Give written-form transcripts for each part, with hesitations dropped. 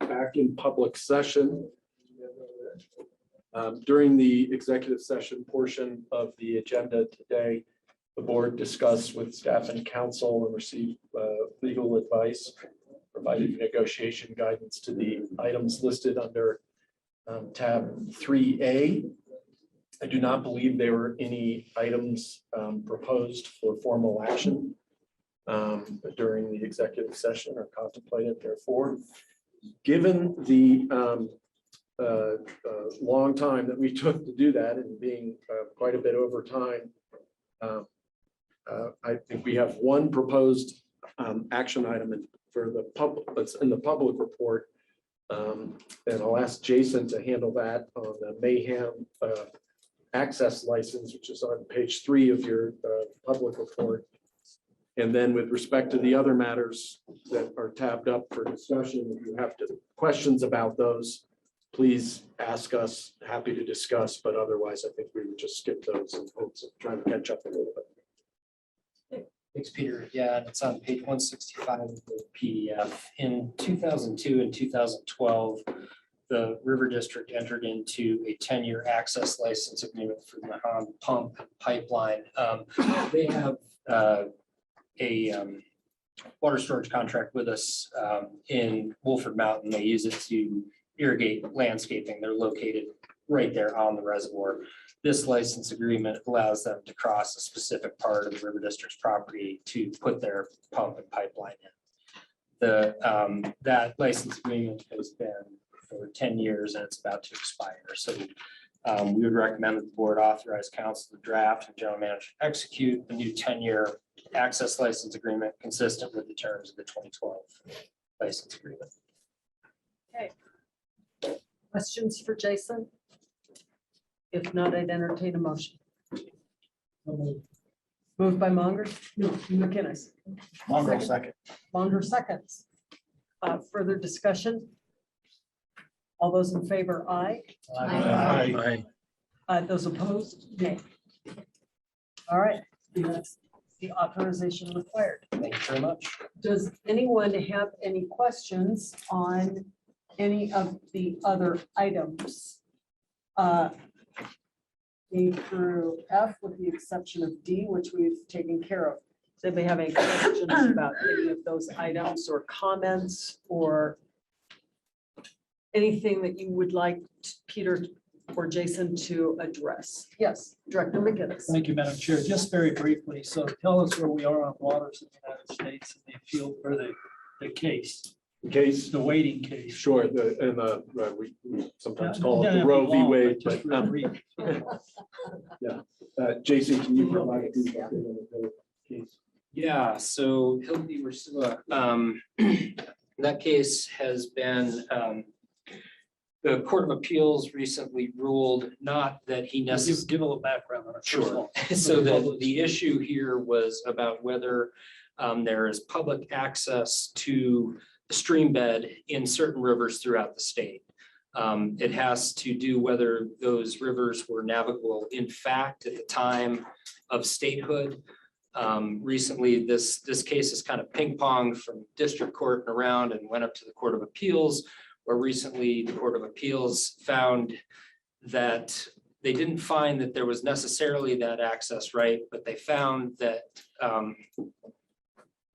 Back in public session. During the executive session portion of the agenda today, the board discussed with staff and counsel and received legal advice, provided negotiation guidance to the items listed under tab 3A. I do not believe there were any items proposed for formal action during the executive session or contemplated. Therefore, given the long time that we took to do that and being quite a bit over time, I think we have one proposed action item for the public that's in the public report. And I'll ask Jason to handle that on the Mayhem access license, which is on page 3 of your public report. And then with respect to the other matters that are tabbed up for discussion, if you have questions about those, please ask us. Happy to discuss, but otherwise I think we would just skip those and hopes of trying to catch up a little bit. Thanks, Peter. Yeah, and it's on page 165 of the PDF. In 2002 and 2012, the River District entered into a 10-year access license agreement for the Mahan Pump Pipeline. They have a water storage contract with us in Wolford Mountain. They use it to irrigate landscaping. They're located right there on the reservoir. This license agreement allows them to cross a specific part of the River District's property to put their pump and pipeline in. That license agreement has been for 10 years and it's about to expire. So we would recommend that the board authorize council to draft and general manager execute a new 10-year access license agreement consistent with the terms of the 2012 license agreement. Okay. Questions for Jason? If not, I'd entertain a motion. Moved by Monger. No, McInnes. Monger second. Monger seconds. Further discussion? All those in favor, aye. Aye. Those opposed, nay. All right, that's the authorization required. Thank you very much. Does anyone have any questions on any of the other items? A through F, with the exception of D, which we've taken care of. Does anybody have any questions about any of those items or comments or anything that you would like Peter or Jason to address? Yes, Director McGinnis. Thank you, Madam Chair. Just very briefly, so tell us where we are on waters in the United States and the appeal for the case, Case, the waiting case. sure, we sometimes call it Doesn't the have Roe to v. be long, Wade, but just but real brief. Jason, can you provide a brief update on the case? Yeah, so Hildy Ursula, that case has been, the Court of Appeals recently ruled not that he necessarily. Give a little background on it. first of all. So the issue here was about whether there is public access to the stream bed in certain rivers throughout the state. It has to do whether those rivers were navigable in fact at the time of statehood. Recently, this case is kind of ping-ponged from district court and around and went up to the Court of Appeals, where recently the Court of Appeals found that they didn't find that there was necessarily that access right, but they found that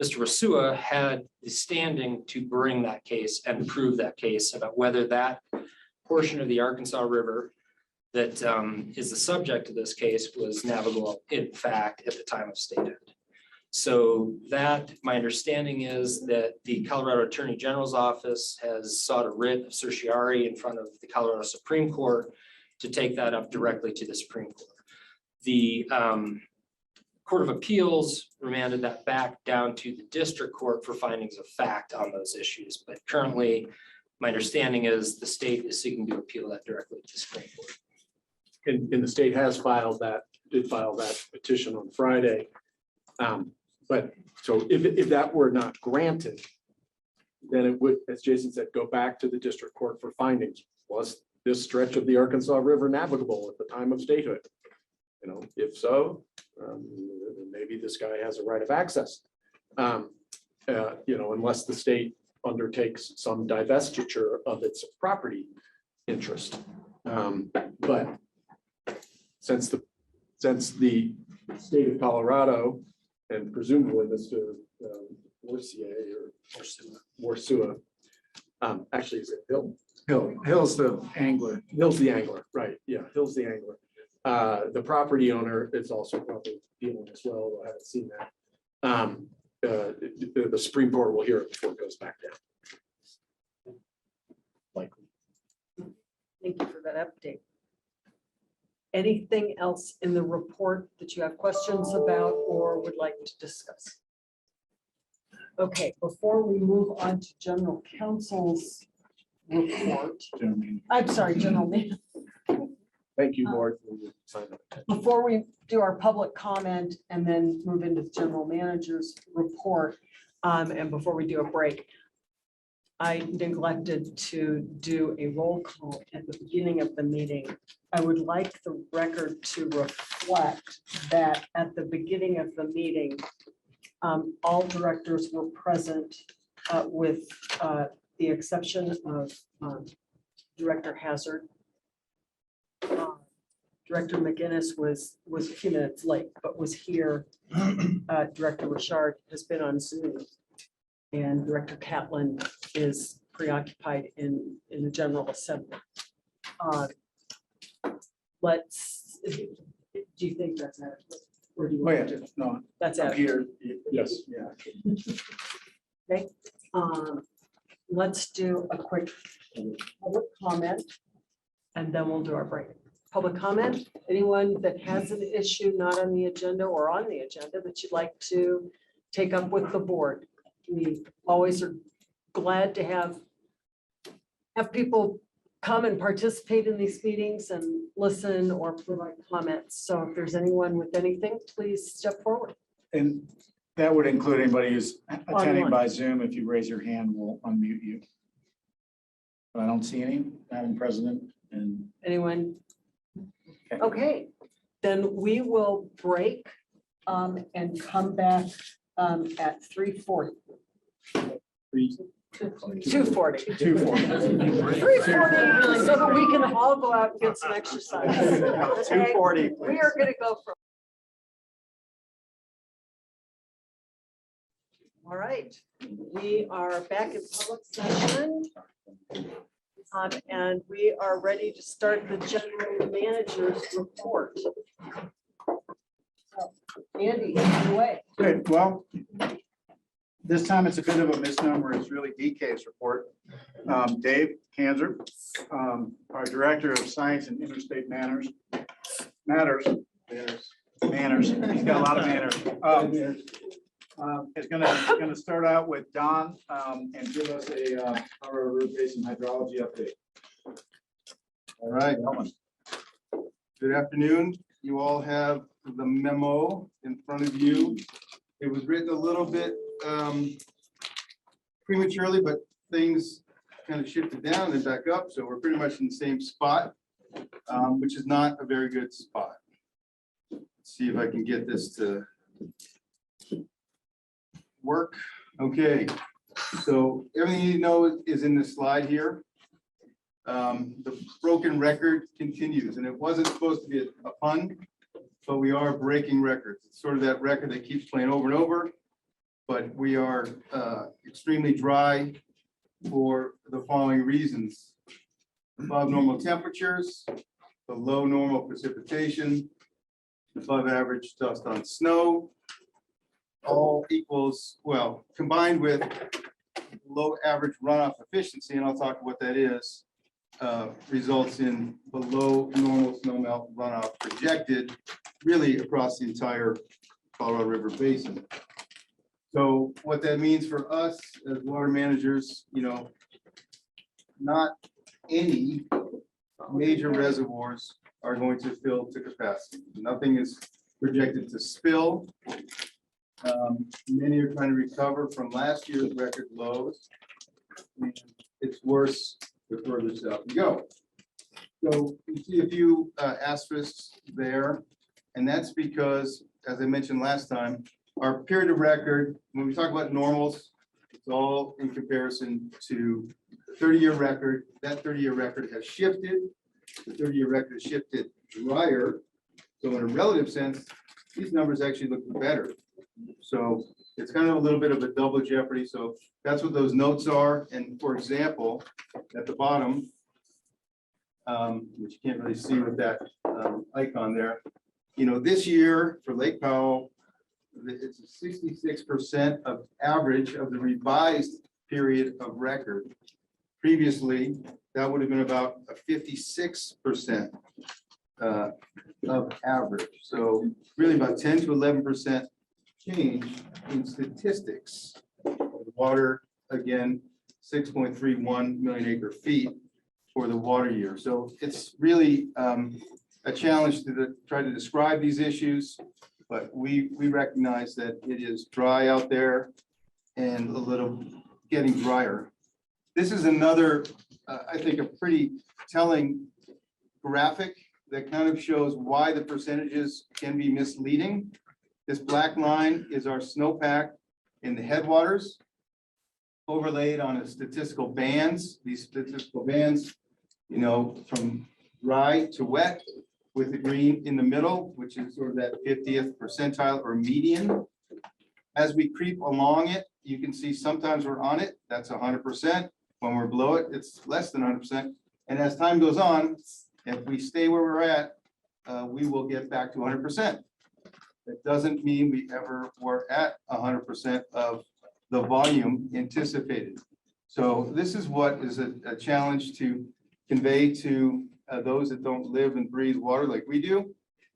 Mr. Ursula had the standing to bring that case and prove that case about whether that portion of the Arkansas River that is the subject of this case was navigable in fact at the time of statehood. So that, my understanding is that the Colorado Attorney General's office has sought a writ of certiorari in front of the Colorado Supreme Court to take that up directly to the Supreme Court. The Court of Appeals remanded that back down to the district court for findings of fact on those issues. But currently, my understanding is the state is seeking to appeal that directly to the Supreme Court. And the state has did file that petition on Friday. But so if that were not granted, then it would, as Jason said, go back to the district court for findings. Was this stretch of the Arkansas River navigable at the time of statehood? You know, if so, maybe this guy has a right of access. You know, unless the state undertakes some divestiture of its property interest. But since the state of Colorado and presumably Mr. Warsua, actually is it Hill? Hill's the angler. Hill's the angler, right, yeah, Hill's the angler. The property owner is also probably dealing as well, though I haven't seen that. The Supreme Court will hear it before it goes back down. Likely. Thank you for that update. Anything else in the report that you have questions about or would like to discuss? Okay, before we move on to general counsel's report, I'm sorry, general meeting. Thank you, Lord, for your time. Before we do our public comment and then move into the general manager's report, and before we do a break, I neglected to do a roll call at the beginning of the meeting. I would like the record to reflect that at the beginning of the meeting, all directors were present with the exception of Director Hazard. Director McGinnis was a few minutes late, but was here. Director Richard has been on Zoom. And Director Catlin is preoccupied in the General Assembly. Let's, do you think that's adequate? Or do you Oh, want yeah, to do? no, That's I'm adequate. here. Yes. Yeah. Okay. Let's do a quick public comment and then we'll do our break. Public comment, anyone that has an issue not on the agenda or on the agenda that you'd like to take up with the board. We always are glad to have people come and participate in these meetings and listen or provide comments. So if there's anyone with anything, please step forward. And that would include anybody who's attending Online. by Zoom. If you raise your hand, we'll unmute you. But I don't see any, Madam President, and Anyone? Okay, then we will break and come back at 3:40. 2:40. 2:40. 3:40, so that we can all go out and get some exercise. Okay? 2:40. We are gonna go from. All right, we are back in public session. And we are ready to start the general manager's report. So, Andy, take it away. Okay, well, this time it's a bit of a misnomer. It's really DK's report. Dave Kanzer, our Director of Science and Interstate Manners. Manners. He's got a lot of manners. Is gonna start out with Don and give us our root basin hydrology update. All right. Good afternoon. You all have the memo in front of you. It was written a little bit prematurely, but things kind of shifted down and back up. So we're pretty much in the same spot, which is not a very good spot. Let's see if I can get this to work. Okay. So everything you know is in this slide here. The broken record continues, and it wasn't supposed to be a pun, but we are breaking records. It's sort of that record that keeps playing over and over, but we are extremely dry for the following reasons: above normal temperatures, below normal precipitation, above average dust on snow, all equals, well, combined with low average runoff efficiency, and I'll talk what that is, results in below normal snowmelt runoff projected really across the entire Colorado River Basin. So what that means for us as water managers, you know, not any major reservoirs are going to fill to capacity. Nothing is projected to spill. Many are trying to recover from last year's record lows. And it's worse the further south you go. So you see a few asterisks there, and that's because, as I mentioned last time, our period of record, when we talk about normals, It's all in comparison to the 30-year record. That 30-year record has shifted. The 30-year record has shifted drier. So in a relative sense, these numbers actually look better. So it's kind of a little bit of a double jeopardy. So that's what those notes are. And for example, at the bottom, which you can't really see with that icon there, this year for Lake Powell, it's 66% of average of the revised period of record. Previously, that would have been about a 56% of average. So really about 10 to 11% change in statistics. The water, again, 6.31 million acre feet for the water year. So it's really a challenge to try to describe these issues, but we recognize that it is dry out there and a little getting drier. This is another, I think, a pretty telling graphic that kind of shows why the percentages can be misleading. This black line is our snowpack in the headwaters overlaid on a statistical bands. These statistical bands, from dry to wet, with the green in the middle, which is sort of that 50th percentile or median. As we creep along it, you can see sometimes we're on it, that's 100%. When we're below it, it's less than 100%. And as time goes on, if we stay where we're at, we will get back to 100%. That doesn't mean we ever were at 100% of the volume anticipated. So this is what is a challenge to convey to those that don't live and breathe water like we do.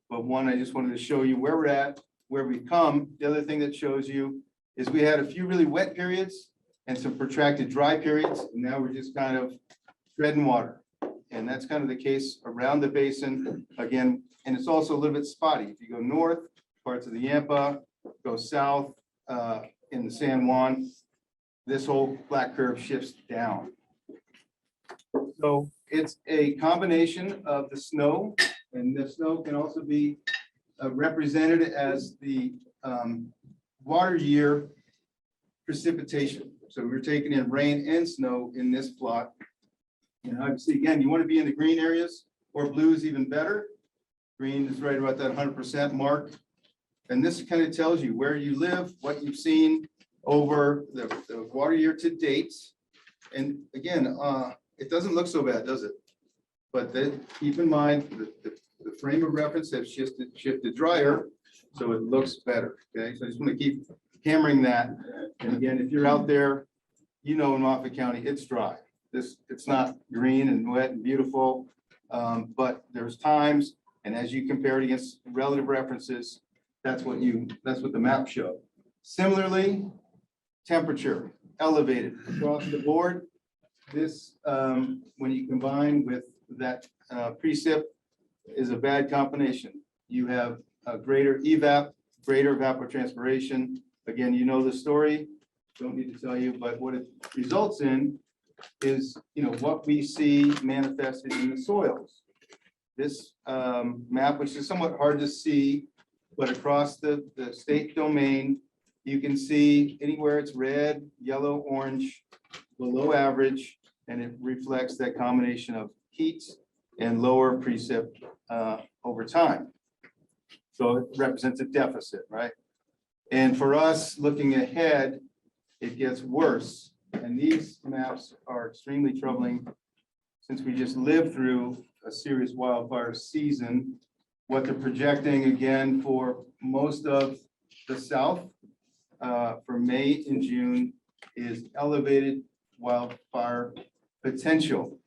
But one, I just wanted to show you where we're at, where we've come. The other thing that shows you is we had a few really wet periods and some protracted dry periods. And now we're just kind of treading water. And that's kind of the case around the basin again. And it's also a little bit spotty. If you go north, parts of the Yampa, go south in the San Juan, this whole black curve shifts down. So it's a combination of the snow, and the snow can also be represented as the water year precipitation. So we're taking in rain and snow in this plot. And obviously, again, you want to be in the green areas, or blue is even better. Green is right about that 100% mark. And this kind of tells you where you live, what you've seen over the water year to date. And again, it doesn't look so bad, does it? But then keep in mind the frame of reference has shifted drier, so it looks better. Okay, so I just want to keep hammering that. And again, if you're out there, in Moffett County, it's dry. It's not green and wet and beautiful, but there's times, and as you compare it against relative references, that's what the map showed. Similarly, temperature elevated across the board. This, when you combine with that precip, is a bad combination. You have a greater evap, greater evapotranspiration. Again, you know the story. Don't need to tell you, but what it results in is, what we see manifested in the soils. This map, which is somewhat hard to see, but across the state domain, you can see anywhere it's red, yellow, orange, below average, and it reflects that combination of heat and lower precip over time. So it represents a deficit, right? And for us, looking ahead, it gets worse. And these maps are extremely troubling since we just lived through a serious wildfire season. What they're projecting again for most of the South for May and June is elevated wildfire potential.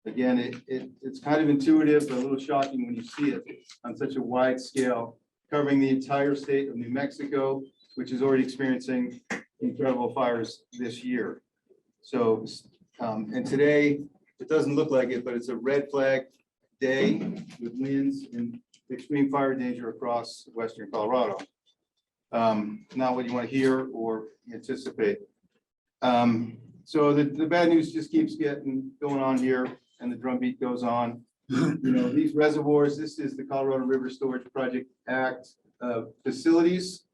Again, it's kind of intuitive, but a little shocking when you see it on such a wide scale, covering the entire state of New Mexico, which is already experiencing incredible fires this year. So, and today, it doesn't look like it, but it's a red flag day with winds and extreme fire danger across western Colorado. Not what you want to hear or anticipate. So the bad news just keeps getting going on here, and the drumbeat goes on. These reservoirs, this is the Colorado River Storage Project Act facilities.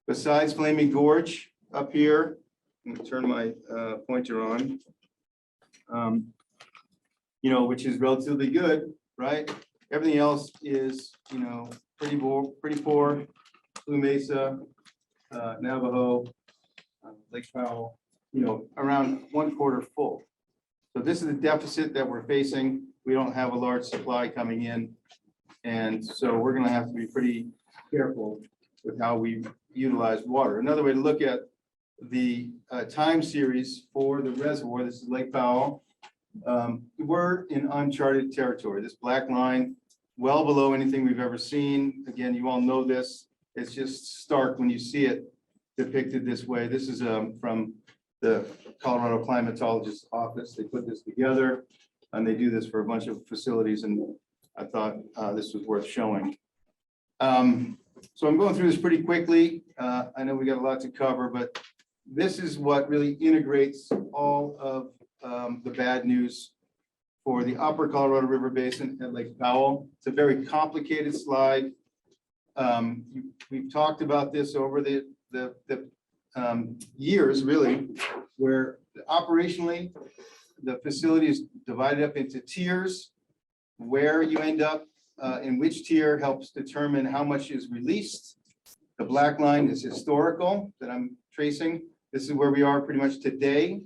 Besides Flaming Gorge up here, I'm gonna turn my pointer on. Which is relatively good, right? Everything else is, pretty poor. Blue Mesa, Navajo, Lake Powell, around 1/4 full. So this is the deficit that we're facing. We don't have a large supply coming in. And so we're gonna have to be pretty careful with how we utilize water. Another way to look at the time series for the reservoir, this is Lake Powell. We're in uncharted territory. This black line, well below anything we've ever seen. Again, you all know this. It's just stark when you see it depicted this way. This is from the Colorado Climatologist's office. They put this together and they do this for a bunch of facilities, and I thought this was worth showing. So I'm going through this pretty quickly. I know we got a lot to cover, but this is what really integrates all of the bad news for the upper Colorado River Basin at Lake Powell. It's a very complicated slide. We've talked about this over the years, really, where operationally, the facility is divided up into tiers. Where you end up in which tier helps determine how much is released. The black line is historical that I'm tracing. This is where we are pretty much today.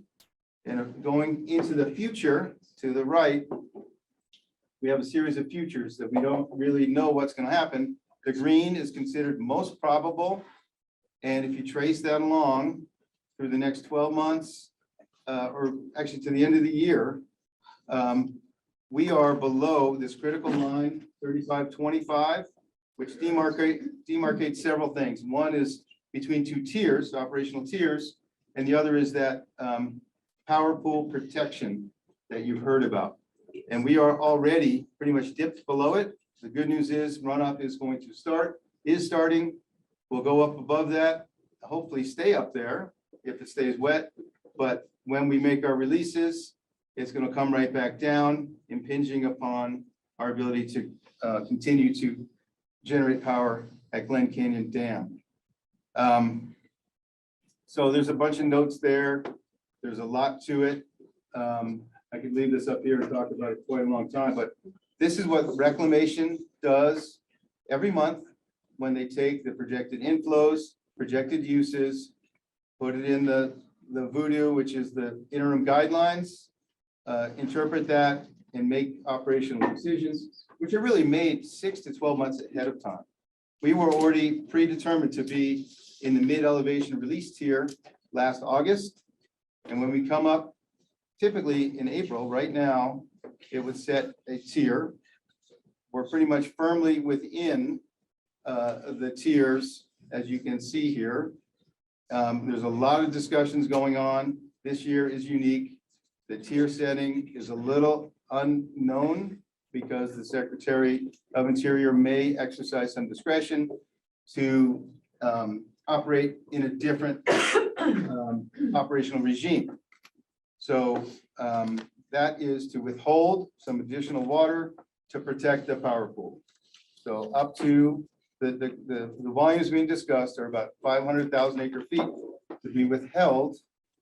And going into the future, to the right, we have a series of futures that we don't really know what's going to happen. The green is considered most probable. And if you trace that along through the next 12 months, or actually to the end of the year, we are below this critical line, 3525, which demarcates several things. One is between two tiers, operational tiers, and the other is that power pool protection that you've heard about. And we are already pretty much dipped below it. The good news is runoff is going to starting. We'll go up above that, hopefully stay up there if it stays wet. But when we make our releases, it's going to come right back down, impinging upon our ability to continue to generate power at Glen Canyon Dam. So there's a bunch of notes there. There's a lot to it. I could leave this up here and talk about it quite a long time, but this is what reclamation does every month when they take the projected inflows, projected uses, put it in the voodoo, which is the interim guidelines, interpret that and make operational decisions, which are really made 6 to 12 months ahead of time. We were already predetermined to be in the mid-elevation release tier last August. And when we come up, typically in April, right now, it would set a tier. We're pretty much firmly within the tiers, as you can see here. There's a lot of discussions going on. This year is unique. The tier setting is a little unknown because the Secretary of Interior may exercise some discretion to operate in a different operational regime. So that is to withhold some additional water to protect the power pool. So up to the volumes being discussed are about 500,000 acre feet to be withheld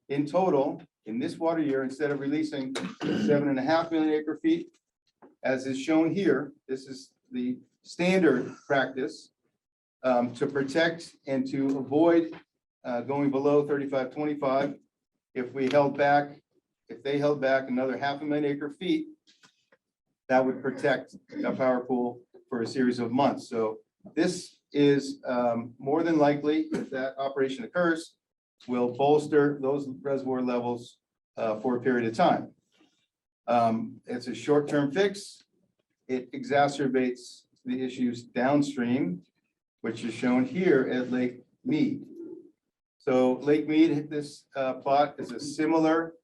in total in this water year, instead of releasing 7.5 million acre feet, as is shown here. This is the standard practice to protect and to avoid going below 3525. If they held back another 500,000 acre feet, that would protect the power pool for a series of months. So this is more than likely, if that operation occurs, will bolster those reservoir levels for a period of time. It's a short-term fix. It exacerbates the issues downstream, which is shown here at Lake Mead. So Lake Mead, this plot is a similar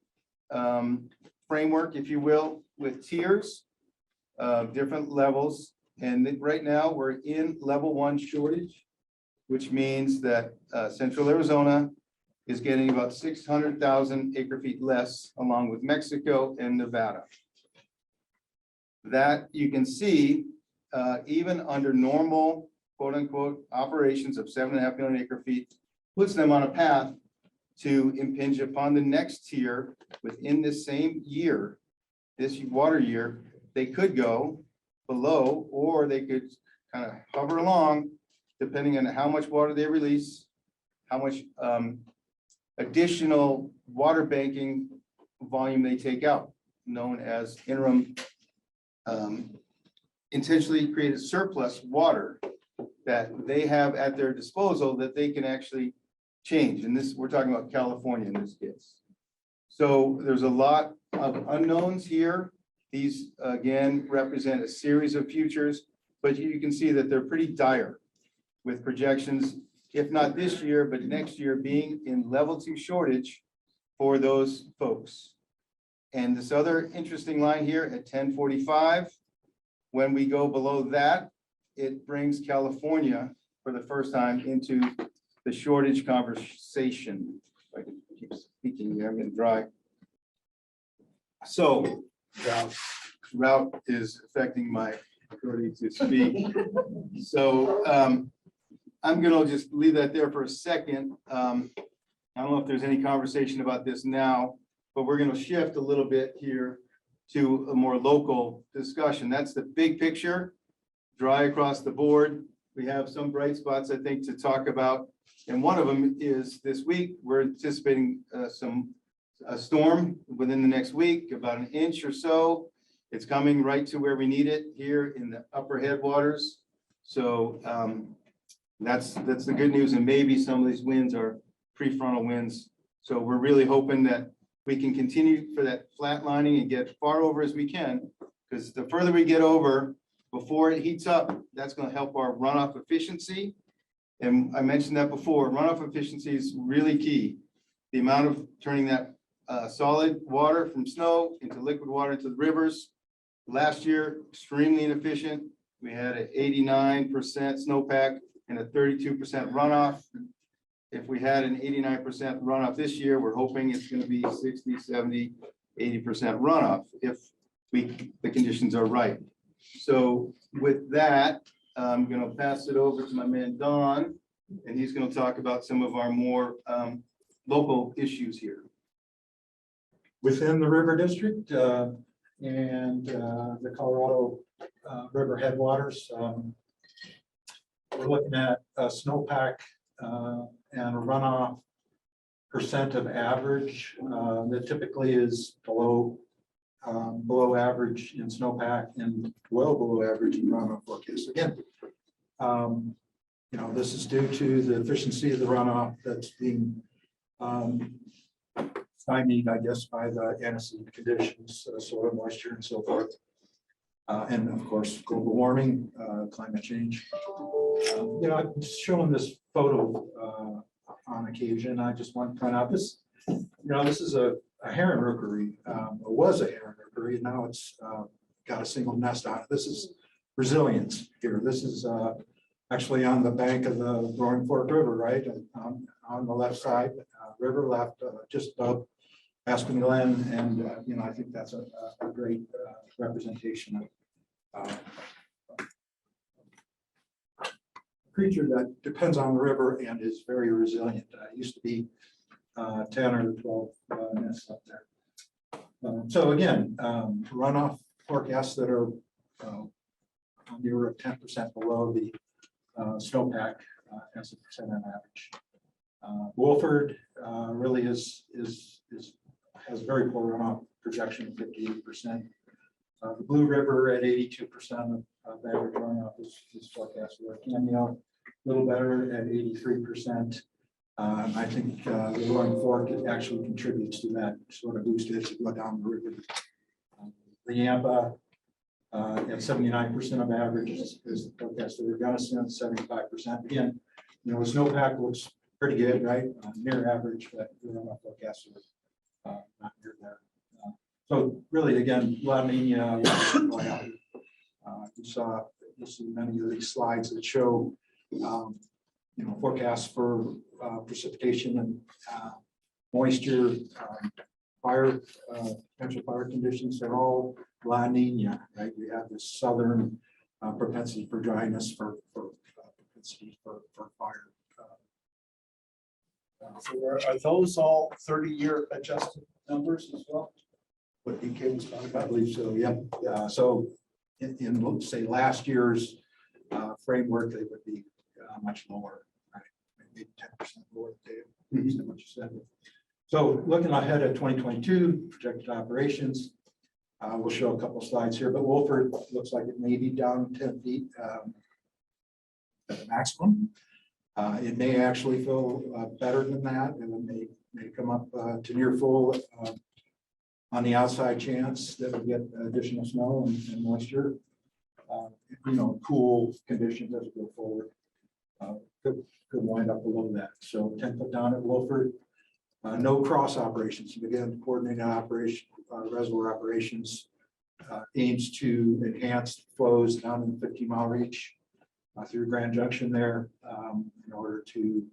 framework, if you will, with tiers, different levels. And right now we're in level 1 shortage, which means that Central Arizona is getting about 600,000 acre feet less, along with Mexico and Nevada. That you can see, even under normal, quote unquote, operations of 7.5 million acre feet, puts them on a path to impinge upon the next tier within the same year, this water year, they could go below, or they could kind of hover along, depending on how much water they release, how much additional water banking volume they take out, known as interim intentionally created surplus water that they have at their disposal that they can actually change. And this, we're talking about California in this case. So there's a lot of unknowns here. These, again, represent a series of futures, but you can see that they're pretty dire with projections, if not this year, but next year being in level 2 shortage for those folks. And this other interesting line here at 1045, when we go below that, it brings California for the first time into the shortage conversation. If I can keep speaking here, I'm getting dry. So route is affecting my ability to speak. So I'm gonna just leave that there for a second. I don't know if there's any conversation about this now, but we're gonna shift a little bit here to a more local discussion. That's the big picture, dry across the board. We have some bright spots, I think, to talk about. And one of them is this week, we're anticipating a storm within the next week, about an inch or so. It's coming right to where we need it here in the upper headwaters. So that's the good news. And maybe some of these winds are prefrontal winds. So we're really hoping that we can continue for that flatlining and get far over as we can, because the further we get over before it heats up, that's going to help our runoff efficiency. And I mentioned that before, runoff efficiency is really key. The amount of turning that solid water from snow into liquid water into the rivers. Last year, extremely inefficient. We had an 89% snowpack and a 32% runoff. If we had an 89% runoff this year, we're hoping it's going to be 60, 70, 80% runoff if the conditions are right. So with that, I'm going to pass it over to my man, Don, and he's going to talk about some of our more local issues here. Within the river district and the Colorado River headwaters, we're looking at a snowpack and a runoff percent of average that typically is below average in snowpack and well below average in runoff forecast. Again, this is due to the efficiency of the runoff that's being stymied, I guess, by the antecedent conditions, soil moisture and so forth. And of course, global warming, climate change. I'm just showing this photo on occasion. I just want to point out this, this is a heron rookery, or was a heron rookery, and now it's got a single nest on it. This is resilience here. This is actually on the bank of the Roaring Fork River, right? On the left side, river left, just above Aspen Glen, and I think that's a great representation of a creature that depends on the river and is very resilient. Used to be 10 or 12 nests up there. So again, runoff forecasts that are near 10% below the snowpack as a percent on average. Wolford really has very poor runoff projection of 58%. The Blue River at 82% of average runoff is forecasted. Cameo a little better at 83%. I think the Roaring Fork actually contributes to that sort of boost as you go down the river. The Yampa at 79% of average is forecasted. We're going to send 75%. Again, the snowpack looks pretty good, right? Near average, but we're not forecasted not near there. So really, again, La Nina, you see many of these slides that show forecasts for precipitation and moisture, potential fire conditions. They're all La Nina, right? We have this southern propensity for dryness, for propensity for fire. So are those all 30-year adjusted numbers as well? What DK was talking about, I believe so, yeah. So in, let's say, last year's framework, they would be much lower, right? Maybe 10% lower, Dave, is what you said. So looking ahead at 2022 projected operations, we'll show a couple slides here, but Wolford looks like it may be down 10 feet at the maximum. It may actually feel better than that, and it may come up to near full on the outside chance that we get additional snow and moisture. Cool conditions as we go forward. Could wind up below that. So 10 foot down at Wolford. No cross operations. Again, coordinated operation, reservoir operations aims to enhance flows down in the 15-mile reach through Grand Junction there in order to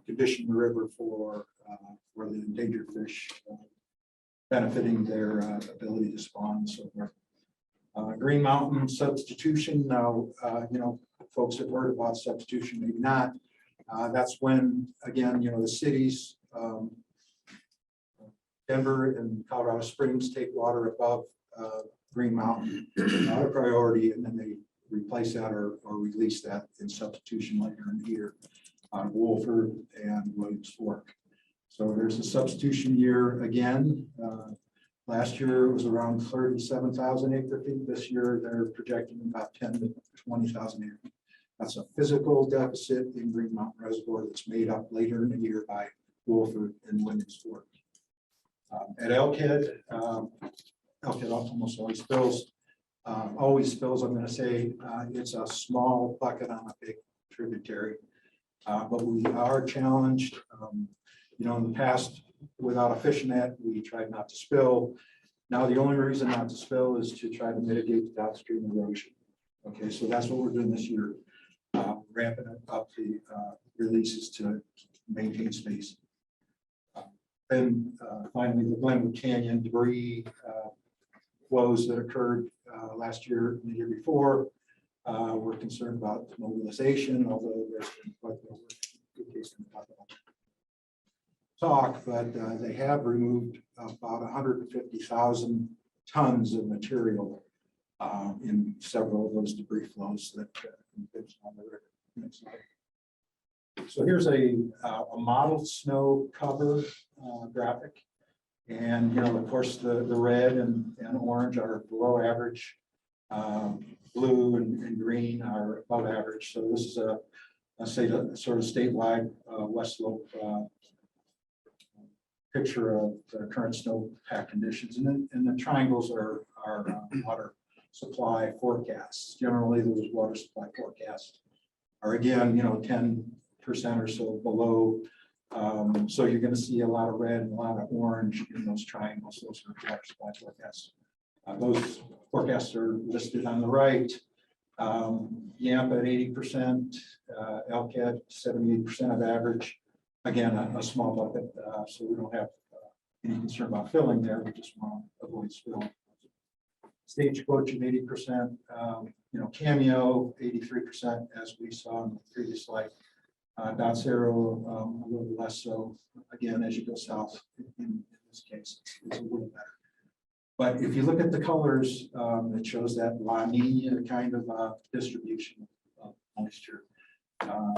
condition the river for the endangered fish, benefiting their ability to spawn and so forth. Green Mountain substitution. Now, folks have heard about substitution, maybe not. That's when, again, the cities, Denver and Colorado Springs take water above Green Mountain, not a priority, and then they replace that or release that in substitution later in the year on Wolford and Williams Fork. So there's a substitution year again. Last year it was around 37,000 acre feet. This year they're projecting about 10 to 20,000 acre feet. That's a physical deficit in Green Mountain Reservoir that's made up later in the year by Wolford and Williams Fork. At Elkhead, Elkhead almost always spills. I'm going to say it's a small bucket on a big tributary, but we are challenged. In the past, without a fishing net, we tried not to spill. Now the only reason not to spill is to try to mitigate the downstream erosion. Okay, so that's what we're doing this year, ramping up the releases to maintain space. Then finally, the Glenwood Canyon debris flows that occurred last year and the year before. We're concerned about mobilization, although there's been quite a bit of work in case but they have removed about 150,000 tons of material in several of those debris flows that on the river. Next slide. So here's a model snow cover graphic. And, of course, the red and orange are below average. Blue and green are above average. So this is a sort of statewide West Slope picture of the current snowpack conditions. And the triangles are water supply forecasts. Generally, those water supply forecasts are, again, 10% or so below. So you're going to see a lot of red and a lot of orange in those triangles. Those are water supply forecasts. Those forecasts are listed on the right. Yampa at 80%, Elkhead 78% of average. Again, a small bucket, so we don't have any concern about filling there. We just want to avoid spilling. Stagecoach at 80%, Cameo 83%, as we saw in the previous slide. Dots Arrow a little less so. Again, as you go south, in this case, it's a little better. But if you look at the colors, it shows that La Nina kind of distribution of moisture.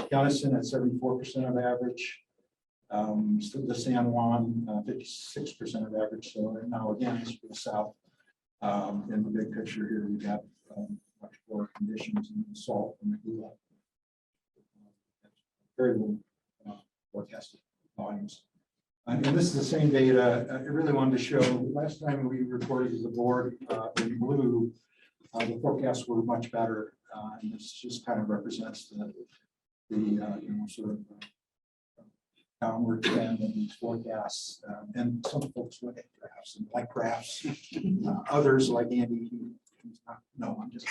Gunnison at 74% of average. Still the San Juan 56% of average. So now again, this is for the south. In the big picture here, we got much poor conditions and salt and the gula. Very little forecasted volumes. And this is the same data. I really wanted to show, last time we reported to the board in blue, the forecasts were much better. And this just kind of represents the sort of downward trend in these forecasts. And some folks look at graphs and like graphs. Others like Andy, no, I'm just.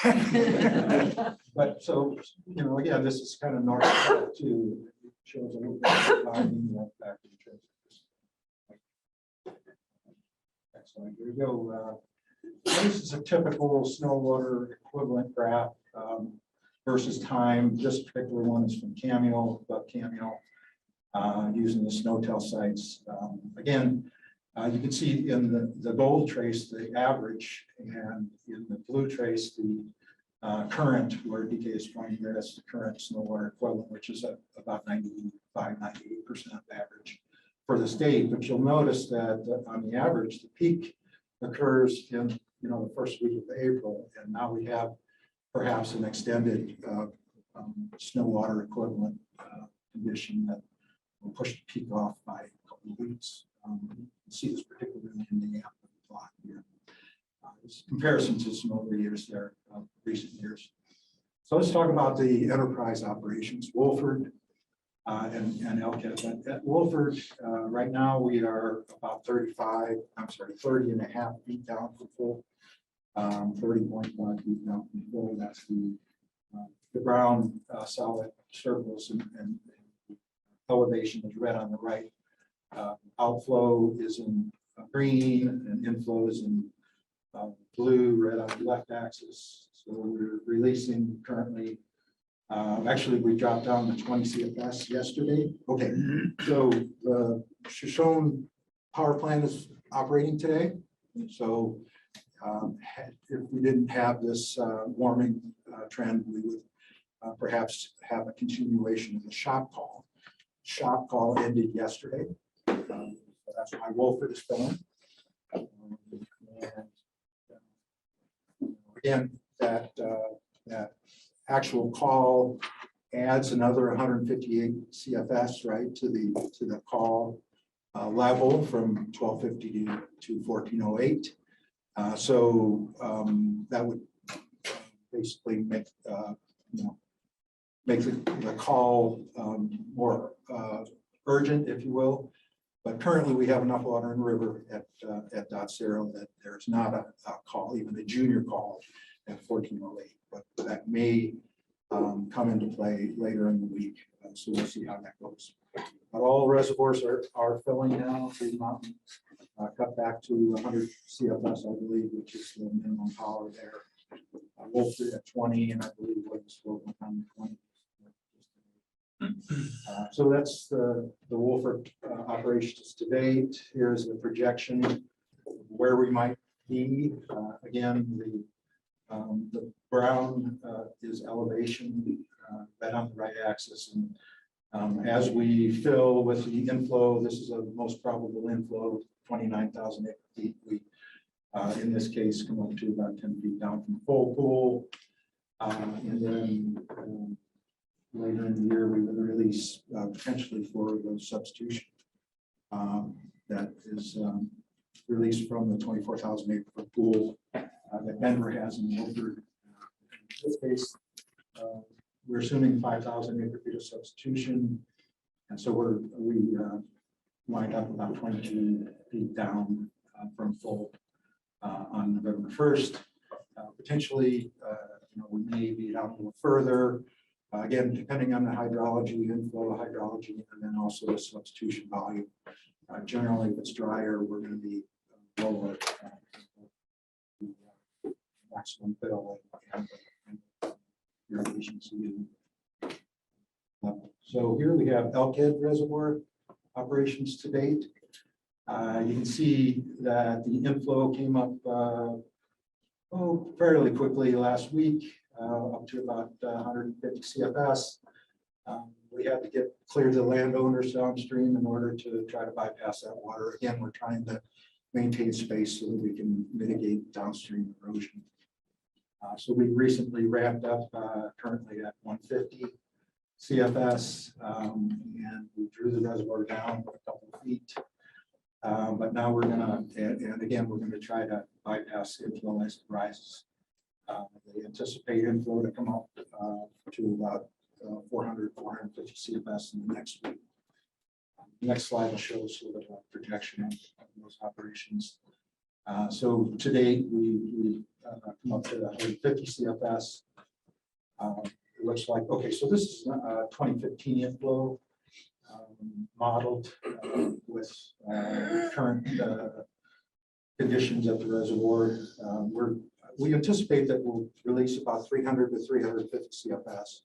But so, again, this is kind of north too. It shows a little bit of timing back in terms of this. Next slide, here we go. This is a typical snow water equivalent graph versus time. This particular one is from Cameo, but Cameo. using the snowtail sites. Again, you can see in the gold trace, the average, and in the blue trace, the current, where DK is pointing there, that's the current snow water equivalent, which is at about 95–98% average for the state. But you'll notice that on the average, the peak occurs in the first week of April, and now we have perhaps an extended snow water equivalent condition that will push the peak off by a couple of weeks. You can see this particularly in the plot here. Comparison to some other years there, recent years. So let's talk about the enterprise operations, Wolford and Elkhead. At Wolford, right now we are about 30 and a half feet down from full, 30.5 feet down from full. That's the brown solid circles and elevation is red on the right. Outflow is in green and inflow is in blue, red on the left axis. So we're releasing currently, actually we dropped down to 20 CFS yesterday. Okay, so the Shoshone power plant is operating today. So if we didn't have this warming trend, we would perhaps have a continuation of the shop call. Shop call ended yesterday. So that's why Wolford is filling. Again, that actual call adds another 158 CFS, right, to the call level from 1250 to 1408. So that would basically make the call more urgent, if you will. But currently, we have enough water in the river at dot zero that there's not a call, even a junior call at 1408. But that may come into play later in the week. So we'll see how that goes. But all reservoirs are filling now. The mountain cut back to 100 CFS, I believe, which is the minimum power there. Wolford at 20, and I believe Williams will come 20. So that's the Wolford operations to date. Here's the projection where we might be. Again, the brown is elevation, right on the right axis, and as we fill with the inflow, this is a most probable inflow, 29,000 acre feet. We, in this case, come up to about 10 feet down from the full pool, and then later in the year, we would release potentially for the substitution that is released from the 24,000 acre pool that Denver has in Wolford. In this case, we're assuming 5,000 acre feet of substitution, and so we wind up about 22 feet down from full on November 1st. Potentially, we may be down a little further. Again, depending on the hydrology, inflow of hydrology, and then also the substitution volume. Generally, if it's drier, we're going to be lower maximum fill and irrigation season level. So here we have Elkhead Reservoir operations to date. You can see that the inflow came up fairly quickly last week. Up to about 150 CFS. We had to clear the landowners downstream in order to try to bypass that water. Again, we're trying to maintain space so that we can mitigate downstream erosion. So we recently ramped up currently at 150 CFS, and we drew the reservoir down a couple of feet. But now we're gonna, and again, we're gonna try to bypass the inflow as it rises. They anticipate inflow to come up to about 450 CFS in the next week. Next slide will show sort of a projection of those operations. So to date, we come up to 150 CFS. It looks like, okay, so this is 2015 inflow modeled with current conditions at the reservoir. We anticipate that we'll release about 300 to 350 CFS.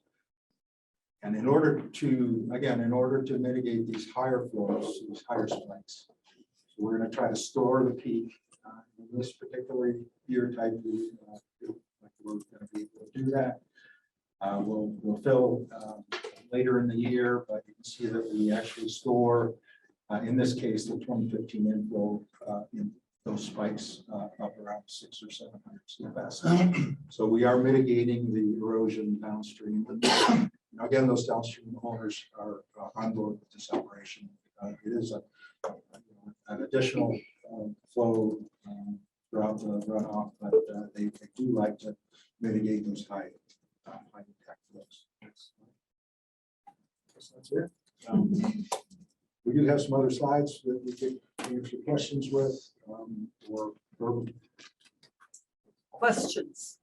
And in order to mitigate these higher flows, these higher spikes, we're going to try to store the peak in this particular year type. We're going to be able to do that. We'll fill later in the year, but you can see that we actually store, in this case, the 2015 inflow in those spikes up around 600 or 700 CFS. So we are mitigating the erosion downstream. Again, those downstream owners are on board with this operation. It is an additional flow throughout the runoff, but they do like to mitigate those high impact flows. That's it. We do have some other slides that we can answer questions with, or verbal. Questions?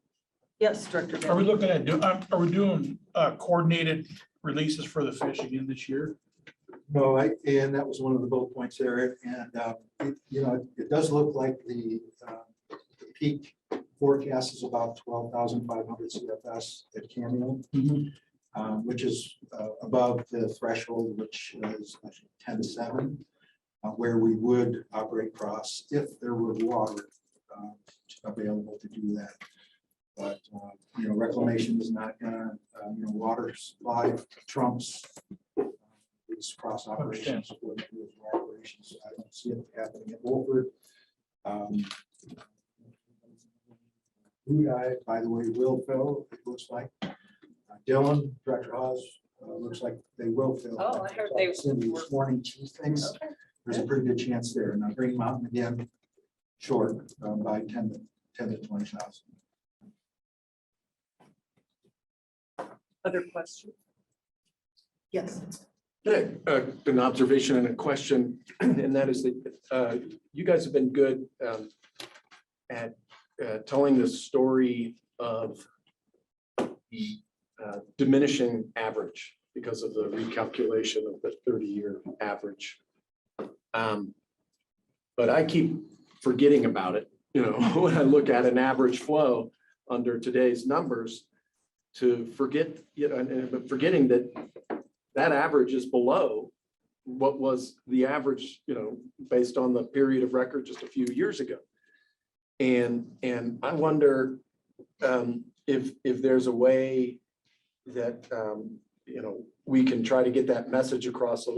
Yes, Director. Are we Bennett. looking at, are we doing coordinated releases for the fish again this year? No, and that was one of the bullet points there, and it does look like the peak forecast is about 12,500 CFS at Cameo, which is above the threshold, which is 10.7, where we would operate cross if there were water available to do that. But reclamation is not gonna, water supply trumps these cross operations. Operations. I don't see it happening at Wolford. Blue Eye, by the way, will fill, it looks like. Dylan, Director Hawes, looks like they will fill. Oh, I heard they Cindy this morning, she thinks Okay. there's a pretty good chance there. Now Green Mountain again, short by 10 to 20,000. Other questions? Yes. Okay, an observation and a question, and that is that you guys have been good at telling the story of the diminishing average because of the recalculation of the 30-year average. But I keep forgetting about it, when I look at an average flow under today's numbers, to forget, but forgetting that that average is below what was the average, based on the period of record just a few years ago. And I wonder if there's a way that we can try to get that message across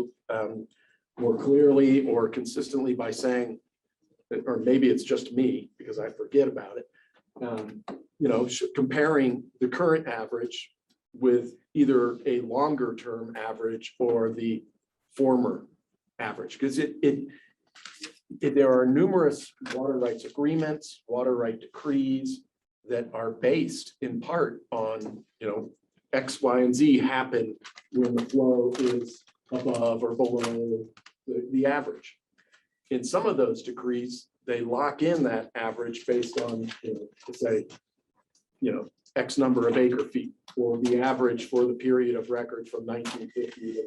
more clearly or consistently by saying, or maybe it's just me because I forget about it. Comparing the current average with either a longer term average or the former average, because there are numerous water rights agreements, water right decrees that are based in part on, X, Y, and Z happen when the flow is above or below the average. In some of those decrees, they lock in that average based on, say, X number of acre feet, or the average for the period of record from 1950 to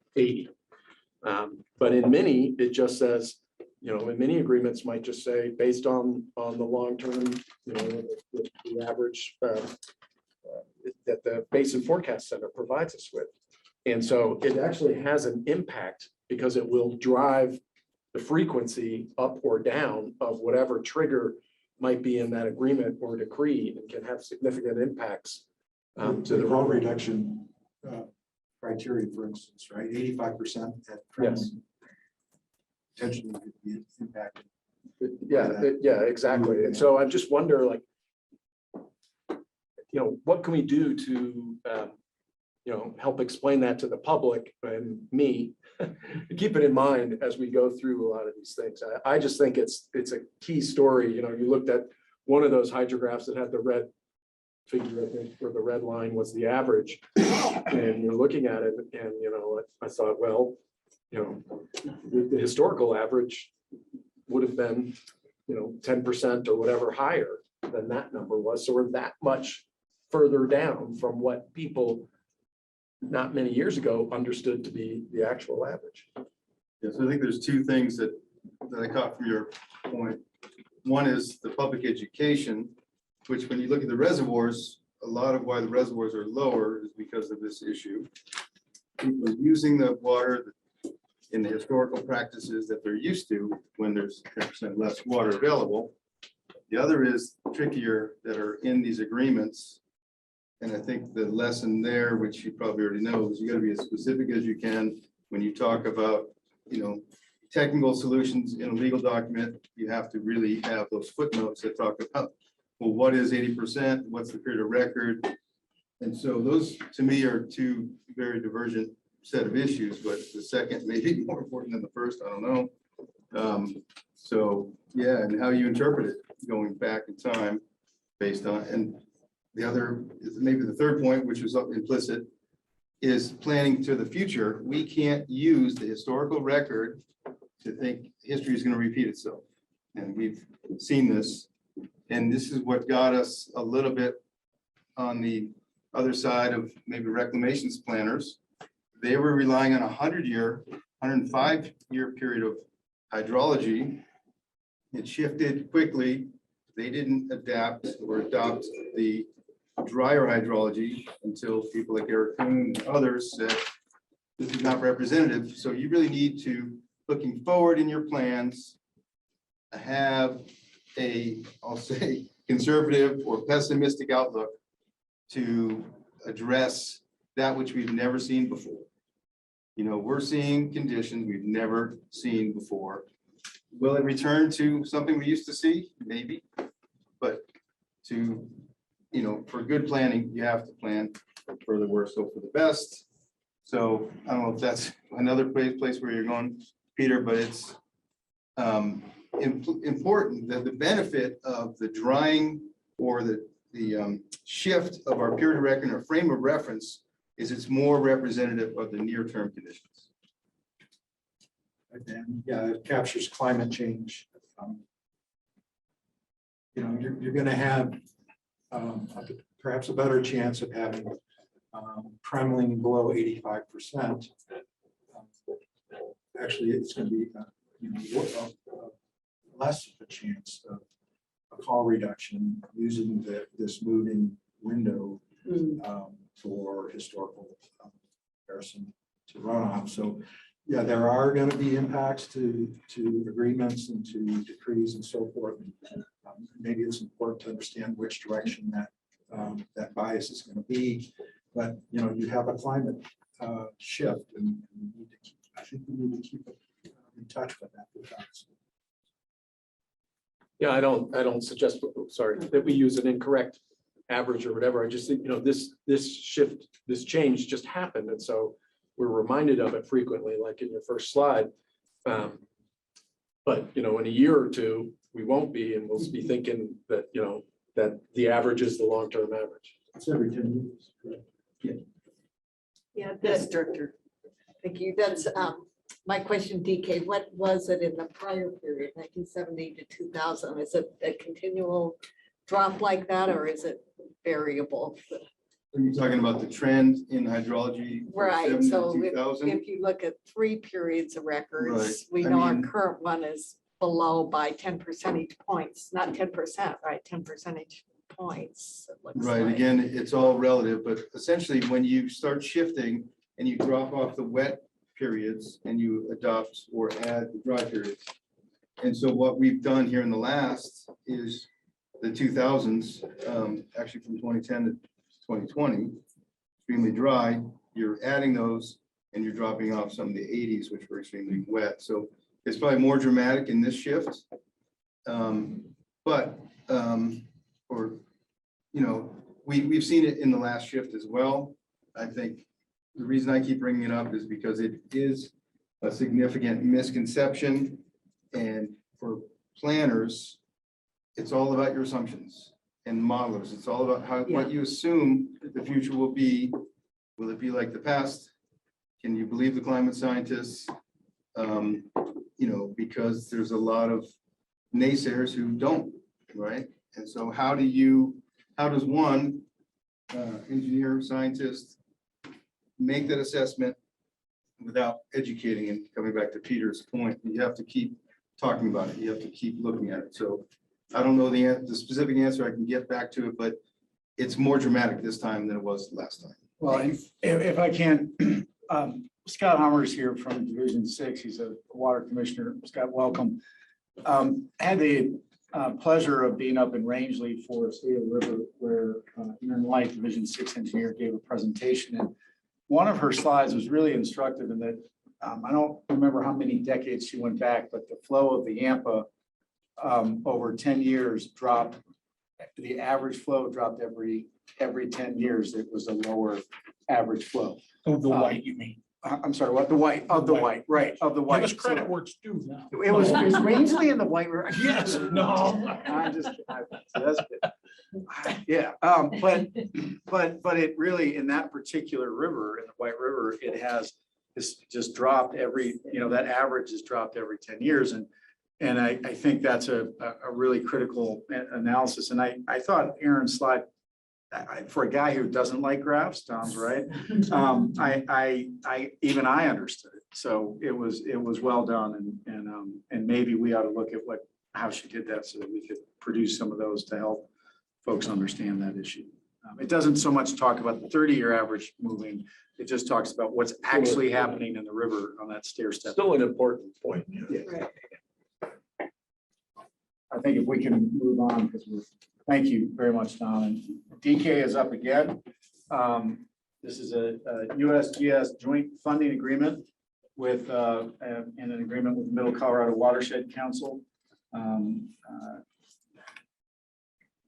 1980. But in many, it just says, in many agreements might just say, based on the long term, the average that the Basin Forecast Center provides us with. And so it actually has an impact because it will drive the frequency up or down of whatever trigger might be in that agreement or decree, and can have significant impacts to the road reduction criteria, for instance, right? 85% at Yes. potentially could be impacted. Yeah, exactly. And so I just wonder, what can we do to, help explain that to the public and me, keep it in mind as we go through a lot of these things. I just think it's a key story. You looked at one of those hydrographs that had the red figure, I think, where the red line was the average, and you're looking at it, and I thought, well, the historical average would have been 10% or whatever higher than that number was. So we're that much further down from what people not many years ago understood to be the actual average. Yes, I think there's two things that I caught from your point. One is the public education, which when you look at the reservoirs, a lot of why the reservoirs are lower is because of this issue. People are using the water in the historical practices that they're used to when there's 10% less water available. The other is trickier that are in these agreements. And I think the lesson there, which you probably already know, is you gotta be as specific as you can when you talk about, technical solutions in a legal document. You have to really have those footnotes that talk about, well, what is 80%? What's the period of record? And so those, to me, are two very divergent set of issues, but the second may be more important than the first, I don't know. So, yeah, and how you interpret it going back in time based on, and the other is maybe the third point, which was implicit, is planning to the future. We can't use the historical record to think history is going to repeat itself. And we've seen this. And this is what got us a little bit on the other side of maybe reclamations planners. They were relying on 105-year period of hydrology. It shifted quickly. They didn't adapt or adopt the drier hydrology until people like Eric Kuhn and others said this is not representative. So you really need to, looking forward in your plans, have a, I'll say, conservative or pessimistic outlook to address that which we've never seen before. We're seeing conditions we've never seen before. Will it return to something we used to see? Maybe. But for good planning, you have to plan for the worst, hope for the best. So I don't know if that's another place where you're going, Peter, but it's important that the benefit of the drying or the shift of our period of record or frame of reference is it's more representative of the near-term conditions. And yeah, it captures climate change. You're going to have perhaps a better chance of having trembling below 85%. Actually, it's going to be less of a chance of a call reduction using this moving window for historical comparison to runoff. So yeah, there are going to be impacts to agreements and to decrees and so forth. Maybe it's important to understand which direction that bias is going to be. But you have a climate shift, and I think we need to keep in touch with that. Yeah, I don't suggest, sorry, that we use an incorrect average or whatever. I just think, this shift, this change just happened. And so we're reminded of it frequently, like in your first slide. But, in a year or two, we won't be, and we'll be thinking that, that the average is the long-term average. It's every 10 years. Yeah, Yes, Director. Thank you. That's my question, DK. What was it in the prior period, 1970 to 2000? Is it a continual drop like that, or is it variable? Are you talking about the trend in hydrology? from Right. 70 to So 2000? if you look at 3 periods of records, Right. we I know our mean- current one is below by 10 percentage points, not 10%, right? 10 percentage points. It looks Right, like. again, it's all relative, but essentially when you start shifting and you drop off the wet periods and you adopt or add the dry periods. And so what we've done here in the last is the 2000s, actually from 2010 to 2020, extremely dry, you're adding those and you're dropping off some of the 80s, which were extremely wet. So it's probably more dramatic in this shift. We've seen it in the last shift as well. I think the reason I keep bringing it up is because it is a significant misconception. And for planners, it's all about your assumptions, and modelers. It's all about what you assume the future will be. Will it be like the past? Can you believe the climate scientists? Because there's a lot of naysayers who don't, right? And so how does one engineer, scientist make that assessment without educating? And coming back to Peter's point, you have to keep talking about it. You have to keep looking at it. So I don't know the specific answer. I can get back to it, but it's more dramatic this time than it was last time. Well, if I can, Scott Homer's here from Division 6. He's a water commissioner. Scott, welcome. Had the pleasure of being up in Rangeley for State of the River, where Aaron White, Division 6 engineer, gave a presentation. And one of her slides was really instructive in that I don't remember how many decades she went back, but the flow of the Yampa over 10 years dropped. The average flow dropped every 10 years. It was a lower average flow. Oh, the white, you mean? I'm sorry, what? The white, of the white, right, of the white. Give us credit where it's due now. It was Rangeley in the White River. Yes, no. That's good. Yeah, but it really, in that particular river, in the White River, it has just dropped every, that average has dropped every 10 years. And I think that's a really critical analysis. And I thought Aaron's slide, for a guy who doesn't like graphs, Tom's right. Even I understood it. So it was well done, and maybe we ought to look at how she did that so that we could produce some of those to help folks understand that issue. It doesn't so much talk about the 30-year average moving. It just talks about what's actually happening in the river on that stair step. Still an important point. Yeah. Right. I think if we can move on, because thank you very much, Tom. And DK is up again. This is a USGS joint funding agreement with, and an agreement with Middle Colorado Watershed Council.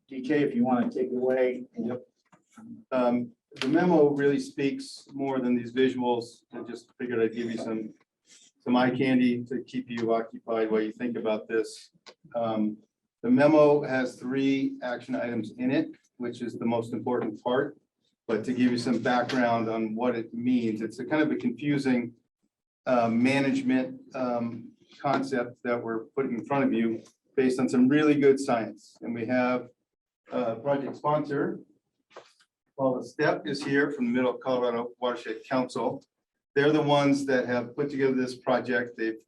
DK, if you want to take it away. Yep. The memo really speaks more than these visuals. I just figured I'd give you some eye candy to keep you occupied while you think about this. The memo has 3 action items in it, which is the most important part. But to give you some background on what it means, it's a kind of a confusing management concept that we're putting in front of you based on some really good science. And we have a project sponsor, Paula Stepp, is here from the Middle Colorado Watershed Council. They're the ones that have put together this project. They've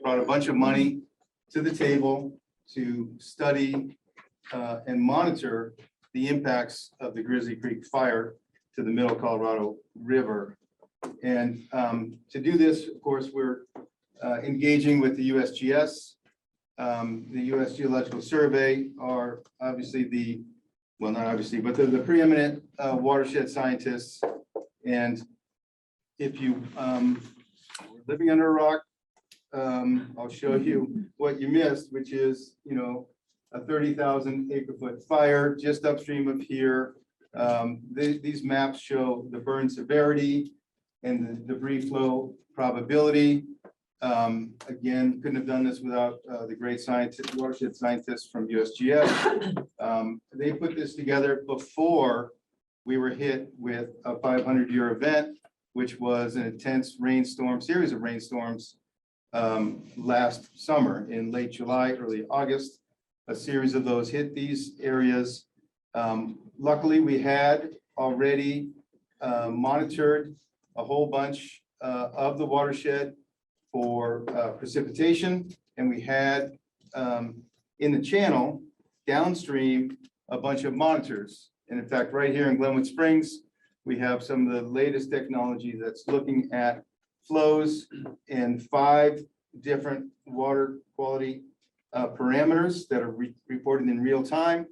brought a bunch of money to the table to study and monitor the impacts of the Grizzly Creek fire to the Middle Colorado River. And to do this, of course, we're engaging with the USGS. The U.S. Geological Survey are obviously well, not obviously, but they're the preeminent watershed scientists. And if you were living under a rock, I'll show you what you missed, which is, a 30,000 acre foot fire just upstream of here. These maps show the burn severity and the debris flow probability. Again, couldn't have done this without the great watershed scientists from USGS. They put this together before we were hit with a 500-year event, which was an intense series of rainstorms last summer in late July, early August. A series of those hit these areas. Luckily, we had already monitored a whole bunch of the watershed for precipitation, and we had in the channel downstream a bunch of monitors. And in fact, right here in Glenwood Springs, we have some of the latest technology that's looking at flows in 5 different water quality parameters that are reported in real time.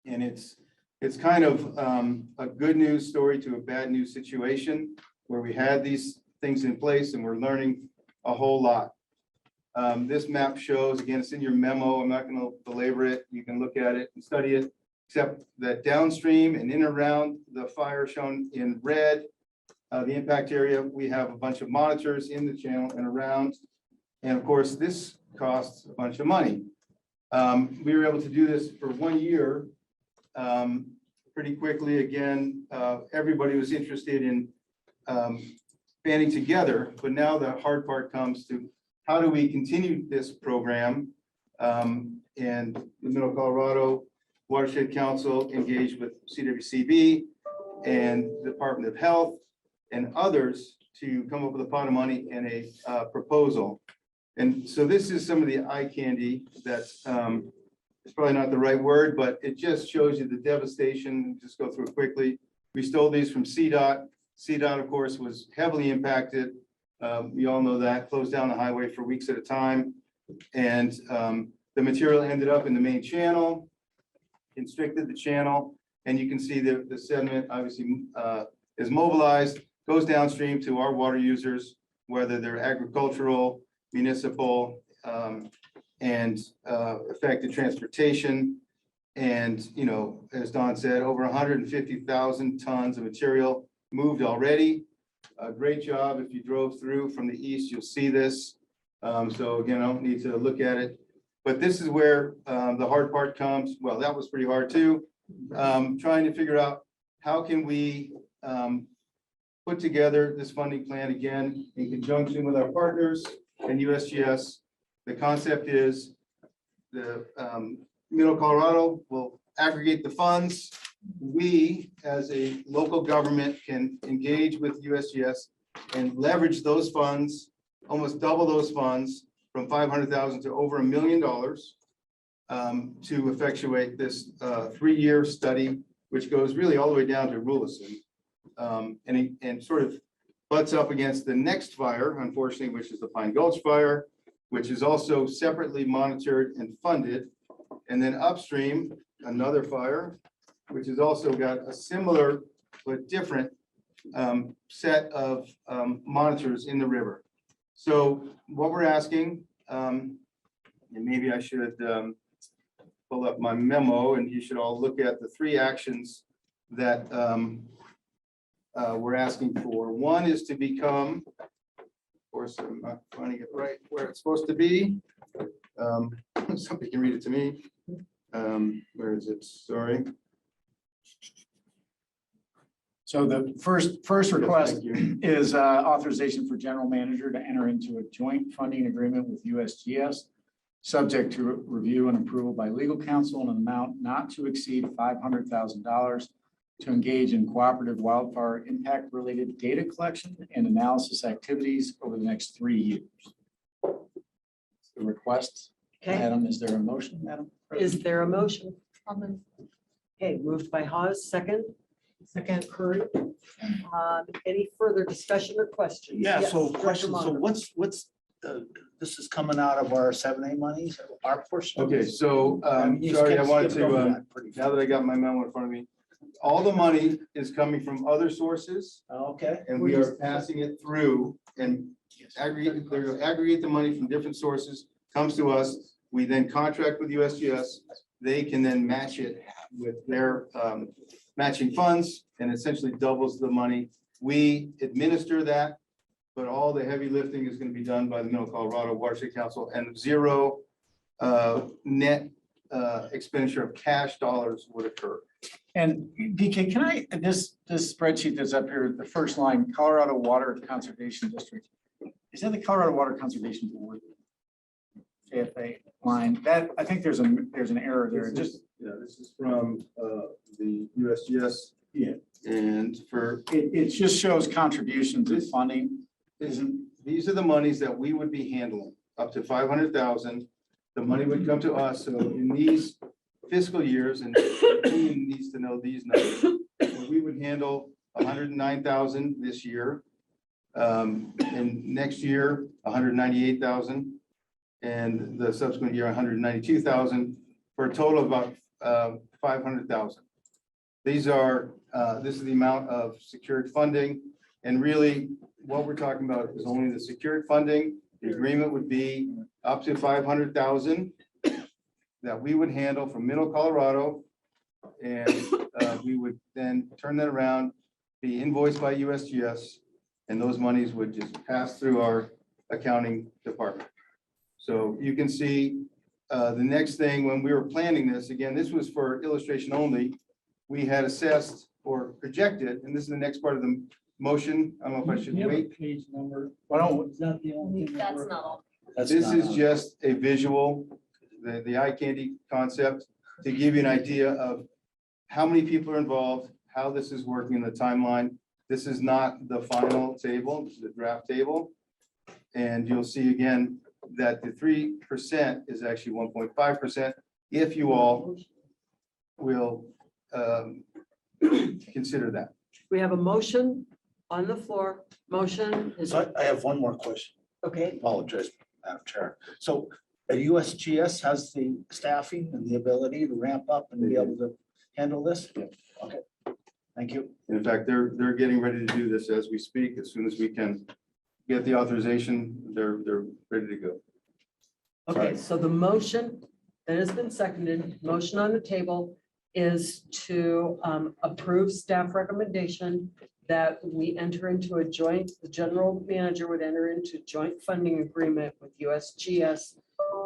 And it's kind of a good news story to a bad news situation where we had these things in place and we're learning a whole lot. This map shows, again, it's in your memo. I'm not going to belabor it. You can look at it and study it, except that downstream and in and around the fire shown in red, the impact area, we have a bunch of monitors in the channel and around. And of course, this costs a bunch of money. We were able to do this for 1 year pretty quickly. Again, everybody was interested in banding together, but now the hard part comes to how do we continue this program? And the Middle Colorado Watershed Council engaged with CWCB and the Department of Health and others to come up with a pot of money and a proposal. And so this is some of the eye candy that's it's probably not the right word, but it just shows you the devastation. Just go through it quickly. We stole these from CDOT. CDOT, of course, was heavily impacted. We all know that, closed down the highway for weeks at a time. And the material ended up in the main channel, constricted the channel, and you can see the sediment obviously is mobilized, goes downstream to our water users, whether they're agricultural, municipal, and affected transportation. And, you know, as Don said, over 150,000 tons of material moved already. A great job. If you drove through from the east, you'll see this. So again, I don't need to look at it, but this is where the hard part comes. Well, that was pretty hard too. Trying to figure out how can we put together this funding plan again in conjunction with our partners and USGS. The concept is the Middle Colorado will aggregate the funds. We, as a local government, can engage with USGS and leverage those funds, almost double those funds from 500,000 to over $1 million to effectuate this 3-year study, which goes really all the way down to Rulison, and sort of butts up against the next fire, unfortunately, which is the Pine Gulch fire, which is also separately monitored and funded. And then upstream, another fire, which has also got a similar but different set of monitors in the river. So what we're asking, and maybe I should pull up my memo, and you should all look at the 3 actions that we're asking for. One is to become, of course, I'm not finding it right where it's supposed to be. Somebody can read it to me. Where is it? Sorry. So the first request Thank you. is authorization for general manager to enter into a joint funding agreement with USGS, subject to review and approval by legal counsel in an amount not to exceed $500,000 to engage in cooperative wildfire impact related data collection and analysis activities over the next 3 years. The request, Okay, Madam, is there a motion, Madam? is there a motion? Okay, moved by Hawes, second. Second Curry. Any further discussion or questions? Yeah, Yes, so Director question, so Monitor. what's, this is coming out of our 7A monies, our portion? of Okay, this? so You sorry, I skipped wanted to, over that pretty now that I got my memo in front of me, all the money is coming from other sources, Okay, and we are passing it through and aggregate, they're gonna aggregate the money from different sources, comes to us. We then contract with USGS. They can then match it with their matching funds and essentially doubles the money. We administer that, but all the heavy lifting is going to be done by the Middle Colorado Watershed Council, and 0 net expenditure of cash dollars would occur. And DK, can I, this spreadsheet that's up here, the first line, Colorado Water Conservation District, is that the Colorado Water Conservation Board? AFA line, that, I think there's an error there, just, Yeah, this is from the USGS. Yeah. And for, it just shows contributions and funding. these are the monies that we would be handling, up to 500,000. The money would come to us, so in these fiscal years, and the team needs to know these numbers, so we would handle 109,000 this year. And next year, 198,000. And the subsequent year, 192,000, for a total of about 500,000. These are, this is the amount of secured funding. And really, what we're talking about is only the secured funding. The agreement would be up to 500,000 that we would handle from Middle Colorado. And we would then turn that around, be invoiced by USGS, and those monies would just pass through our accounting department. So you can see the next thing, when we were planning this, again, this was for illustration only. We had assessed or projected, and this is the next part of the motion. I don't know if I should You have a wait. page number. Why don't, Is that the only thing? That's not all. This is just a visual, the eye candy concept, to give you an idea of how many people are involved, how this is working in the timeline. This is not the final table, this is a draft table. And you'll see again that the 3% is actually 1.5%. if you all will consider that. We have a motion on the floor. Motion is, So I have one more question. okay, Apologize, Madam Chair. So USGS has the staffing and the ability to ramp up and be able to handle this? Okay, thank you. In fact, they're getting ready to do this as we speak. As soon as we can get the authorization, they're ready to go. okay, so the motion that has been seconded, motion on the table is to approve staff recommendation that we enter into a joint, the general manager would enter into joint funding agreement with USGS.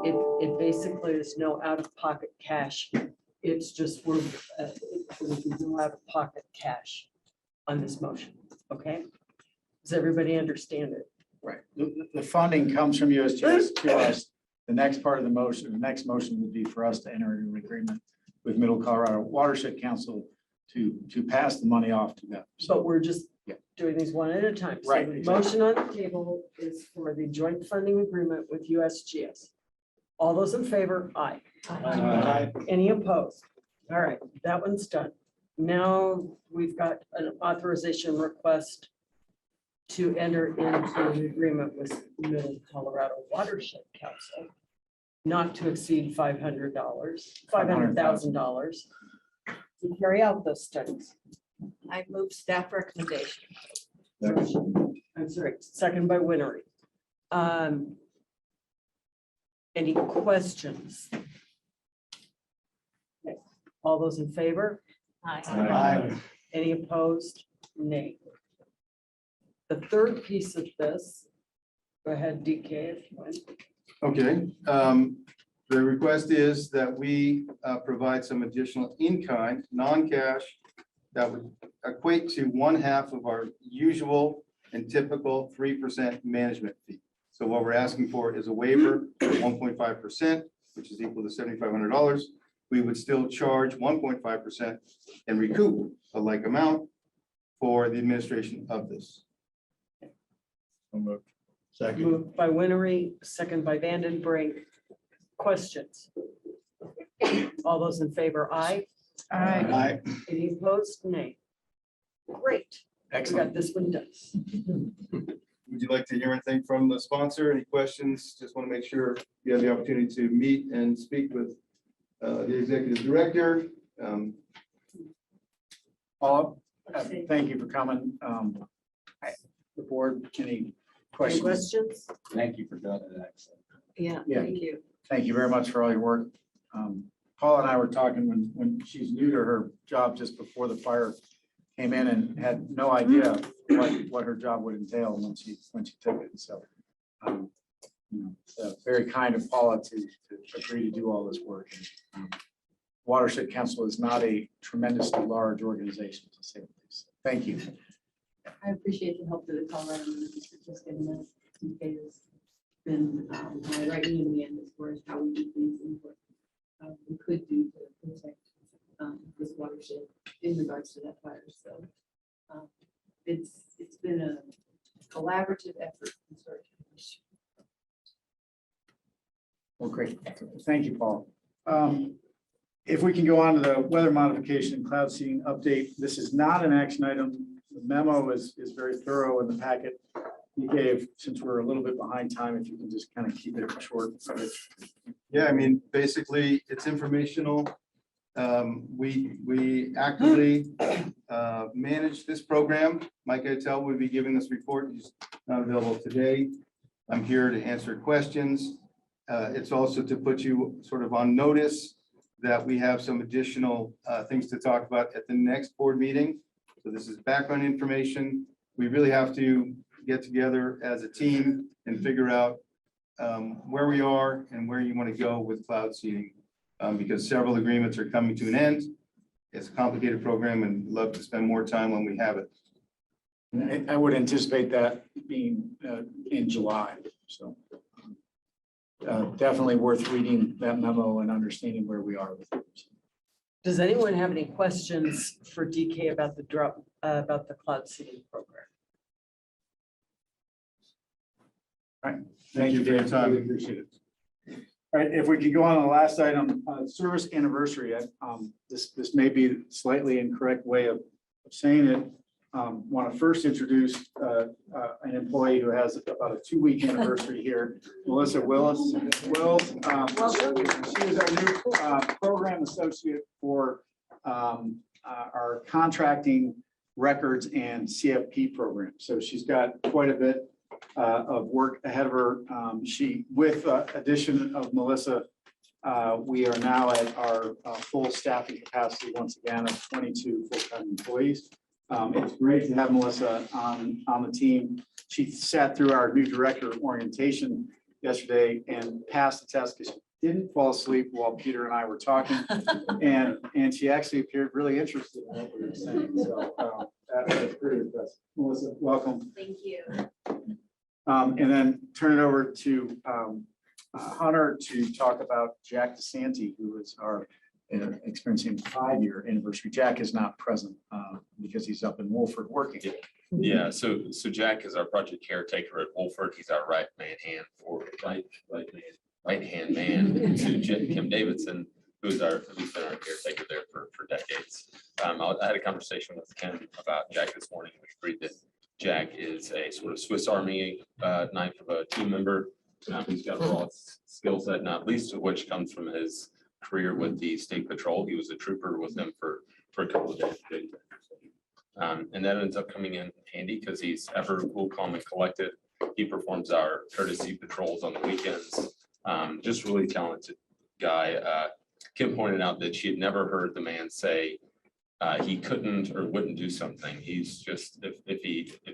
It basically is no out-of-pocket cash. It's just we're no out-of-pocket cash on this motion, okay? Does everybody understand it? Right. The funding comes from USGS to us. The next part of the motion, the next motion would be for us to enter into an agreement with Middle Colorado Watershed Council to pass the money off to them. So But we're just Yeah. doing these one at a time. So Right, the exactly. motion on the table is for the joint funding agreement with USGS. All those in favor, aye. Aye. Any opposed? All right, that one's done. Now we've got an authorization request to enter into an agreement with Middle Colorado Watershed Council not to exceed $500,000 to carry out those studies. I move staff recommendation. I'm sorry, second by Winery. Any questions? Okay, all those in favor? Aye. Any opposed? Nay. The third piece of this, go ahead, DK, if you want. Okay, the request is that we provide some additional in-kind, non-cash, that would equate to 1/2 of our usual and typical 3% management fee. So what we're asking for is a waiver of 1.5%, which is equal to $7,500. We would still charge 1.5% and recoup a like amount for the administration of this. Moved by Winery, second by Vandenbrink. Questions? All those in favor, aye. Aye. Any opposed? Nay. Great. We Excellent. got this one done. Would you like to hear anything from the sponsor? Any questions? Just want to make sure you have the opportunity to meet and speak with the executive director. Paul, thank you for coming. The board, any Any questions? questions? Thank you for doing it. Excellent. Yeah, Yeah. thank you. Thank you very much for all your work. Paul and I were talking when she's new to her job just before the fire came in and had no idea what her job would entail when she took it. So, very kind of Paula to agree to do all this work. Watershed Council is not a tremendously large organization, to say the least. Thank you. I appreciate the help that the Colorado District has given us. DK has been my right hand man as far as how we do things and what we could do to protect this watershed in regards to that fire. So it's been a collaborative effort from start to finish. Well, great. Thank you, Paul. If we can go on to the weather modification and cloud seeding update, this is not an action item. The memo is very thorough in the packet you gave, since we're a little bit behind time, if you can just kind of keep it short. Yeah, I mean, basically, it's informational. We actively manage this program. Mike Itel will be giving this report. He's not available today. I'm here to answer questions. It's also to put you sort of on notice that we have some additional things to talk about at the next board meeting. So this is background information. We really have to get together as a team and figure out where we are and where you want to go with cloud seeding, because several agreements are coming to an end. It's a complicated program and love to spend more time when we have it. I would anticipate that being in July, so. Definitely worth reading that memo and understanding where we are with it. Does anyone have any questions for DK about about the cloud seeding program? All right. Thank you for your time. Really appreciate it. All right, if we could go on to the last item, service anniversary. This may be slightly incorrect way of saying it. Want to first introduce an employee who has about a 2-week anniversary here, Melissa Wills. She is our new program associate for our contracting records and CFP program. So she's got quite a bit of work ahead of her. With addition of Melissa, we are now at our full staffing capacity once again of 22 full-time employees. It's great to have Melissa on the team. She sat through our new director orientation yesterday and passed the test because she didn't fall asleep while Peter and I were talking. And she actually appeared really interested in what we were saying. So that's pretty impressive. Melissa, welcome. Thank you. And then turn it over to Hunter to talk about Jack DeSanti, who is our experiencing 5-year anniversary. Jack is not present because he's up in Wolford working. Yeah, so Jack is our project caretaker at Wolford. He's our right hand man to Kim Davidson, who's who's been our caretaker there for decades. I had a conversation with Kim about Jack this morning, which agreed that Jack is a sort of Swiss Army knife of a team member. He's got a broad skill set, not least of which comes from his career with the State Patrol. He was a trooper with them for a couple of days. And that ends up coming in handy because he's ever cool, calm, and collected. He performs our courtesy patrols on the weekends. Just really talented guy. Kim pointed out that she had never heard the man say he couldn't or wouldn't do something. He's just, if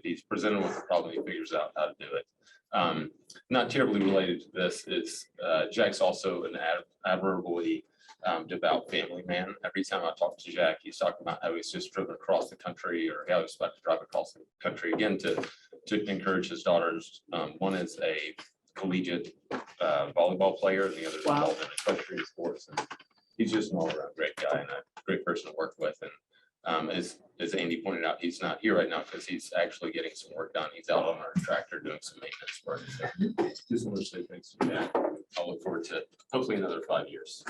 he's presented with a problem, he figures out how to do it. Not terribly related to this is Jack's also an admirably devout family man. Every time I talk to Jack, he's talking about how he's just driven across the country or how he's about to drive across the country again to encourage his daughters. One is a collegiate volleyball player and the other is involved in equestrian sports. And he's just an all-around great guy and a great person to work with. And as Andy pointed out, he's not here right now because he's actually getting some work done. He's out on our tractor doing some maintenance work. So just want to say thanks to Jack. I'll look forward to hopefully another 5 years.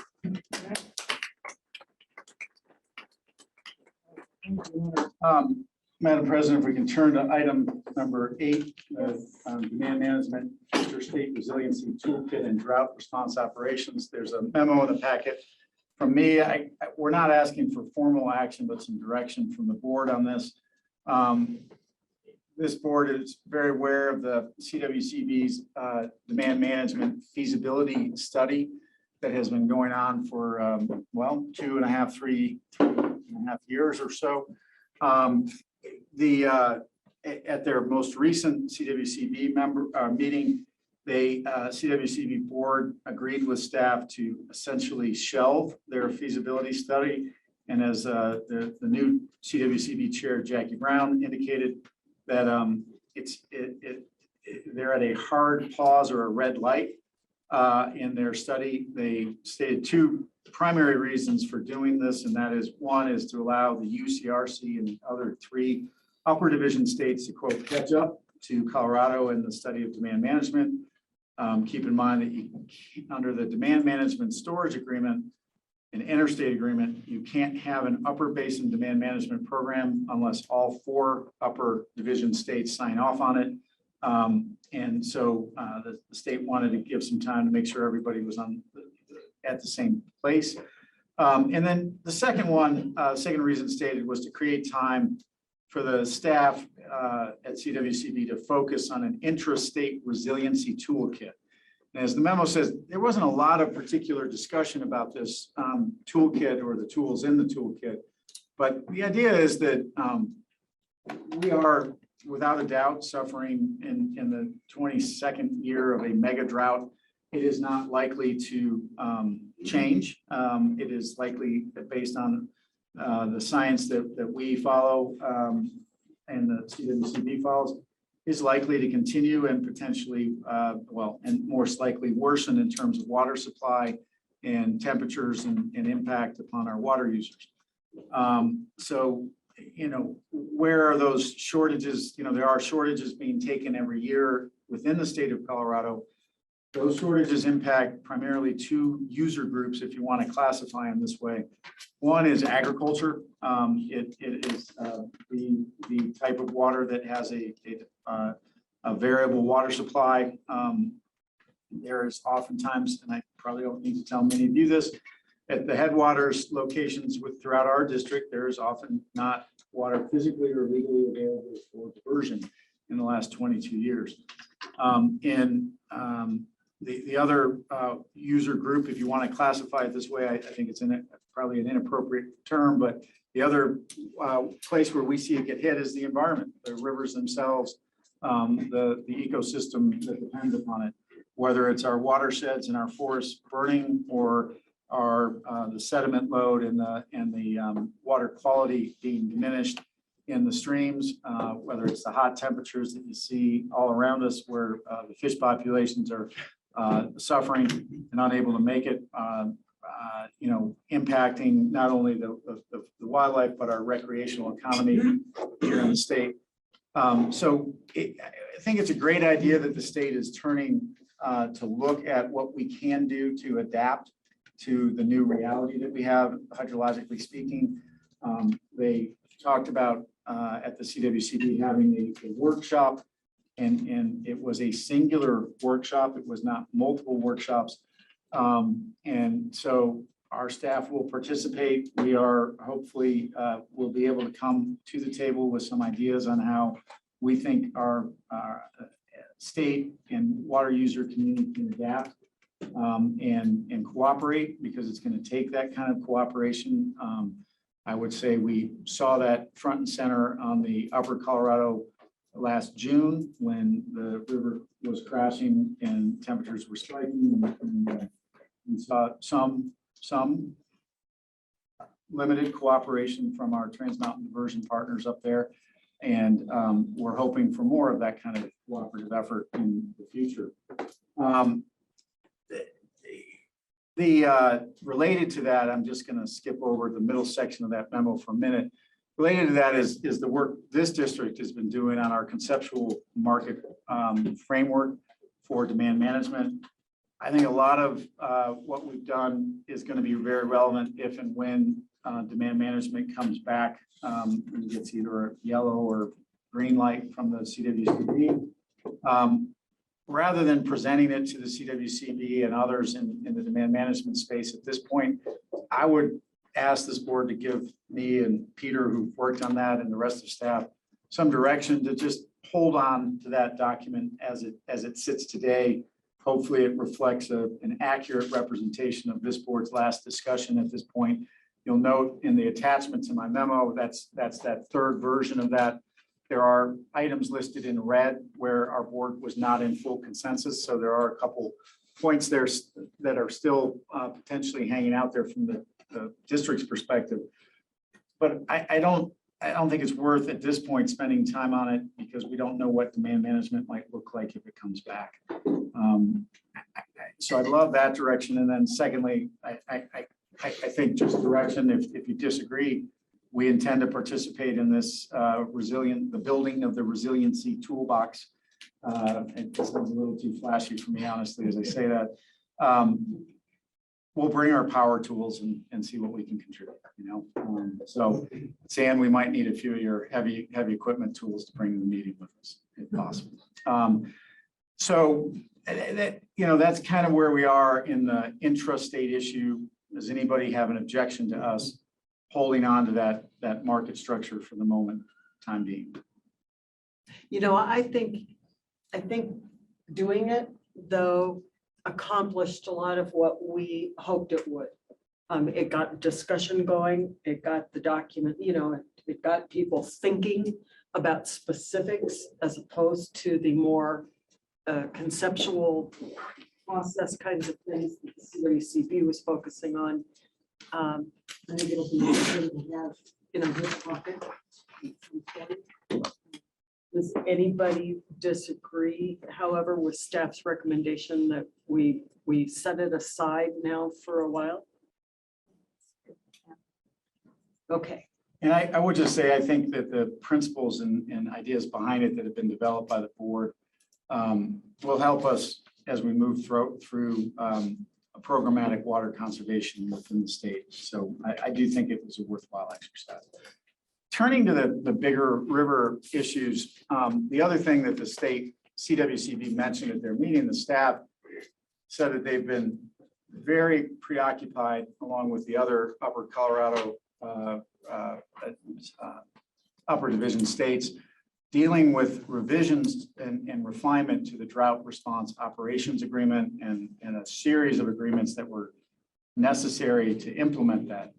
Madam President, if we can turn to item number 8, demand management, interstate resiliency toolkit and drought response operations. There's a memo in the packet from me. We're not asking for formal action, but some direction from the board on this. This board is very aware of the CWCB's demand management feasibility study that has been going on for, 3.5 years or so. At their most recent CWCB meeting, CWCB board agreed with staff to essentially shelve their feasibility study. And as the new CWCB chair, Jackie Brown, indicated that they're at a hard pause or a red light in their study. They stated 2 primary reasons for doing this, and that is, one is to allow the UCRC and the other 3 upper division states to quote catch up to Colorado in the study of demand management. Keep in mind that under the demand management storage agreement, an interstate agreement, you can't have an upper basin demand management program unless all 4 upper division states sign off on it. And so the state wanted to give some time to make sure everybody was at the same place. And then the second reason stated was to create time for the staff at CWCB to focus on an intrastate resiliency toolkit. And as the memo says, there wasn't a lot of particular discussion about this toolkit or the tools in the toolkit. But the idea is that we are, without a doubt, suffering in the 22nd year of a mega drought. It is not likely to change. It is likely that based on the science that we follow and the CWCB follows, is likely to continue and potentially, and most likely worsen in terms of water supply and temperatures and impact upon our water users. So, where are those shortages? There are shortages being taken every year within the state of Colorado. Those shortages impact primarily two user groups, if you want to classify them this way. One is agriculture. It is the type of water that has a variable water supply. There is oftentimes, and I probably don't need to tell many of you this, at the headwaters locations throughout our district, there is often not water physically or legally available for diversion in the last 22 years. The other user group, if you want to classify it this way, I think it's probably an inappropriate term, but the other place where we see it get hit is the environment, the rivers themselves, the ecosystem that depends upon it, whether it's our watersheds and our forests burning or the sediment load and the water quality being diminished in the streams, whether it's the hot temperatures that you see all around us where the fish populations are suffering and unable to make it, impacting not only the wildlife, but our recreational economy here in the state. So I think it's a great idea that the state is turning to look at what we can do to adapt to the new reality that we have, hydrologically speaking. They talked about at the CWCB having a workshop, and it was a singular workshop. It was not multiple workshops. And so our staff will participate. We are hopefully will be able to come to the table with some ideas on how we think our state and water user community can adapt and cooperate, because it's going to take that kind of cooperation. I would say we saw that front and center on the upper Colorado last June when the river was crashing and temperatures were spiking, and we saw some limited cooperation from our Trans Mountain diversion partners up there. And we're hoping for more of that kind of cooperative effort in the future. Related to that, I'm just going to skip over the middle section of that memo for a minute. Related to that is the work this district has been doing on our conceptual market framework for demand management. I think a lot of what we've done is going to be very relevant if and when demand management comes back and gets either a yellow or green light from the CWCB. Rather than presenting it to the CWCB and others in the demand management space at this point, I would ask this board to give me and Peter, who worked on that, and the rest of staff some direction to just hold on to that document as it sits today. Hopefully it reflects an accurate representation of this board's last discussion at this point. You'll note in the attachment to my memo, that's that third version of that. There are items listed in red where our board was not in full consensus. So there are a couple points there that are still potentially hanging out there from the district's perspective. But I don't think it's worth at this point spending time on it, because we don't know what demand management might look like if it comes back. So I love that direction. And then secondly, I think just direction, if you disagree, we intend to participate in this the building of the resiliency toolbox. It sounds a little too flashy for me, honestly, as I say that. We'll bring our power tools and see what we can contribute, So Sam, we might need a few of your heavy equipment tools to bring to the meeting with us, if possible. So that's kind of where we are in the intrastate issue. Does anybody have an objection to us holding on to that market structure for the moment, time being? I think doing it, though, accomplished a lot of what we hoped it would. It got discussion going, it got the document, it got people thinking about specifics as opposed to the more conceptual process kinds of things that the CWCB was focusing on. I think it'll be good to have in a good pocket. Does anybody disagree, however, with staff's recommendation that we set it aside now for a while? Okay. And I would just say, I think that the principles and ideas behind it that have been developed by the board will help us as we move through a programmatic water conservation within the state. So I do think it was a worthwhile exercise. Turning to the bigger river issues, the other thing that the state CWCB mentioned at their meeting, the staff said that they've been very preoccupied, along with the other upper Colorado upper division states, dealing with revisions and refinement to the drought response operations agreement and a series of agreements that were necessary to implement that.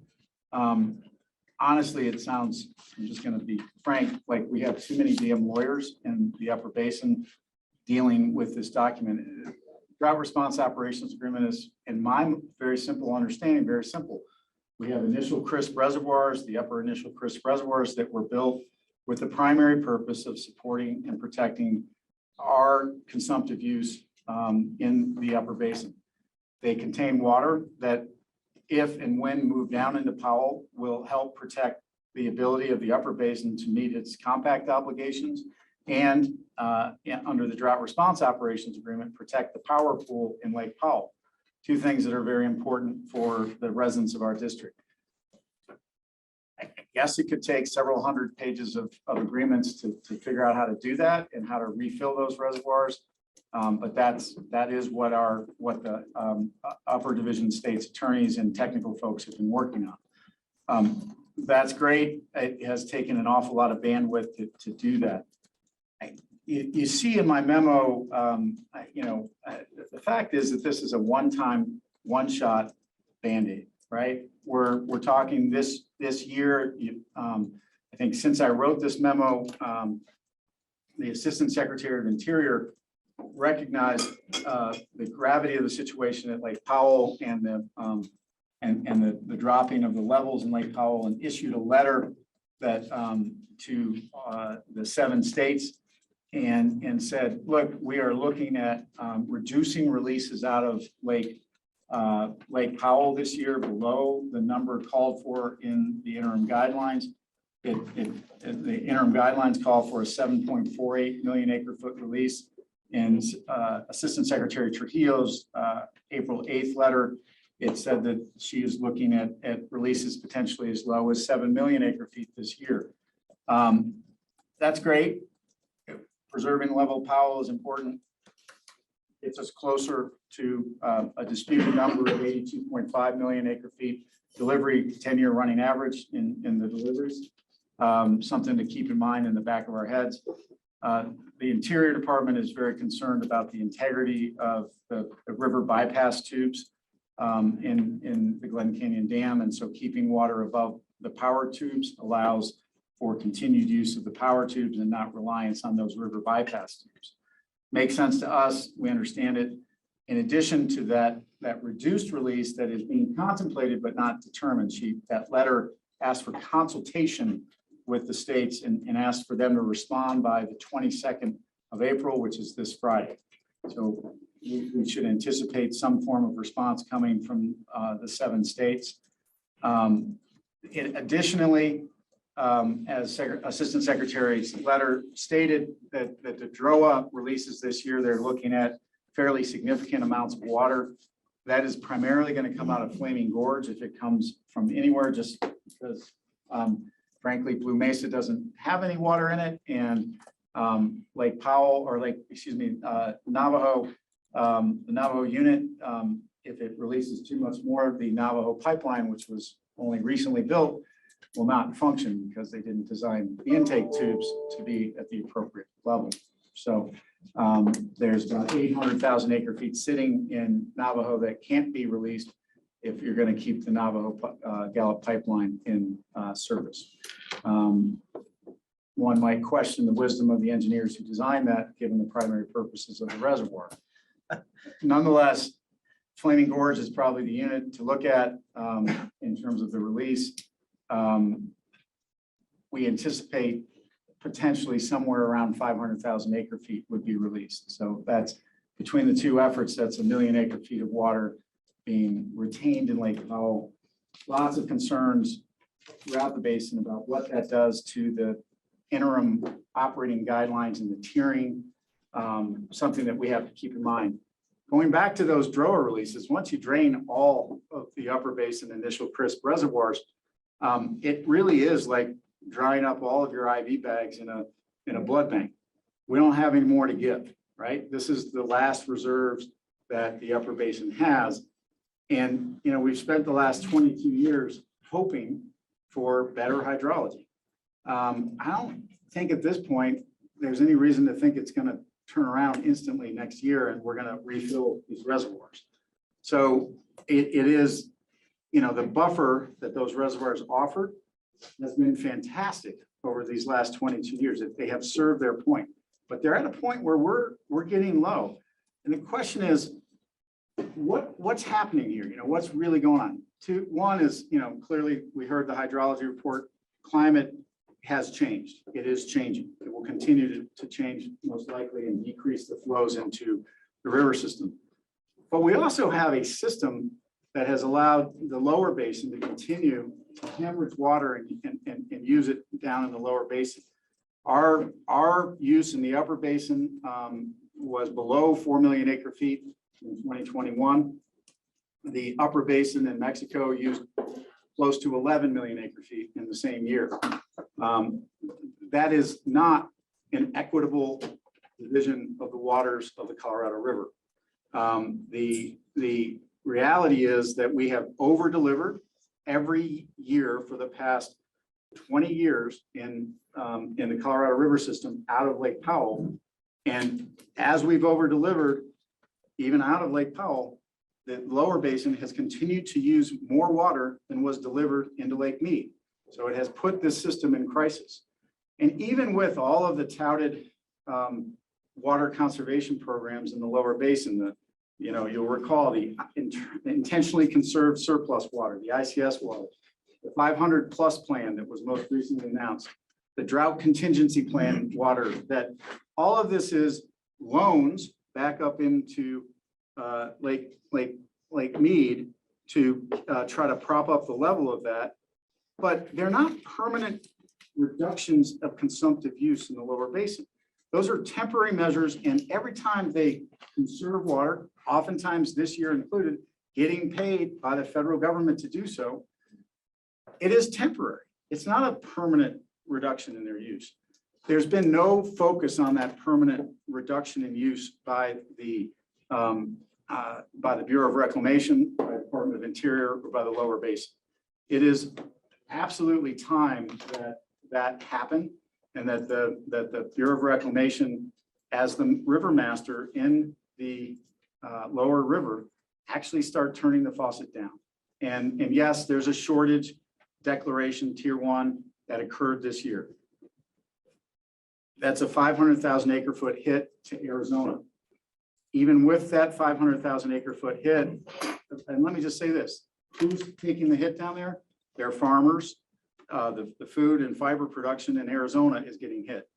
Honestly, it sounds, I'm just going to be frank, like we have too many damn lawyers in the upper basin dealing with this document. Drought response operations agreement is, in my very simple understanding, very simple. We have initial crisp reservoirs, the upper initial crisp reservoirs that were built with the primary purpose of supporting and protecting our consumptive use in the upper basin. They contain water that, if and when moved down into Powell, will help protect the ability of the upper basin to meet its compact obligations and under the drought response operations agreement, protect the power pool in Lake Powell. Two things that are very important for the residents of our district. I guess it could take several hundred pages of agreements to figure out how to do that and how to refill those reservoirs. But that is what the upper division state's attorneys and technical folks have been working on. That's great. It has taken an awful lot of bandwidth to do that. You see in my memo, the fact is that this is a one-time, one-shot Band-Aid, right? We're talking this year. I think since I wrote this memo, the Assistant Secretary of Interior recognized the gravity of the situation at Lake Powell and the dropping of the levels in Lake Powell, and issued a letter that to the 7 states and said, look, we are looking at reducing releases out of Lake Powell this year below the number called for in the interim guidelines. The interim guidelines call for a 7.48 million acre foot release. And Assistant Secretary Trujillo's April 8th letter, it said that she is looking at releases potentially as low as 7 million acre feet this year. That's great. Preserving the level of Powell is important. It's us closer to a disputed number of 82.5 million acre feet delivery 10-year running average in the deliveries. Something to keep in mind in the back of our heads. The Interior Department is very concerned about the integrity of the river bypass tubes in the Glen Canyon Dam. And so keeping water above the power tubes allows for continued use of the power tubes and not reliance on those river bypass tubes. Makes sense to us. We understand it. In addition to that reduced release that is being contemplated but not determined, that letter asked for consultation with the states and asked for them to respond by the 22nd of April, which is this Friday. So we should anticipate some form of response coming from the 7 states. Additionally, as Assistant Secretary's letter stated, that the DROA releases this year, they're looking at fairly significant amounts of water. That is primarily going to come out of Flaming Gorge if it comes from anywhere, just because frankly, Blue Mesa doesn't have any water in it, and Lake Powell, or Navajo, the Navajo unit, if it releases too much more, the Navajo pipeline, which was only recently built, will not function because they didn't design the intake tubes to be at the appropriate level. So there's about 800,000 acre feet sitting in Navajo that can't be released if you're going to keep the Navajo Gallup pipeline in service. One might question the wisdom of the engineers who designed that, given the primary purposes of the reservoir. Nonetheless, Flaming Gorge is probably the unit to look at in terms of the release. We anticipate potentially somewhere around 500,000 acre feet would be released. So that's between the two efforts, that's 1 million acre feet of water being retained in Lake Powell. Lots of concerns throughout the basin about what that does to the interim operating guidelines and the tiering. Something that we have to keep in mind. Going back to those Droa releases, once you drain all of the upper basin initial crisp reservoirs, it really is like drying up all of your IV bags in a blood bank. We don't have any more to give, right? This is the last reserves that the upper basin has. And, you know, we've spent the last 22 years hoping for better hydrology. I don't think at this point, there's any reason to think it's going to turn around instantly next year and we're going to refill these reservoirs. So it is, you know, the buffer that those reservoirs offered has been fantastic over these last 22 years. They have served their point, but they're at a point where we're getting low. And the question is, what's happening here? You know, what's really going on? One is, you know, clearly we heard the hydrology report, climate has changed. It is changing. It will continue to change most likely and decrease the flows into the river system. But we also have a system that has allowed the lower basin to continue to hemorrhage water and use it down in the lower basin. Our use in the upper basin was below 4 million acre feet in 2021. The upper basin in Mexico used close to 11 million acre feet in the same year. That is not an equitable division of the waters of the Colorado River. The reality is that we have over-delivered every year for the past 20 years in the Colorado River system out of Lake Powell. And as we've over-delivered, even out of Lake Powell, the lower basin has continued to use more water than was delivered into Lake Mead. So it has put this system in crisis. And even with all of the touted water conservation programs in the lower basin, you'll recall the intentionally conserved surplus water, the ICS water, the 500+ plan that was most recently announced, the drought contingency plan water, that all of this is loans back up into Lake Mead to try to prop up the level of that. But they're not permanent reductions of consumptive use in the lower basin. Those are temporary measures, and every time they conserve water, oftentimes this year included, getting paid by the federal government to do so, it is temporary. It's not a permanent reduction in their use. There's been no focus on that permanent reduction in use by the Bureau of Reclamation, by the Department of Interior, or by the lower basin. It is absolutely time that happen, and that the Bureau of Reclamation, as the river master in the lower river, actually start turning the faucet down. And yes, there's a shortage declaration, tier 1, that occurred this year. That's a 500,000 acre foot hit to Arizona. Even with that 500,000 acre foot hit, and let me just say this, who's taking the hit down there? They're farmers. The food and fiber production in Arizona is getting hit.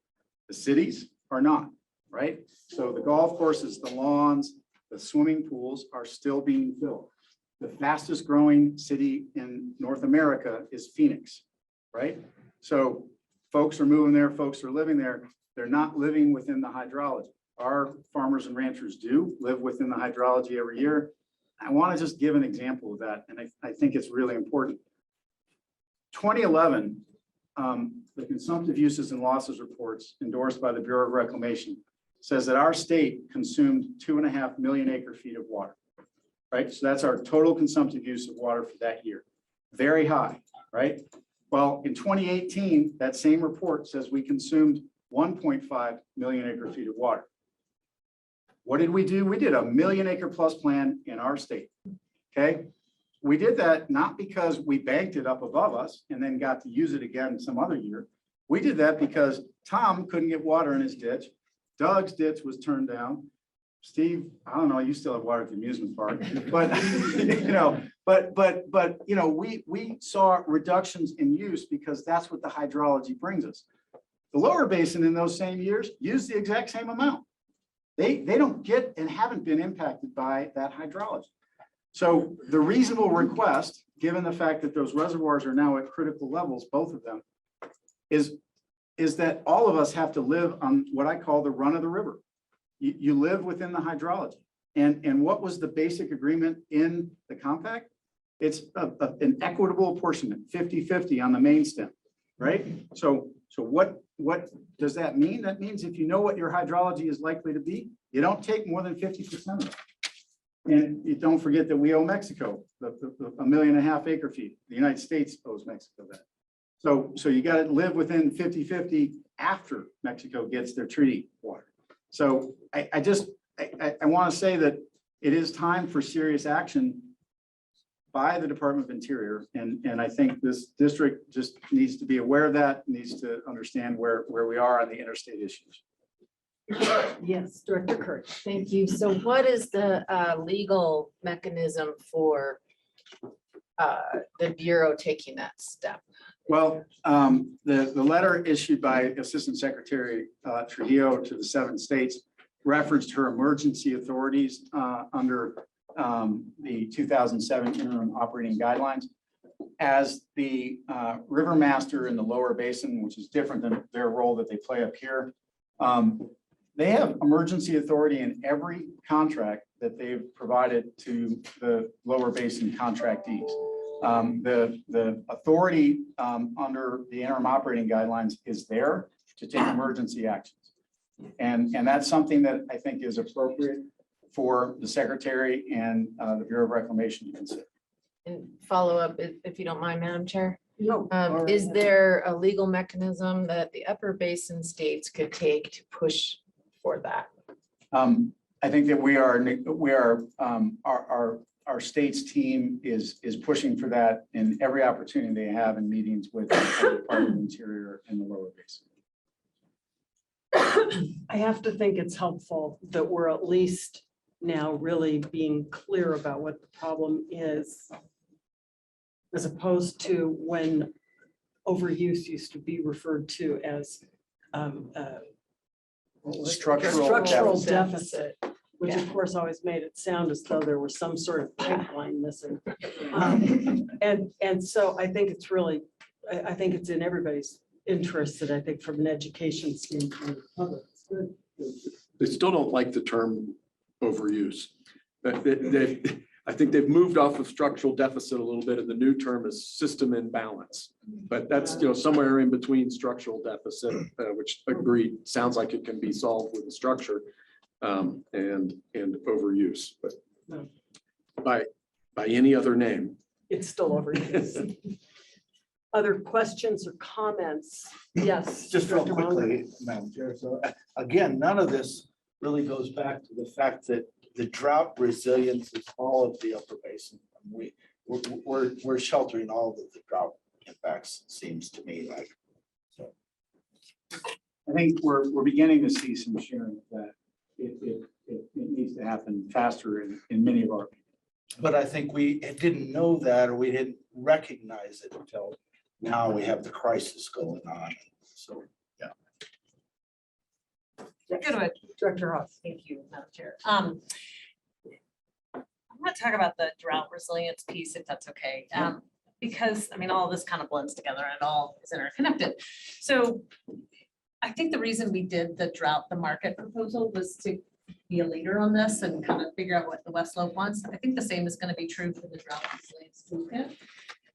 The cities are not, right? So the golf courses, the lawns, the swimming pools are still being filled. The fastest growing city in North America is Phoenix, right? So folks are moving there, folks are living there. They're not living within the hydrology. Our farmers and ranchers do live within the hydrology every year. I want to just give an example of that, and I think it's really important. 2011, the consumptive uses and losses reports endorsed by the Bureau of Reclamation says that our state consumed 2.5 million acre feet of water, right? So that's our total consumptive use of water for that year. Very high, right? Well, in 2018, that same report says we consumed 1.5 million acre feet of water. What did we do? We did a 1 million acre plus plan in our state, okay? We did that not because we banked it up above us and then got to use it again some other year. We did that because Tom couldn't get water in his ditch. Doug's ditch was turned down. Steve, I don't know, you still have water at the amusement park, but we saw reductions in use because that's what the hydrology brings us. The lower basin in those same years used the exact same amount. They don't get and haven't been impacted by that hydrology. So the reasonable request, given the fact that those reservoirs are now at critical levels, both of them, is that all of us have to live on what I call the run of the river. You live within the hydrology. And what was the basic agreement in the compact? It's an equitable apportionment, 50-50 on the main stem, right? So what does that mean? That means if you know what your hydrology is likely to be, you don't take more than 50% of it. And you don't forget that we owe Mexico the 1.5 million acre feet. The United States owes Mexico that. So you got to live within 50-50 after Mexico gets their treaty water. So I want to say that it is time for serious action by the Department of Interior. And I think this district just needs to be aware of that, needs to understand where we are on the interstate issues. Yes, Director Kurt. Thank you. So what is the legal mechanism for the Bureau taking that step? Well, the letter issued by Assistant Secretary Trujillo to the 7 states referenced her emergency authorities under the 2007 interim operating guidelines. As the river master in the lower basin, which is different than their role that they play up here, they have emergency authority in every contract that they've provided to the lower basin contractees. The authority under the interim operating guidelines is there to take emergency actions. And that's something that I think is appropriate for the Secretary and the Bureau of Reclamation to consider. And follow up, if you don't mind, Madam Chair. No. Is there a legal mechanism that the upper basin states could take to push for that? I think that our state's team is pushing for that in every opportunity they have in meetings with the Department of Interior in the lower basin. I have to think it's helpful that we're at least now really being clear about what the problem is, as opposed to when overuse used to be referred to as structural deficit, which of course always made it sound as though there was some sort of pipeline missing. And so I think it's really, I think it's in everybody's interest, and I think from an education standpoint, it's good. They still don't like the term overuse. I think they've moved off of structural deficit a little bit, and the new term is system imbalance. But that's, somewhere in between structural deficit, which agreed, sounds like it can be solved with the structure, and overuse, but by any other name. It's still overused. Other questions or comments? Yes. Just real Director Munger. quickly, Madam Chair. So again, none of this really goes back to the fact that the drought resilience is all of the upper basin. We're sheltering all of the drought impacts, seems to me like. So I think we're beginning to see some sharing that it needs to happen faster in many of our. But I think we didn't know that, or we didn't recognize it until now we have the crisis going on. So, yeah. Yes. Director Ross. Thank you, Madam Chair. I'm going to talk about the drought resilience piece, if that's okay. Because I mean, all of this kind of blends together and it all is interconnected. So I think the reason we did the market proposal was to be a leader on this and kind of figure out what the West Slope wants. I think the same is going to be true for the drought resilience toolkit.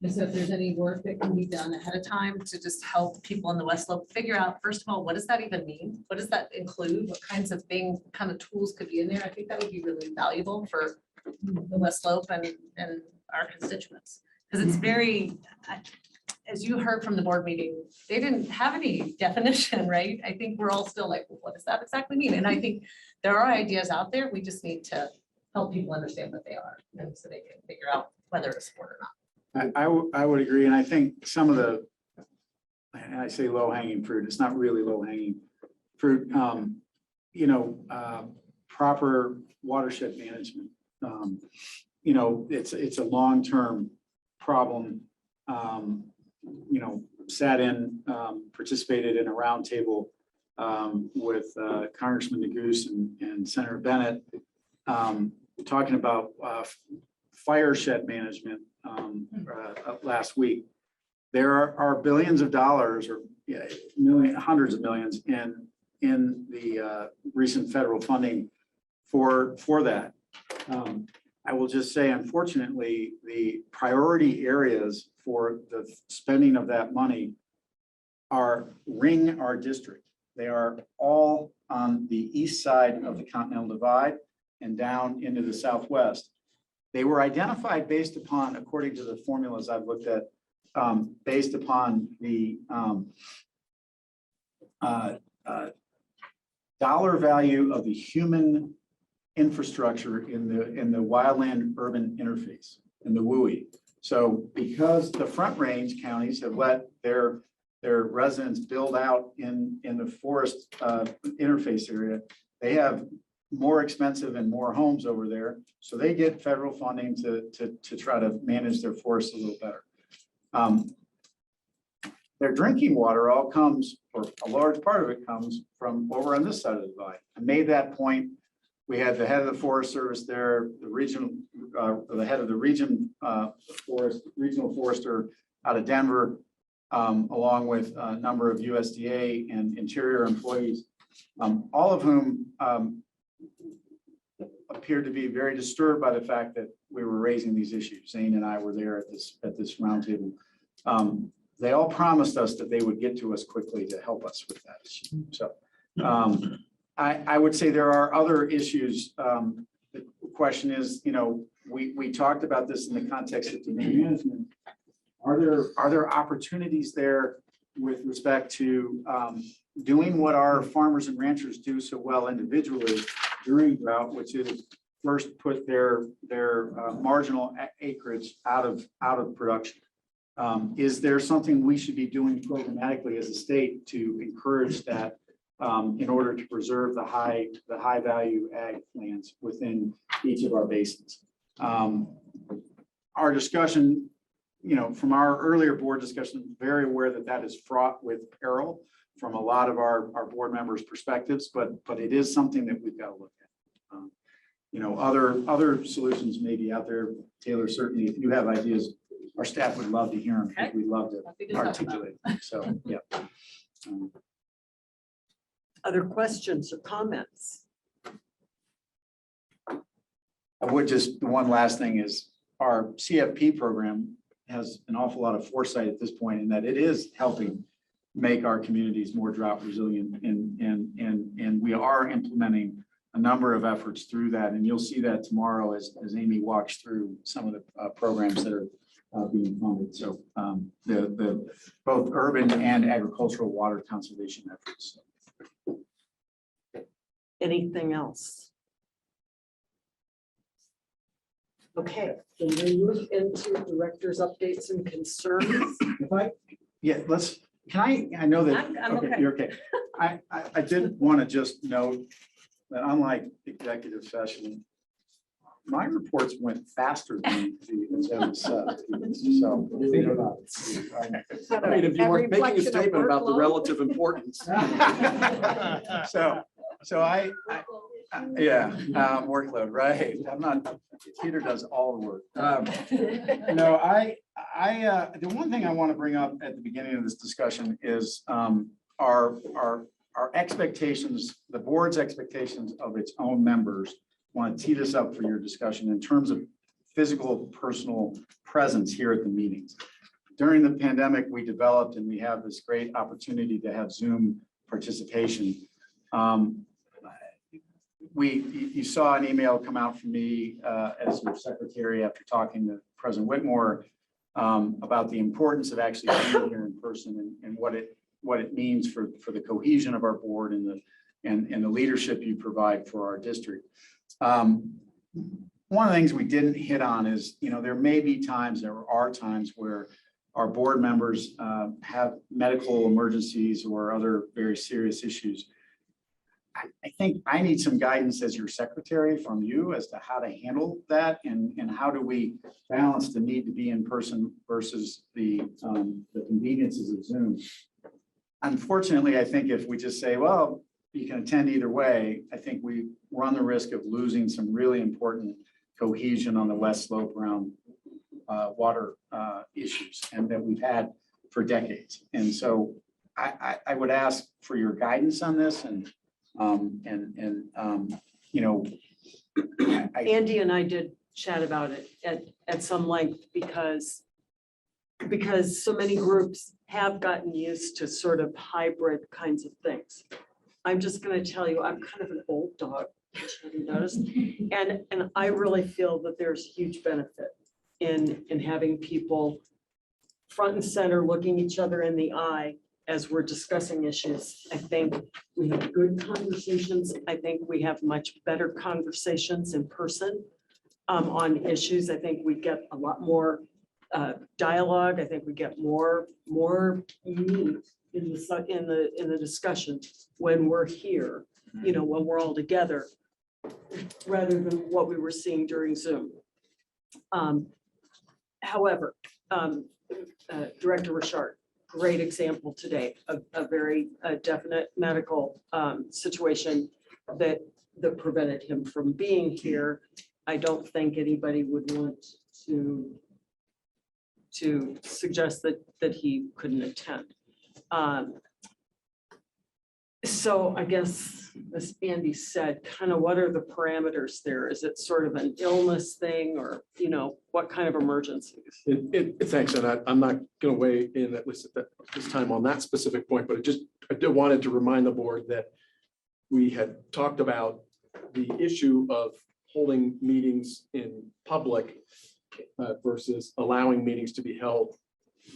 And so if there's any work that can be done ahead of time to just help people in the West Slope figure out, first of all, what does that even mean? What does that include? What kinds of things, kind of tools could be in there? I think that would be really valuable for the West Slope and our constituents. Because it's very, as you heard from the board meeting, they didn't have any definition, right? I think we're all still like, well, what does that exactly mean? And I think there are ideas out there. We just need to help people understand what they are, and so they can figure out whether to support or not. I would agree, and I think some of the, and I say low hanging fruit, it's not really low hanging fruit. Proper watershed management. It's a long term problem. Participated in a roundtable with Congressman DeGoose and Senator Bennett talking about fire shed management last week. There are billions of dollars or hundreds of millions in the recent federal funding for that. I will just say, unfortunately, the priority areas for the spending of that money ring our district. They are all on the east side of the Continental Divide and down into the southwest. They were identified based upon, according to the formulas I've looked at, based upon the dollar value of the human infrastructure in the wildland urban interface, in the WUI. So because the Front Range counties have let their residents build out in the forest interface area, they have more expensive and more homes over there. So they get federal funding to try to manage their forests a little better. Their drinking water all comes, or a large part of it comes from over on this side of the divide. I made that point. We had the head of the Forest Service there, the regional, the head of the regional forester out of Denver, along with a number of USDA and Interior employees, all of whom appeared to be very disturbed by the fact that we were raising these issues. Zane and I were there at this roundtable. They all promised us that they would get to us quickly to help us with that issue. So I would say there are other issues. The question is, we talked about this in the context of demand management. Are there opportunities there with respect to doing what our farmers and ranchers do so well individually during drought, which is first put their marginal acreage out of production? Is there something we should be doing programmatically as a state to encourage that in order to preserve the high value ag lands within each of our basins? Our discussion, from our earlier board discussion, very aware that is fraught with peril from a lot of our board members' perspectives, but it is something that we've got to look at. Other solutions may be out there. Taylor, certainly, if you have ideas, our staff would love to hear them. Okay. We'd love to articulate them. So, yeah. Other questions or comments? I would just, one last thing is our CFP program has an awful lot of foresight at this point in that it is helping make our communities more drought resilient, and we are implementing a number of efforts through that, and you'll see that tomorrow as Amy walks through some of the programs that are being funded. So the both urban and agricultural water conservation efforts. Anything else? Okay, then we move into director's updates and concerns. I know that, I'm okay. you're okay. I did want to just note that unlike executive session, my reports went faster than the agenda said. So think about it. I mean, if you weren't making a statement about the relative importance. So workload, right? I'm not, Peter does all the work. The one thing I want to bring up at the beginning of this discussion is our expectations, the board's expectations of its own members. Want to tee this up for your discussion in terms of physical, personal presence here at the meetings. During the pandemic, we developed and we have this great opportunity to have Zoom participation. You saw an email come out from me as your secretary after talking to President Whitmore about the importance of actually being here in person and what it means for the cohesion of our board and the leadership you provide for our district. One of the things we didn't hit on is, there are times where our board members have medical emergencies or other very serious issues. I think I need some guidance as your secretary from you as to how to handle that and how do we balance the need to be in person versus the conveniences of Zoom. Unfortunately, I think if we just say, well, you can attend either way, I think we run the risk of losing some really important cohesion on the west slope around water issues and that we've had for decades. And so I would ask for your guidance on this and Andy and I did chat about it at some length because so many groups have gotten used to sort of hybrid kinds of things. I'm just gonna tell you, I'm kind of an old dog, which you noticed, and I really feel that there's huge benefit in having people front and center, looking each other in the eye as we're discussing issues. I think we have good conversations. I think we have much better conversations in person on issues. I think we get a lot more dialogue. I think we get more meat in the discussion when we're here, you know, when we're all together, rather than what we were seeing during Zoom. However, Director Richard, great example today of a very definite medical situation that prevented him from being here. I don't think anybody would want to suggest that he couldn't attend. So I guess, as Andy said, kind of what are the parameters there? Is it sort of an illness thing, or, you know, what kind of emergencies? Thanks, and I'm not going to weigh in, at least at this time, on that specific point, but I did wanted to remind the board that we had talked about the issue of holding meetings in public versus allowing meetings to be held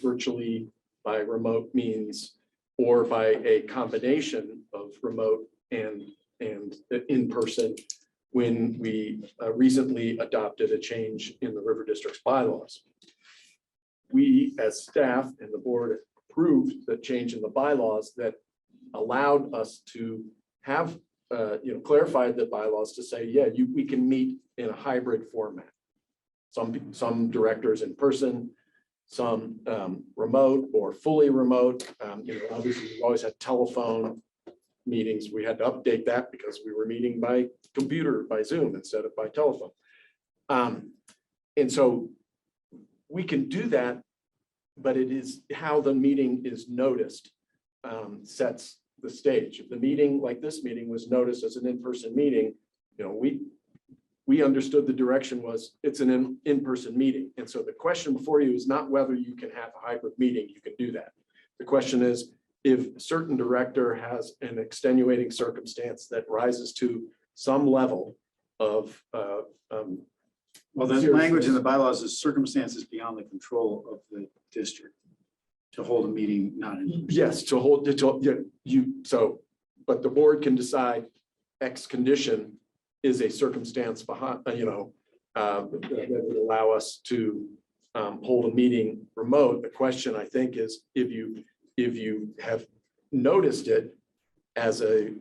virtually by remote means, or by a combination of remote and in-person, when we recently adopted a change in the River District's bylaws. We, as staff and the board, approved the change in the bylaws that allowed us to have, clarified the bylaws to say, yeah, we can meet in a hybrid format. Some directors in person, some remote or fully remote. Obviously, we've always had telephone meetings. We had to update that because we were meeting by computer, by Zoom, instead of by telephone. And so we can do that, but it is how the meeting is noticed sets the stage. If the meeting, like this meeting, was noticed as an in-person meeting, we understood the direction was it's an in-person meeting. And so the question before you is not whether you can have a hybrid meeting, you can do that. The question is, if a certain director has an extenuating circumstance that rises to some level of Well, the language in the bylaws is circumstances beyond the control of the district to hold a meeting not in person. Yes, to hold but the board can decide X condition is a circumstance behind, that would allow us to hold a meeting remote. The question, I think, is if you have noticed it as a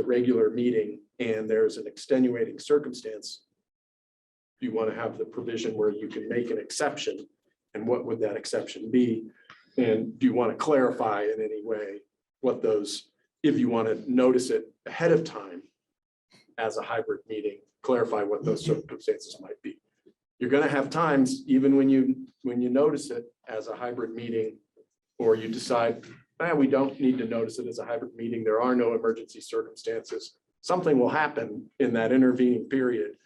regular meeting and there's an extenuating circumstance, you want to have the provision where you can make an exception, and what would that exception be? And do you want to clarify in any way what those, if you want to notice it ahead of time as a hybrid meeting, clarify what those circumstances might be. You're going to have times, even when you notice it as a hybrid meeting, or you decide, we don't need to notice it as a hybrid meeting, there are no emergency circumstances. Something will happen in that intervening period,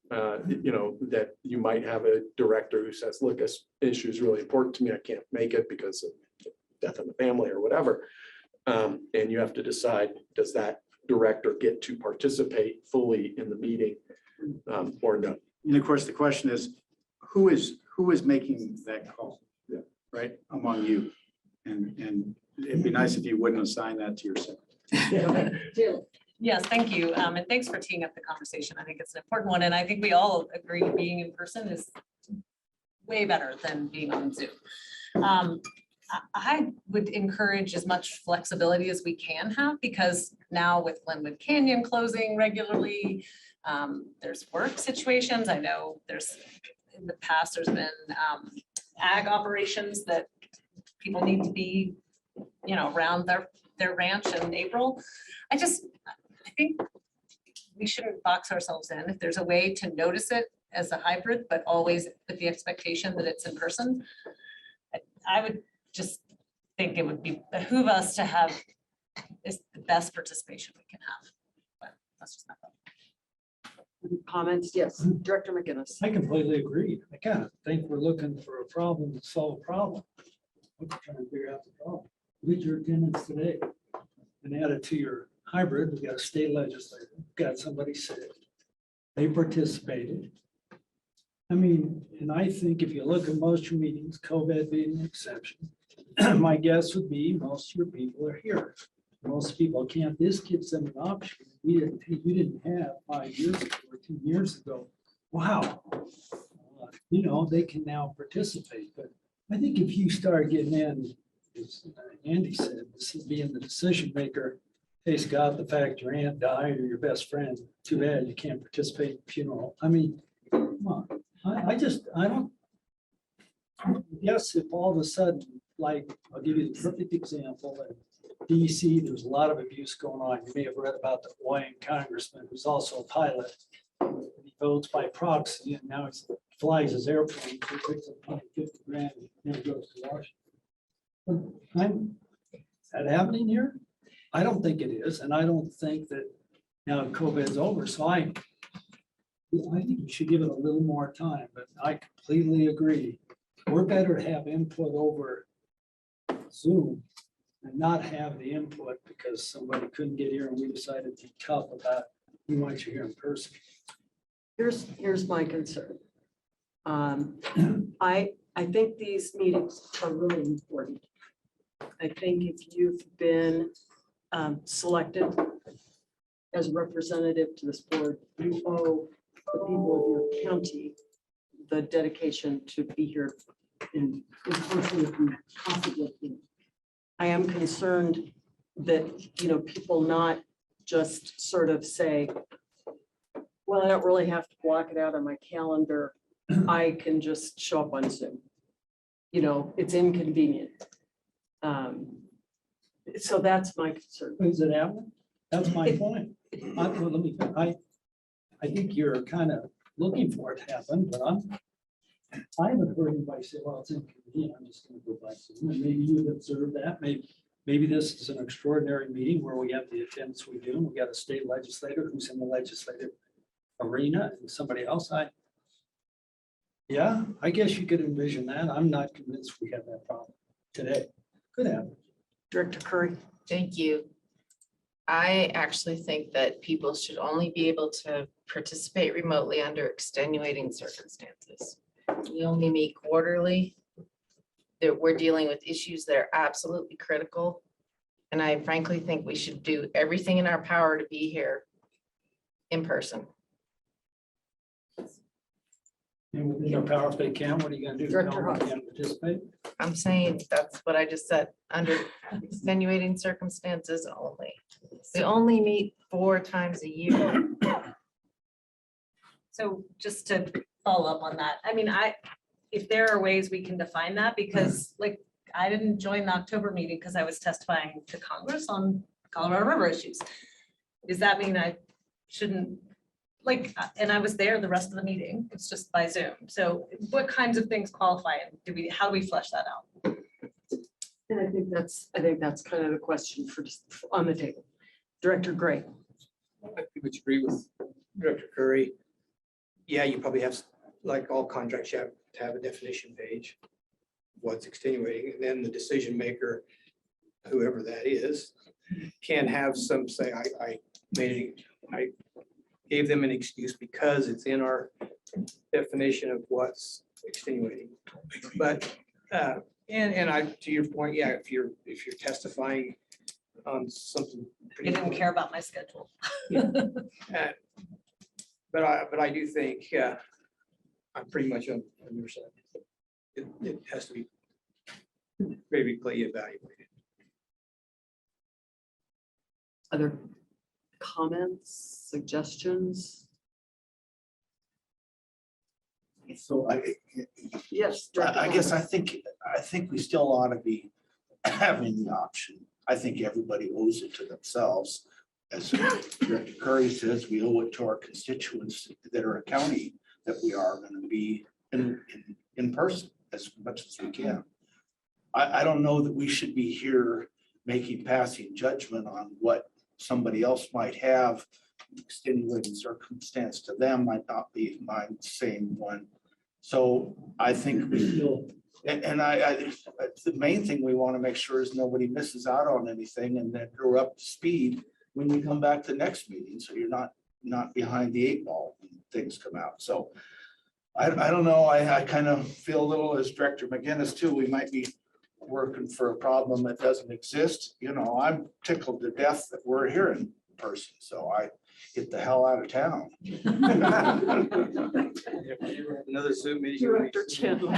that you might have a director who says, look, this issue is really important to me. I can't make it because of death in the family or whatever. And you have to decide, does that director get to participate fully in the meeting or no? And of course, the question is, who is making that call? Yeah. Right, among you? And it'd be nice if you wouldn't assign that to yourself. Yes, thank you. And thanks for teeing up the conversation. I think it's an important one. And I think we all agree being in person is way better than being on Zoom. I would encourage as much flexibility as we can have, because now with Glenwood Canyon closing regularly, there's work situations. I know in the past, there's been ag operations that people need to be, around their ranch in April. I think we shouldn't box ourselves in. If there's a way to notice it as a hybrid, but always with the expectation that it's in person, I would just think it would behoove us to have the best participation we can have. But that's just my thought. Comments? Yes, Director McGinnis. I completely agree. I kind of think we're looking for a problem to solve a problem. We're trying to figure out the problem. Read your attendance today. And add it to your hybrid, we got a state legislator, got somebody sick. They participated. I mean, and I think if you look at most of your meetings, COVID being an exception, my guess would be most of your people are here. Most people can't. This gives them an option. We didn't have 5 years ago or 2 years ago. Wow. You know, they can now participate, but I think if you start getting in, as Andy said, this is being the decision maker. Hey, Scott, the fact your aunt died or your best friend, too bad you can't participate in the funeral. I mean, come on. I don't. Yes, if all of a sudden, like, I'll give you the perfect example. In DC, there's a lot of abuse going on. You may have read about the Hawaiian congressman who's also a pilot. He votes by proxy and now he flies his airplane. He picks up $50 grand and then goes to Washington. Is that happening here? I don't think it is. And I don't think that now COVID is over. So I think we should give it a little more time, but I completely agree. We're better to have input over Zoom and not have the input because somebody couldn't get here and we decided to be tough about, we want you here in person. Here's my concern. I think these meetings are really important. I think if you've been selected as a representative to this board, you owe the people of your county the dedication to be here in person if you possibly can. I am concerned that, you know, people not just sort of say, well, I don't really have to block it out on my calendar. I can just show up on Zoom. You know, it's inconvenient. So that's my concern. Is it happening? That's my point. I think you're kind of looking for it to happen, but I haven't heard anybody say, well, it's inconvenient. I'm just going to go by Zoom. And maybe you've observed that. Maybe this is an extraordinary meeting where we have the attendance we do. And we got a state legislator who's in the legislative arena and somebody else. Yeah, I guess you could envision that. I'm not convinced we have that problem today. Could happen. Director Curry. Thank you. I actually think that people should only be able to participate remotely under extenuating circumstances. We only meet quarterly. That we're dealing with issues that are absolutely critical. And I frankly think we should do everything in our power to be here in person. And within their power, if they can, what are you going to do? Director Tell them they Hawes. can't participate? I'm saying that's what I just said, under extenuating circumstances only. We only meet 4 times a year. So just to follow up on that, I mean, if there are ways we can define that, because like, I didn't join the October meeting because I was testifying to Congress on Colorado River issues. Does that mean I shouldn't, like, and I was there the rest of the meeting, it's just by Zoom. So what kinds of things qualify and how do we flesh that out? And I think that's kind of the question for just on the table. Director Gray. I pretty much agree with Director Curry. Yeah, you probably have, like all contracts, you have to have a definition page. of What's extenuating, and then the decision maker, whoever that is, can have some say, I gave them an excuse because it's in our definition of what's extenuating. But, and I, to your point, yeah, if you're testifying on something. I didn't care about my schedule. But I do think, I'm pretty much on your side. It has to be critically evaluated. Other comments, suggestions? So Yes. I guess I think we still ought to be having the option. I think everybody owes it to themselves. As Director Curry says, we owe it to our constituents that are a county that we are going to be in person as much as we can. I don't know that we should be here making passing judgment on what somebody else might have extenuating circumstance to them might not be my same one. So I think we still, and the main thing we want to make sure is nobody misses out on anything and that you're up to speed when you come back to the next meeting, so you're not behind the 8 ball when things come out. So I don't know, I kind of feel a little as Director McGinnis too, we might be working for a problem that doesn't exist. You know, I'm tickled to death that we're here in person, so I get the hell out of town. Another Zoom meeting. Director Chandler.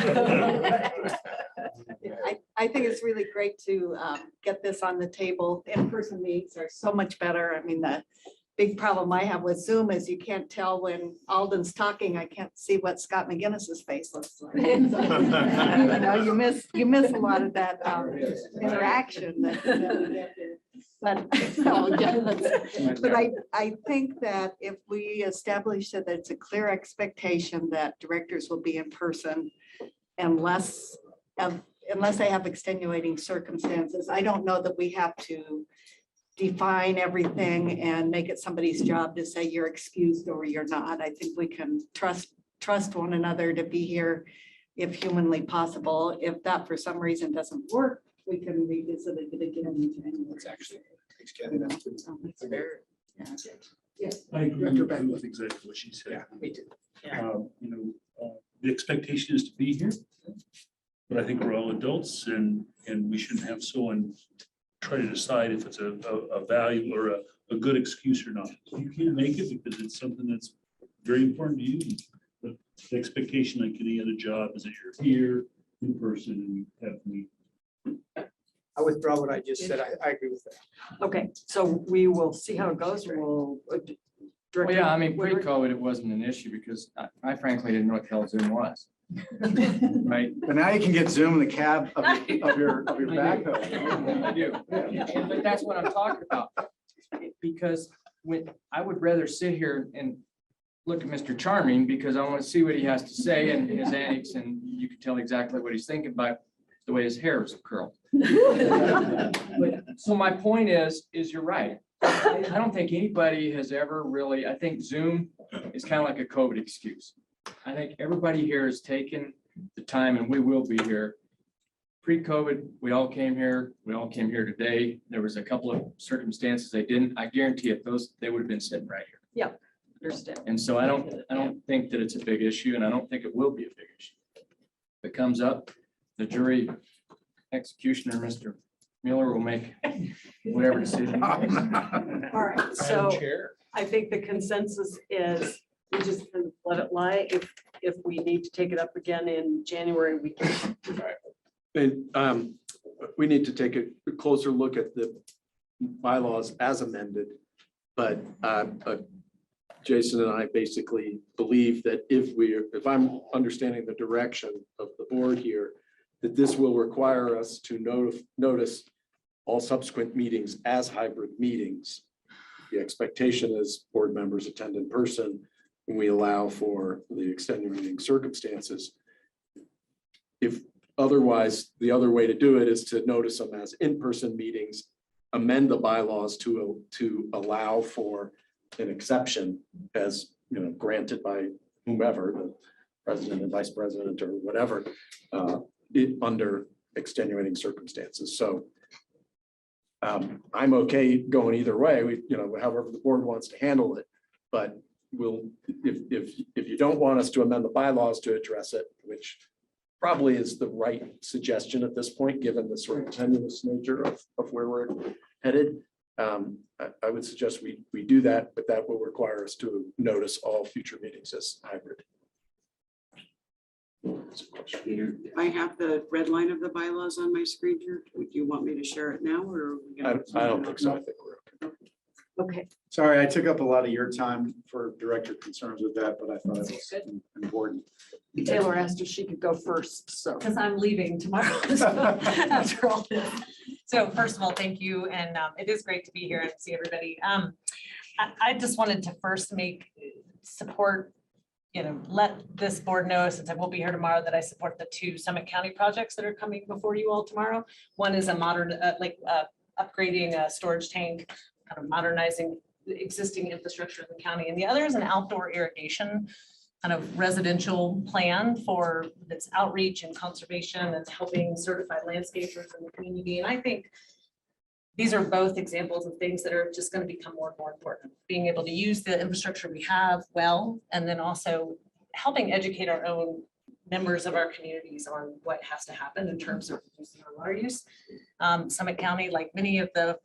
I think it's really great to get this on the table. In-person meetings are so much better. I mean, the big problem I have with Zoom is you can't tell when Alden's talking. I can't see what Scott McGinnis's face looks like. You know, you miss a lot of that interaction. But I think that if we establish that it's a clear expectation that directors will be in person unless they have extenuating circumstances, I don't know that we have to define everything and make it somebody's job to say you're excused or you're not. I think we can trust one another to be here if humanly possible. If that for some reason doesn't work, we can revisit it again in January. It's actually, thanks, Kathy. That's good. It's fair. Yes. I agree with exactly what she said. Yeah, me too. The expectation is to be here, but I think we're all adults and we shouldn't have someone try to decide if it's a value or a good excuse or not. You can't make it because it's something that's very important to you. But the expectation like any other job is that you're here in person and you have me. I withdraw what I just said. I agree with that. Okay, so we will see how it goes. We'll. Well, yeah, I mean, pre-COVID, it wasn't an issue because I frankly didn't know what the hell Zoom was. Right? But now you can get Zoom in the cab of your backhoe. I do. But that's what I'm talking about. Because when I would rather sit here and look at Mr. Charming because I want to see what he has to say and his antics, and you can tell exactly what he's thinking by the way his hair is curled. But, so my point is you're right. I don't think anybody has ever really, I think Zoom is kind of like a COVID excuse. I think everybody here has taken the time, and we will be here. Pre-COVID, we all came here. We all came here today. There was a couple of circumstances they didn't. I guarantee if they would have been sitting right here. Yeah, understand. And so I don't think that it's a big issue, and I don't think it will be a big issue. If it comes up, the jury executioner, Mr. Mueller, will make whatever decision. All right, so I think the consensus is we just kind of let it lie. If we need to take it up again in January, we can. And we need to take a closer look at the bylaws as amended. But Jason and I basically believe that if I'm understanding the direction of the board here, that this will require us to notice all subsequent meetings as hybrid meetings. The expectation is board members attend in person, and we allow for the extenuating circumstances. If otherwise, the other way to do it is to notice them as in-person meetings, amend the bylaws to allow for an exception as, granted by whomever, the president and vice president or whatever, under extenuating circumstances. So I'm okay going either way, however the board wants to handle it. But if you don't want us to amend the bylaws to address it, which probably is the right suggestion at this point, given the sort of tenuous nature of where we're headed, I would suggest we do that, but that will require us to notice all future meetings as hybrid. Peter, I have the red line of the bylaws on my screen here. Would you want me to share it now or? I don't think so. I think we're okay. Okay. Sorry, I took up a lot of your time for director concerns with that, but I thought it was important. Taylor asked if she could go first, so. Because I'm leaving tomorrow after all this. So first of all, thank you. And it is great to be here and see everybody. I just wanted to first support, let this board know, since I will be here tomorrow, that I support the 2 Summit County projects that are coming before you all tomorrow. One is a modern, upgrading a storage tank, kind of modernizing the existing infrastructure in the county. And the other is an outdoor irrigation kind of residential plan for its outreach and conservation and helping certified landscapers in the community. And I think these are both examples of things that are just going to become more and more important. Being able to use the infrastructure we have well, and then also helping educate our own members of our communities on what has to happen in terms of reducing our water use. Summit County, like many of the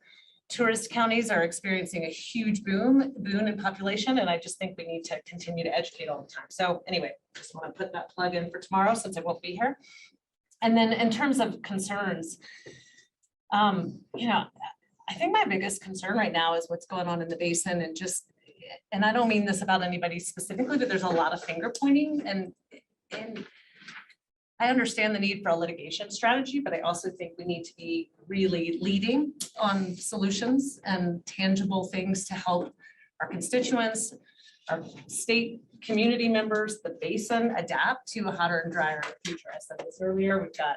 tourist counties, are experiencing a huge boom in population, and I just think we need to continue to educate all the time. So anyway, just want to put that plug in for tomorrow since I won't be here. And then in terms of concerns, you know, I think my biggest concern right now is what's going on in the basin, and I don't mean this about anybody specifically, but there's a lot of finger pointing, and I understand the need for a litigation strategy, but I also think we need to be really leading on solutions and tangible things to help our constituents, our state community members, the basin adapt to a hotter and drier future. I said this earlier, we've got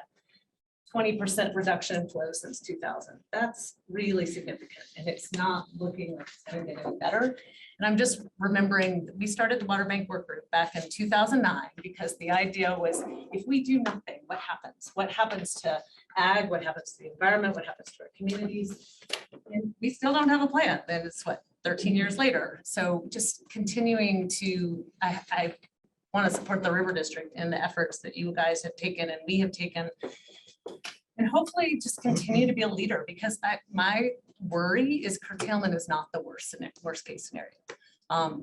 20% reduction in flow since 2000. That's really significant, and it's not looking like it's going to get any better. And I'm just remembering that we started the Water Bank Work Group back in 2009 because the idea was, if we do nothing, what happens? What happens to ag? What happens to the environment? What happens to our communities? And we still don't have a plan. And it's what, 13 years later. So just continuing to, I want to support the River District in the efforts that you guys have taken and we have taken, and hopefully just continue to be a leader, because my worry is curtailment is not the worst case scenario.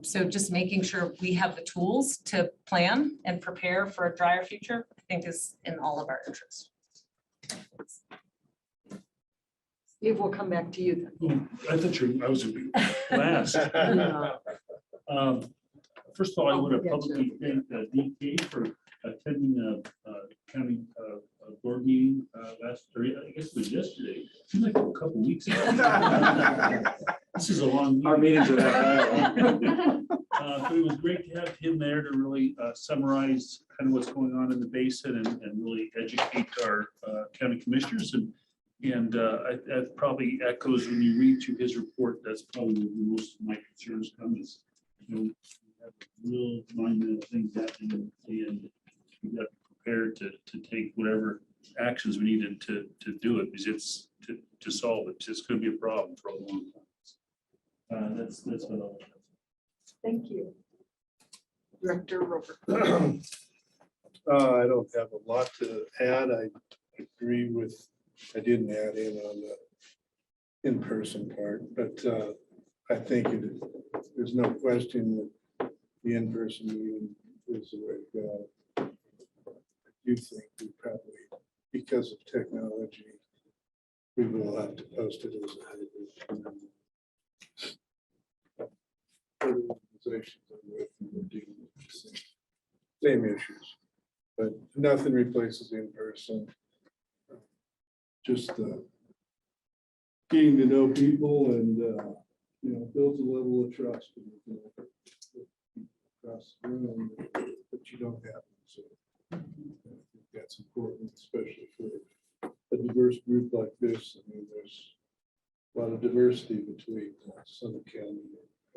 So just making sure we have the tools to plan and prepare for a drier future, I think is in all of our interests. Steve, we'll come back to you then. I thought I was gonna be last. First of all, I want to publicly thank DK for attending a county board meeting last, or I guess it was yesterday. It seems like a couple weeks ago. This is a long meeting. Our meetings are that long. But it was great to have him there to really summarize kind of what's going on in the basin and really educate our county commissioners. And that probably echoes when you read through his report. That's probably where most of my concerns come is, you know, we have real monumental things happening, and we got to be prepared to take whatever actions we needed to do it, because it's to solve it. It's going to be a problem for a long time. That's what I'll. Thank you. Director Roper. I don't have a lot to add. I agree with, I didn't add in on the in-person part, but I think there's no question that the in-person meeting is the way to go. I do think we probably, because of technology, we will have to post it as a hybrid. Organizations I'm with, we're dealing with the same issues, but nothing replaces in-person. Just getting to know people and you know, builds a level of trust across the room that you don't have. So I think that's important, especially for a diverse group like this. I mean, there's a lot of diversity between Summit County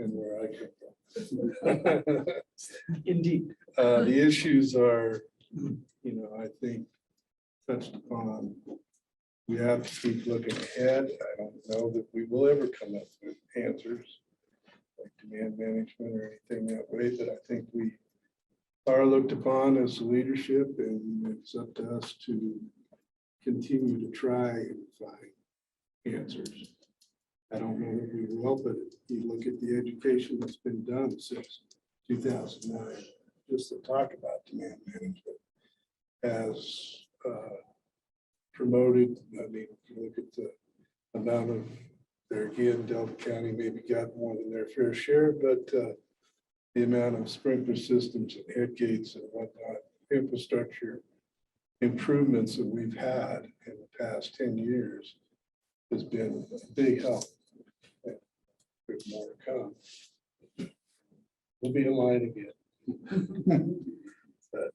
and where I come from. Indeed. The issues are, you know, I think touched upon. We have to keep looking ahead. I don't know that we will ever come up with answers like demand management or anything that way, but I think we are looked upon as leadership, and it's up to us to continue to try and find answers. I don't know that we will, but you look at the education that's been done since 2009, just to talk about demand management has promoted. I mean, if you look at the amount of, there again, Delta County maybe got more than their fair share, but the amount of sprinkler systems and head gates and whatnot, infrastructure improvements that we've had in the past 10 years has been a big help. There's more to come. We'll be in line again. But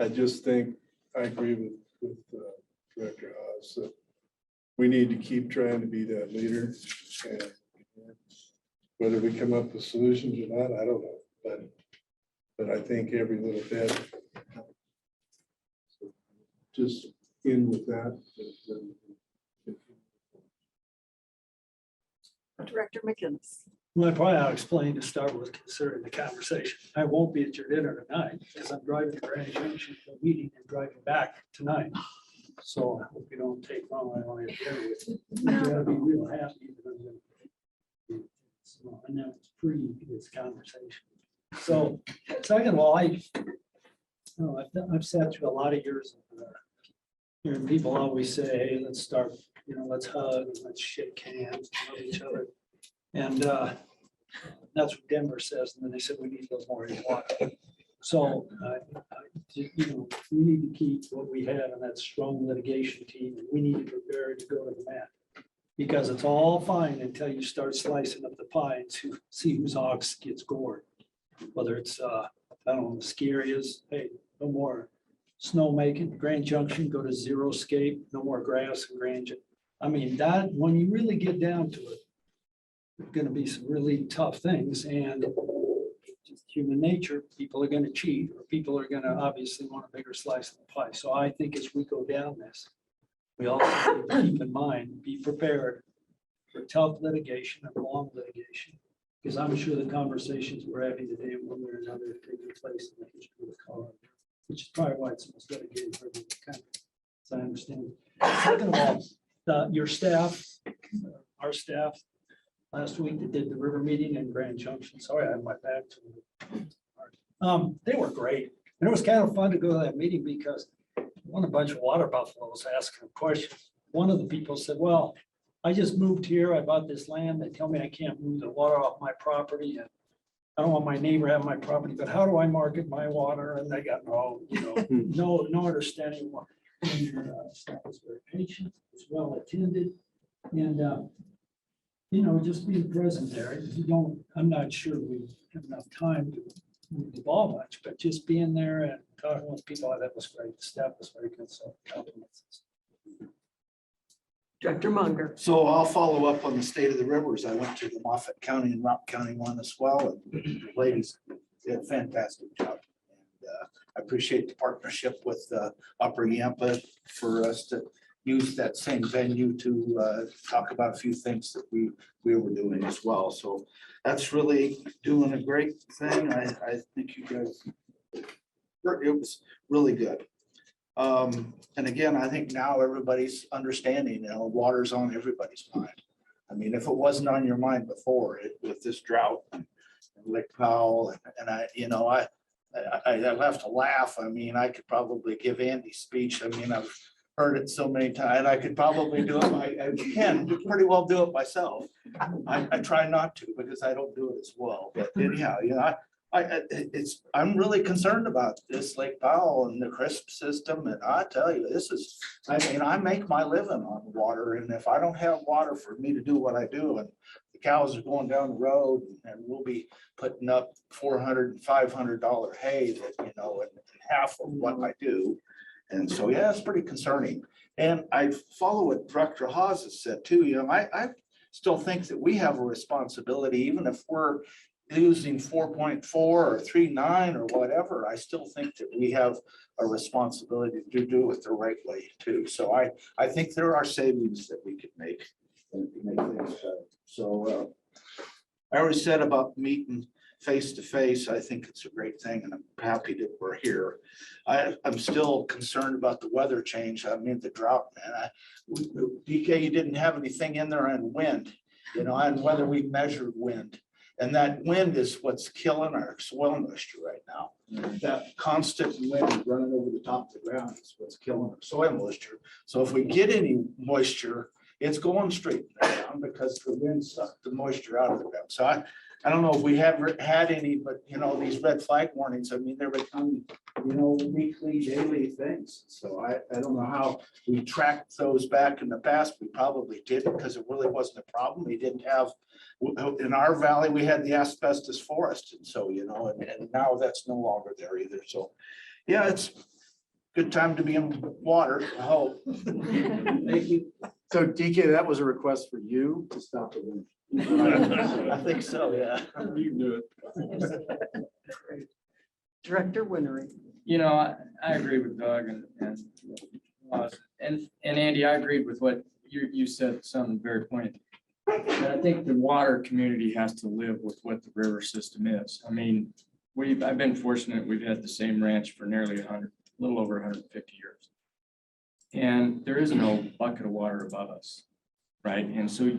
I just think I agree with Director Haas that we need to keep trying to be that leader and Whether we come up with solutions or not, I don't know, but I think every little bit. So just in with that. Director McGinnis. Well, I probably ought to explain to start with considering the conversation. I won't be at your dinner tonight because I'm driving to Grand Junction for a meeting and driving back tonight. So I hope you don't take long. I want to have dinner with you. You gotta be real happy that I'm gonna. So, and now it's pre this conversation. So second of all, I've sat through a lot of years of hearing people always say, hey, let's start, let's hug, and let's shake hands, and love each other. And that's what Denver says. And then they said, we need a little more water. So, we need to keep what we had on that strong litigation team. And we need to prepare to go to the mat. Because it's all fine until you start slicing up the pie and see whose ox gets gored. Whether it's, I don't know, the ski areas, hey, no more snow making, Grand Junction, go to zero scape, no more grass in Grand Junction. I mean, that, when you really get down to it, there's going to be some really tough things, and just human nature, people are going to cheat, or people are going to obviously want a bigger slice of the pie. So I think as we go down this, we also need to keep in mind, be prepared for tough litigation and long litigation, because I'm sure the conversations we're having today, one way or another, have taken place in the history of Colorado, which is probably why it's the most litigated part of the country, as I understand it. Second of all, your staff, our staff, last week they did the river meeting in Grand Junction. Sorry, I have my back to it. They were great. And it was kind of fun to go to that meeting because a bunch of water buffaloes asking questions. One of the people said, well, I just moved here. I bought this land. They tell me I can't move the water off my property. And I don't want my neighbor having my property, but how do I market my water? And they got no understanding. And staff was very patient, was well attended. And just being present there. I'm not sure we have enough time to move the ball much, but just being there and talking with people, that was great. The staff was very good. So compliments. Director Munger. So I'll follow up on the state of the rivers. I went to the Moffett County and Rock County one as well. And the ladies did a fantastic job. And I appreciate the partnership with Upper Yampa for us to use that same venue to talk about a few things that we were doing as well. So that's really doing a great thing. I think you guys, it was really good. And again, I think now everybody's understanding, water's on everybody's mind. I mean, if it wasn't on your mind before with this drought and Lake Powell and I have to laugh. I mean, I could probably give Andy's speech. I mean, I've heard it so many times, and I could probably do it. I can pretty well do it myself. I try not to because I don't do it as well. But anyhow, I'm really concerned about this Lake Powell and the CRISP system. And I tell you, I make my living on water. And if I don't have water for me to do what I do, and the cows are going down the road and we'll be putting up $400 and $500 hay that, and half of what I do. And so, yeah, it's pretty concerning. And I follow what Director Haas has said too. I still think that we have a responsibility, even if we're using 4.4 or 3.9 or whatever, I still think that we have a responsibility to do it the right way too. So I think there are savings that we could make and make things better. So I already said about meeting face to face. I think it's a great thing, and I'm happy that we're here. I'm still concerned about the weather change. I mean, the drought, man. DK, you didn't have anything in there on wind, on whether we measured wind. And that wind is what's killing our soil moisture right now. That constant wind running over the top of the ground is what's killing our soil moisture. So if we get any moisture, it's going straight down because the wind sucked the moisture out of the ground. So I don't know if we have had any, but these red flag warnings, I mean, they're becoming, weekly, daily things. So I don't know how we tracked those back in the past. We probably didn't because it really wasn't a problem. We didn't have, in our valley, we had the asbestos forest. And so, and now that's no longer there either. So yeah, it's a good time to be in water, I hope. Thank you. So DK, that was a request for you to stop the wind. I think so, yeah. You can do it. Director Winery. You know, I agree with Doug and Andy, I agreed with what you said, something very pointed. But I think the water community has to live with what the river system is. I mean, I've been fortunate, we've had the same ranch for nearly 100, a little over 150 years. And there is no bucket of water above us, right? And so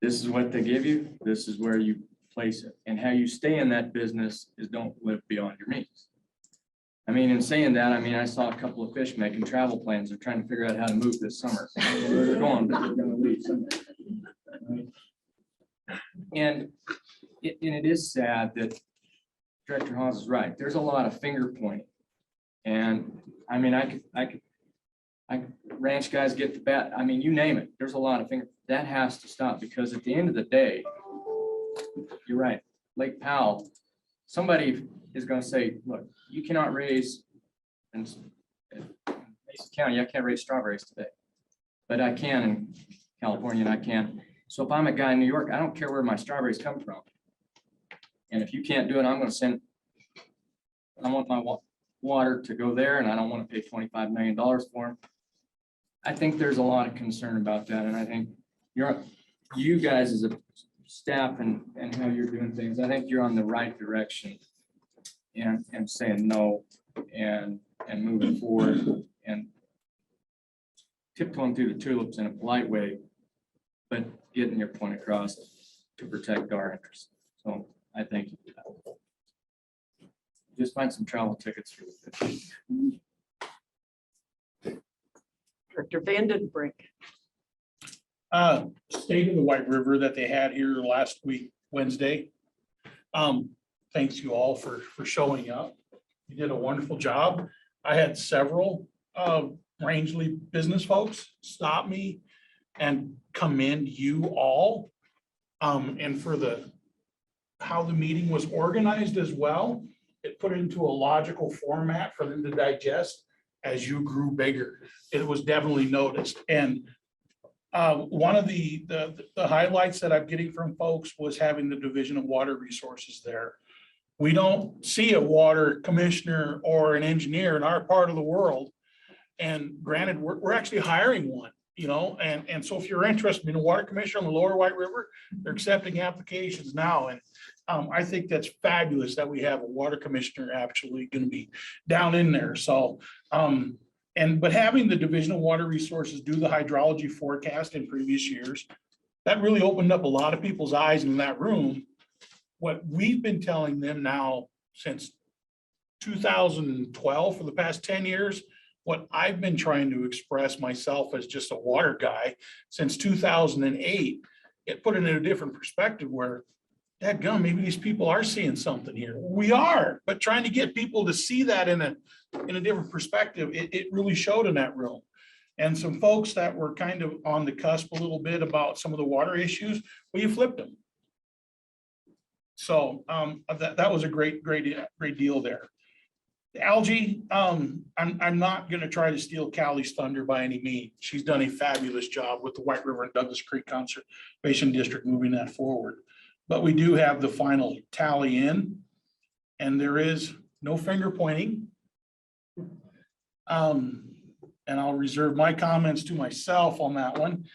this is what they give you, this is where you place it. And how you stay in that business is don't live beyond your means. I mean, in saying that, I mean, I saw a couple of fish making travel plans. They're trying to figure out how to move this summer. I don't know where they're going, but they're gonna leave someday. And it is sad that Director Hawes is right. There's a lot of finger pointing. And I mean, I could ranch guys get the bat. I mean, you name it. There's a lot of finger. That has to stop because at the end of the day, you're right. Lake Powell, somebody is going to say, look, you cannot raise in Mason County, I can't raise strawberries today, but I can in California and I can. So if I'm a guy in New York, I don't care where my strawberries come from. And if you can't do it, I'm going to send, I want my water to go there and I don't want to pay $25 million for them. I think there's a lot of concern about that. And I think you guys as a staff and how you're doing things, I think you're on the right direction and saying no and moving forward and tiptoeing through the tulips in a polite way, but getting your point across to protect our interests. So I thank you for that. Just find some travel tickets for the Director Vandenbrink. State of the White River that they had here last week, Wednesday. Thanks you all for showing up. You did a wonderful job. I had several Rangeley business folks stop me and commend you all. And for how the meeting was organized as well. It put it into a logical format for them to digest as you grew bigger. It was definitely noticed. And one of the highlights that I'm getting from folks was having the Division of Water Resources there. We don't see a water commissioner or an engineer in our part of the world. And granted, we're actually hiring one, you know, and so if you're interested in a water commissioner on the Lower White River, they're accepting applications now. And I think that's fabulous that we have a water commissioner actually going to be down in there. So, but having the Division of Water Resources do the hydrology forecast in previous years, that really opened up a lot of people's eyes in that room. What we've been telling them now since 2012 for the past 10 years, what I've been trying to express myself as just a water guy since 2008, it put it in a different perspective where dadgum, maybe these people are seeing something here. We are, but trying to get people to see that in a different perspective, it really showed in that room. And some folks that were kind of on the cusp a little bit about some of the water issues, well, you flipped them. So that was a great deal there. The algae, I'm not going to try to steal Callie's thunder by any means. She's done a fabulous job with the White River and Douglas Creek Conservation District moving that forward. But we do have the final tally in, and there is no finger pointing. And I'll reserve my comments to myself on that one.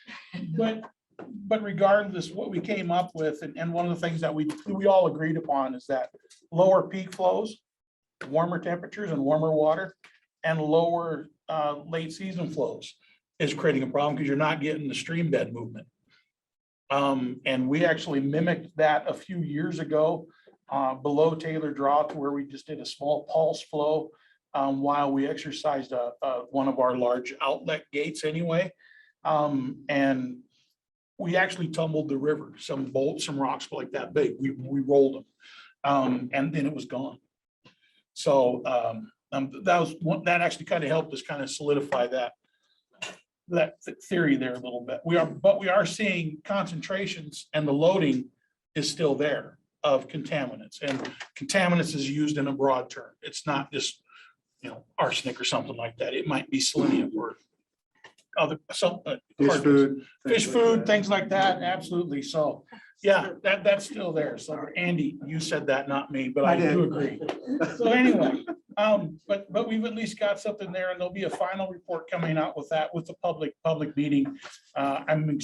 But regardless, what we came up with, and one of the things that we all agreed upon is that lower peak flows, warmer temperatures and warmer water, and lower late season flows is creating a problem because you're not getting the stream bed movement. And we actually mimicked that a few years ago below Taylor Draw to where we just did a small pulse flow while we exercised one of our large outlet gates anyway. And we actually tumbled the river, some bolts, some rocks like that big. We rolled them and then it was gone. So that actually kind of helped us kind of solidify that theory there a little bit. But we are seeing concentrations and the loading is still there of contaminants, and contaminants is used in a broad term. It's not just, arsenic or something like that. It might be selenium or other, some. Fish food. Fish food, things like that, absolutely. So, yeah, that's still there. So Andy, you said that, not me, but I do agree. So anyway, but we've at least got something there, and there'll be a final report coming out with that, with the public meeting. I would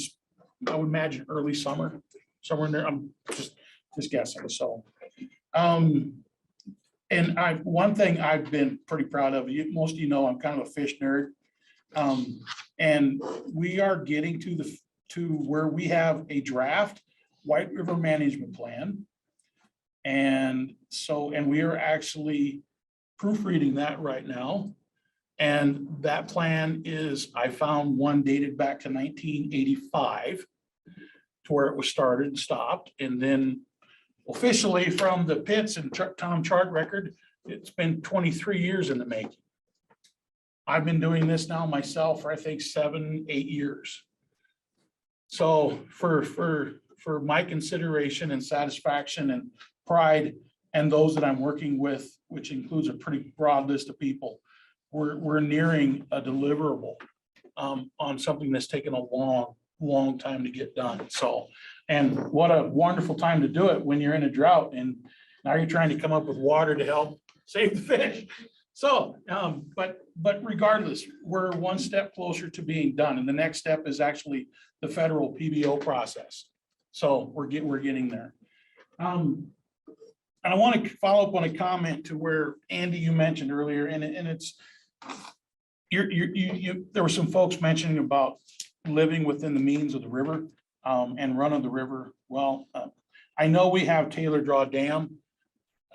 imagine early summer, somewhere in there. I'm just guessing, so. And one thing I've been pretty proud of, most of you know, I'm kind of a fish nerd. And we are getting to where we have a draft White River Management Plan. And we are actually proofreading that right now. And that plan is, I found one dated back to 1985 to where it was started and stopped. And then officially from the pits and town chart record, it's been 23 years in the making. I've been doing this now myself for I think 7-8 years. So for my consideration and satisfaction and pride and those that I'm working with, which includes a pretty broad list of people, we're nearing a deliverable on something that's taken a long time to get done. So, and what a wonderful time to do it when you're in a drought and now you're trying to come up with water to help save the fish. So, but regardless, we're one step closer to being done. And the next step is actually the federal PBO process. So we're getting there. And I want to follow up on a comment to where Andy, you mentioned earlier, and it's, there were some folks mentioning about living within the means of the river and run of the river. Well, I know we have Taylor Draw Dam.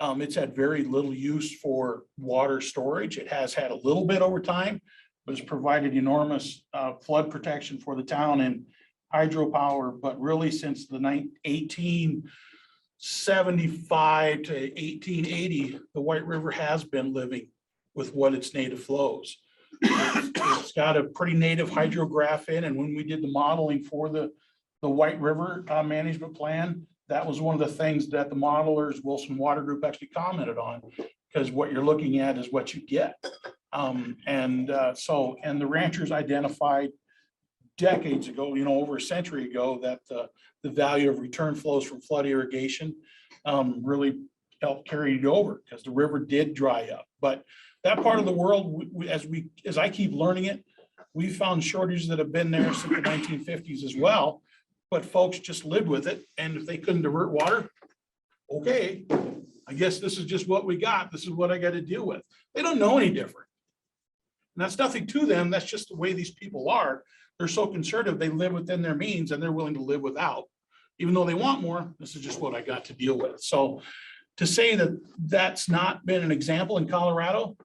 It's had very little use for water storage. It has had a little bit over time, but it's provided enormous flood protection for the town and hydropower. But really since the 1875 to 1880, the White River has been living with what its native flows. It's got a pretty native hydrograph in, and when we did the modeling for the White River management plan, that was one of the things that the modelers, Wilson Water Group, actually commented on, because what you're looking at is what you get. And the ranchers identified decades ago, over a century ago, that the value of return flows from flood irrigation really helped carry it over, because the river did dry up. But that part of the world, as I keep learning it, we found shortages that have been there since the 1950s as well. But folks just lived with it, and if they couldn't divert water, okay, I guess this is just what we got. This is what I got to deal with. They don't know any different. And that's nothing to them. That's just the way these people are. They're so conservative. They live within their means, and they're willing to live without. Even though they want more, this is just what I got to deal with. So to say that that's not been an example in Colorado,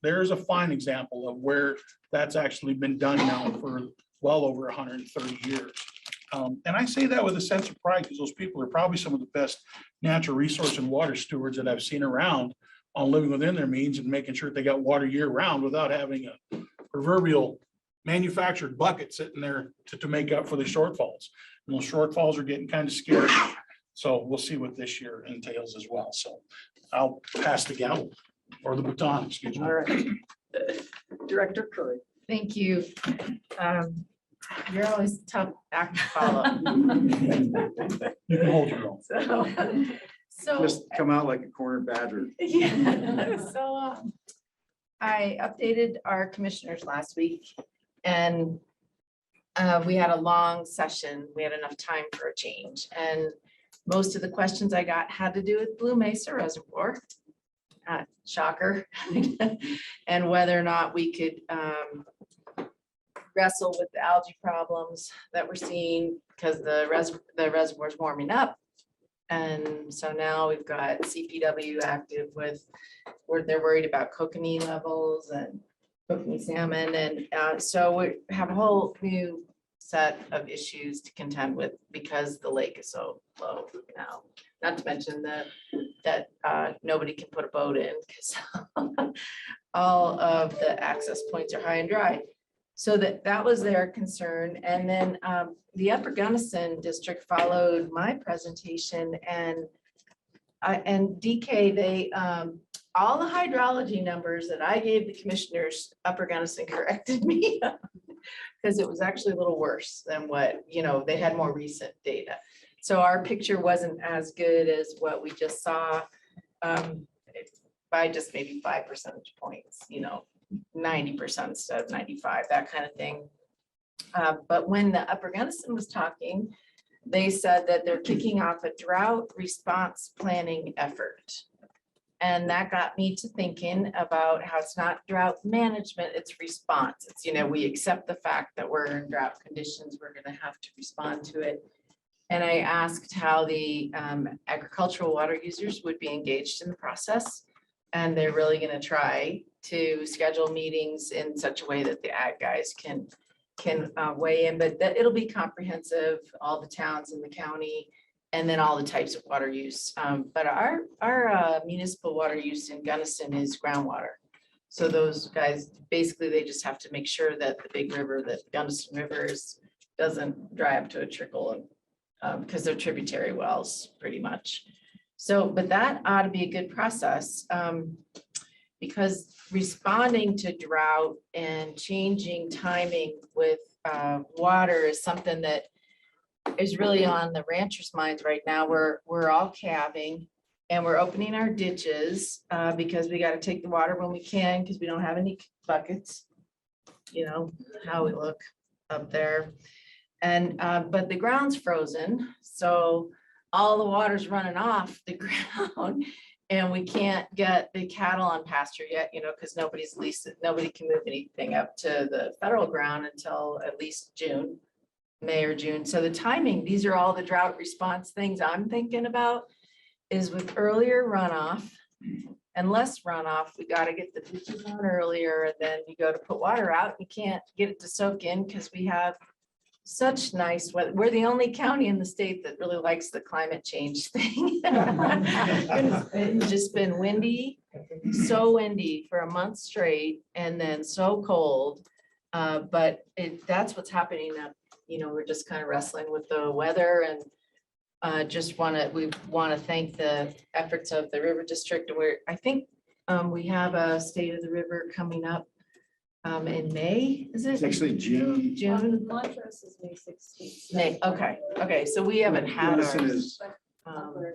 there's a fine example of where that's actually been done now for well over 130 years. And I say that with a sense of pride, because those people are probably some of the best natural resource and water stewards that I've seen around on living within their means and making sure they got water year round without having a proverbial manufactured bucket sitting there to make up for the shortfalls. And those shortfalls are getting kind of scary. So we'll see what this year entails as well. So I'll pass the gavel or the baton, excuse me. All right. Director Curry. Thank you. You're always tough act to follow. You can hold your own. So Just come out like a corner badger. yeah, so I updated our commissioners last week, and we had a long session. We had enough time for a change, and most of the questions I got had to do with Blue Mesa Reservoir. Shocker. And whether or not we could wrestle with the algae problems that we're seeing, because the reservoir is warming up. And so now we've got CPW active with, where they're worried about kokanee levels and kokanee salmon. And so we have a whole new set of issues to contend with because the lake is so low now. Not to mention that nobody can put a boat in because all of the access points are high and dry. So that was their concern. And then the Upper Gunnison district followed my presentation, and DK, they all the hydrology numbers that I gave the commissioners, Upper Gunnison corrected me. Because it was actually a little worse than what, they had more recent data. So our picture wasn't as good as what we just saw, by just maybe 5 percentage points, 90% instead of 95, that kind of thing. But when the Upper Gunnison was talking, they said that they're kicking off a drought response planning effort. And that got me to thinking about how it's not drought management, it's response. It's, we accept the fact that we're in drought conditions, we're gonna have to respond to it. And I asked how the agricultural water users would be engaged in the process. And they're really gonna try to schedule meetings in such a way that the ag guys can weigh in, but that it'll be comprehensive, all the towns in the county, and then all the types of water use. But our municipal water use in Gunnison is groundwater. So those guys, basically, they just have to make sure that the big river, that Gunnison River doesn't dry up to a trickle, and because they're tributary wells, pretty much. So, but that ought to be a good process, because responding to drought and changing timing with water is something that is really on the ranchers' minds right now. We're all calving and we're opening our ditches because we got to take the water when we can, because we don't have any buckets. How we look up there. And but the ground's frozen, so all the water's running off the ground. And we can't get the cattle on pasture yet, because nobody's leased it. Nobody can move anything up to the federal ground until at least June, May or June. So the timing, these are all the drought response things I'm thinking about, is with earlier runoff and less runoff. We got to get the ditches on earlier, and then you go to put water out. You can't get it to soak in because we have such nice weather. We're the only county in the state that really likes the climate change thing. It's just been windy, so windy for a month straight, and then so cold. But that's what's happening now. We're just kind of wrestling with the weather, and we want to thank the efforts of the River District. I think we have a State of the River coming up in May, is it? It's actually June. June. Montrose is May 16th. May, okay, so we haven't had Gunnison ours. is,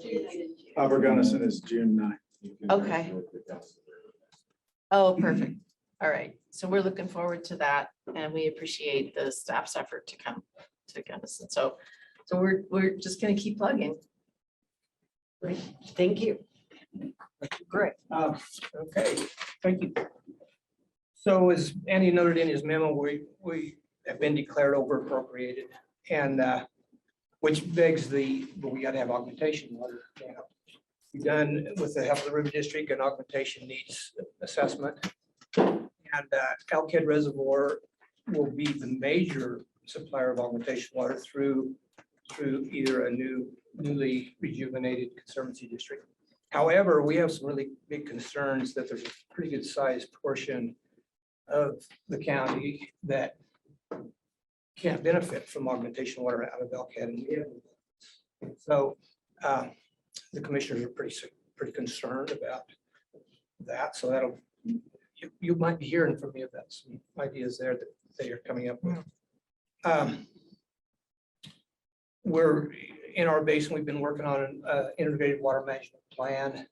June. Upper Gunnison is June 9th. Okay. Oh, perfect. All right, so we're looking forward to that, and we appreciate the staff's effort to come to Gunnison. So we're just gonna keep plugging. Great, thank you. Great. Okay, thank you. So as Andy noted in his memo, we have been declared over appropriated, and which begs we got to have augmentation water. We've done, with the help of the River District, an augmentation needs assessment. And Elkhead Reservoir will be the major supplier of augmentation water through either a newly rejuvenated conservancy district. However, we have some really big concerns that there's a pretty good sized portion of the county that can't benefit from augmentation water out of Elkhead. So the commissioners are pretty concerned about that. So you might be hearing from me about some ideas there that they are coming up with. We're in our basin, we've been working on an integrated water management plan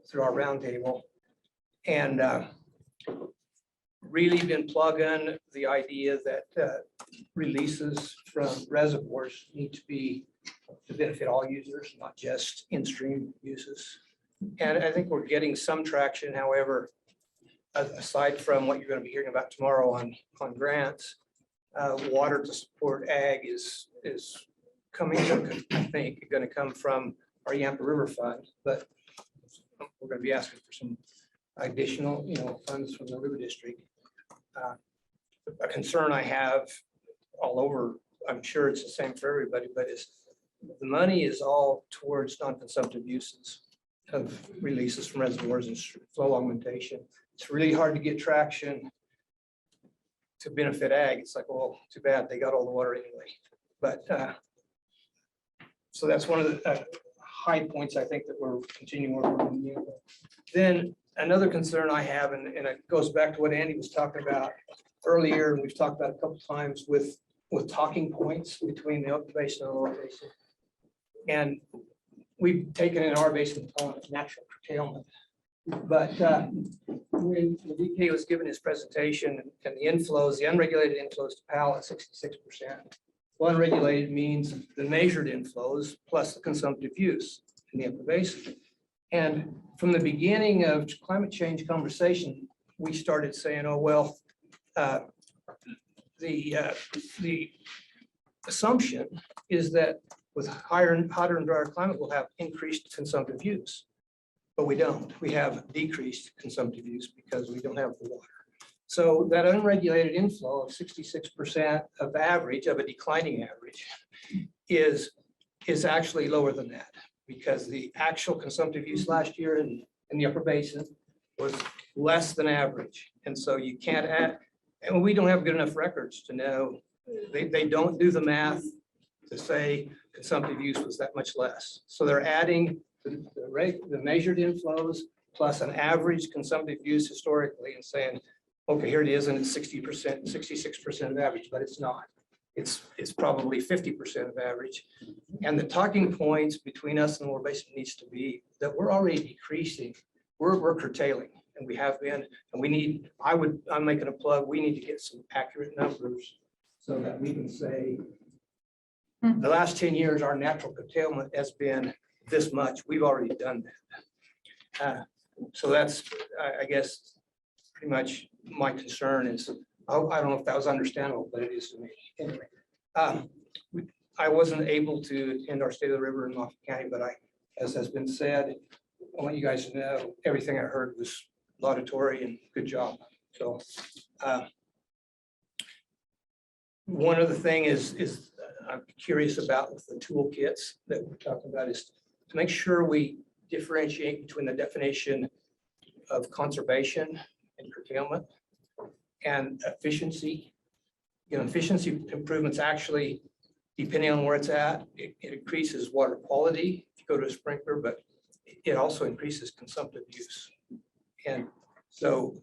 through our roundtable, and really been plugging the idea that releases from reservoirs need to benefit all users, not just in-stream uses. And I think we're getting some traction. However, aside from what you're going to be hearing about tomorrow on grants, water to support ag is coming, I think, going to come from our Yampa River Fund, but we're going to be asking for some additional, funds from the River District. A concern I have all over, I'm sure it's the same for everybody, but is the money is all towards non-consumptive uses of releases from reservoirs and flow augmentation. It's really hard to get traction to benefit ag. It's like, well, too bad, they got all the water anyway. But so that's one of the high points I think that we're continuing working on. Then another concern I have, and it goes back to what Andy was talking about earlier, and we've talked about it a couple times with talking points between the upper basin and the lower basin. And we've taken in our basin, calling it natural curtailment. But when the DK was given his presentation and the inflows, the unregulated inflows to PAL at 66%. Well, unregulated means the measured inflows plus the consumptive use in the upper basin. And from the beginning of climate change conversation, we started saying, oh, well, the assumption is that with hotter and drier climate, we'll have increased consumptive use. But we don't. We have decreased consumptive use because we don't have the water. So that unregulated inflow of 66% of average, of a declining average, is actually lower than that, because the actual consumptive use last year in the upper basin was less than average. And so you can't add, and we don't have good enough records to know, they don't do the math to say consumptive use was that much less. So they're adding the measured inflows plus an average consumptive use historically and saying, okay, here it is, and it's 60%, 66% of average, but it's not. It's probably 50% of average. And the talking points between us and the lower basin needs to be that we're already decreasing. We're curtailing, and we have been, and we need, I'm making a plug, we need to get some accurate numbers so that we can say the last 10 years, our natural curtailment has been this much. We've already done that. So that's, I guess, pretty much my concern is, I don't know if that was understandable, but it is to me. Anyway, I wasn't able to attend our State of the River in Moffett County, but as has been said, I want you guys to know everything I heard was laudatory and good job. So one other thing is I'm curious about with the toolkits that we're talking about is to make sure we differentiate between the definition of conservation and curtailment and efficiency. You know, efficiency improvements actually, depending on where it's at, it increases water quality if you go to a sprinkler, but it also increases consumptive use. And so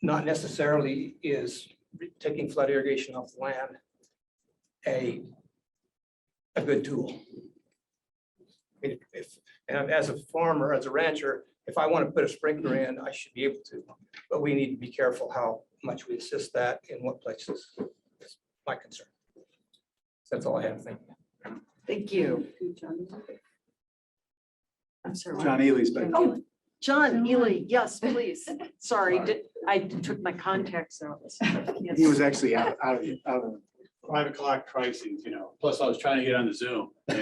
not necessarily is taking flood irrigation off the land a good tool. And as a farmer, as a rancher, if I want to put a sprinkler in, I should be able to, but we need to be careful how much we assist that in what places. That's my concern. That's all I have. Thank you. Thank you. I'm sorry. John Ely's back. Oh, John Ely, yes, please. Sorry, I took my contacts out. Yes. He was actually out of 5 o'clock crises, you know, plus I was trying to get on the Zoom. I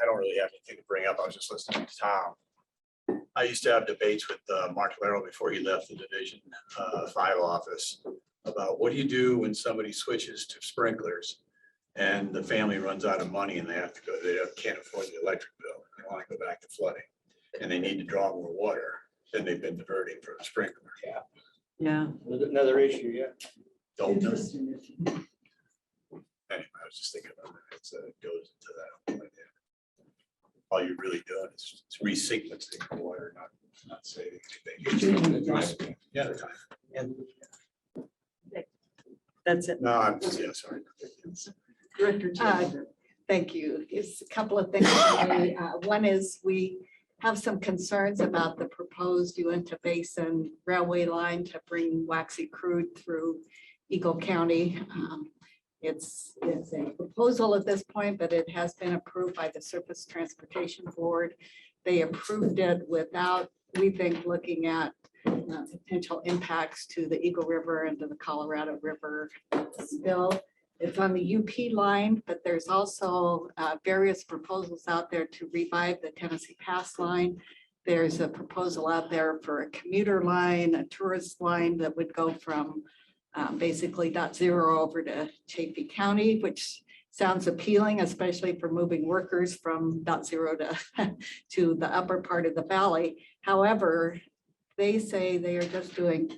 don't really have anything to bring up. I was just listening to Tom. I used to have debates with Mark Larrell before he left the Division 5 office about what do you do when somebody switches to sprinklers and the family runs out of money and they have to go, they can't afford the electric bill. They want to go back to flooding and they need to draw more water than they've been diverting from a sprinkler. Yeah. Yeah. Another issue, yeah. Don't know. Anyway, I was just thinking about it. It goes into that. All you're really doing is resequencing the water, not saving anything. Yeah. And that's it. No, I'm just, yeah, sorry. Director Taylor. Thank you. It's a couple of things for me. One is we have some concerns about the proposed Uinta Basin railway line to bring waxy crude through Eagle County. It's a proposal at this point, but it has been approved by the Surface Transportation Board. They approved it without, we think, looking at potential impacts to the Eagle River and to the Colorado River spill. It's on the UP line, but there's also various proposals out there to revive the Tennessee Pass line. There's a proposal out there for a commuter line, a tourist line that would go from basically .0 over to Chaffee County, which sounds appealing, especially for moving workers from .0 to the upper part of the valley. However, they say they are just doing,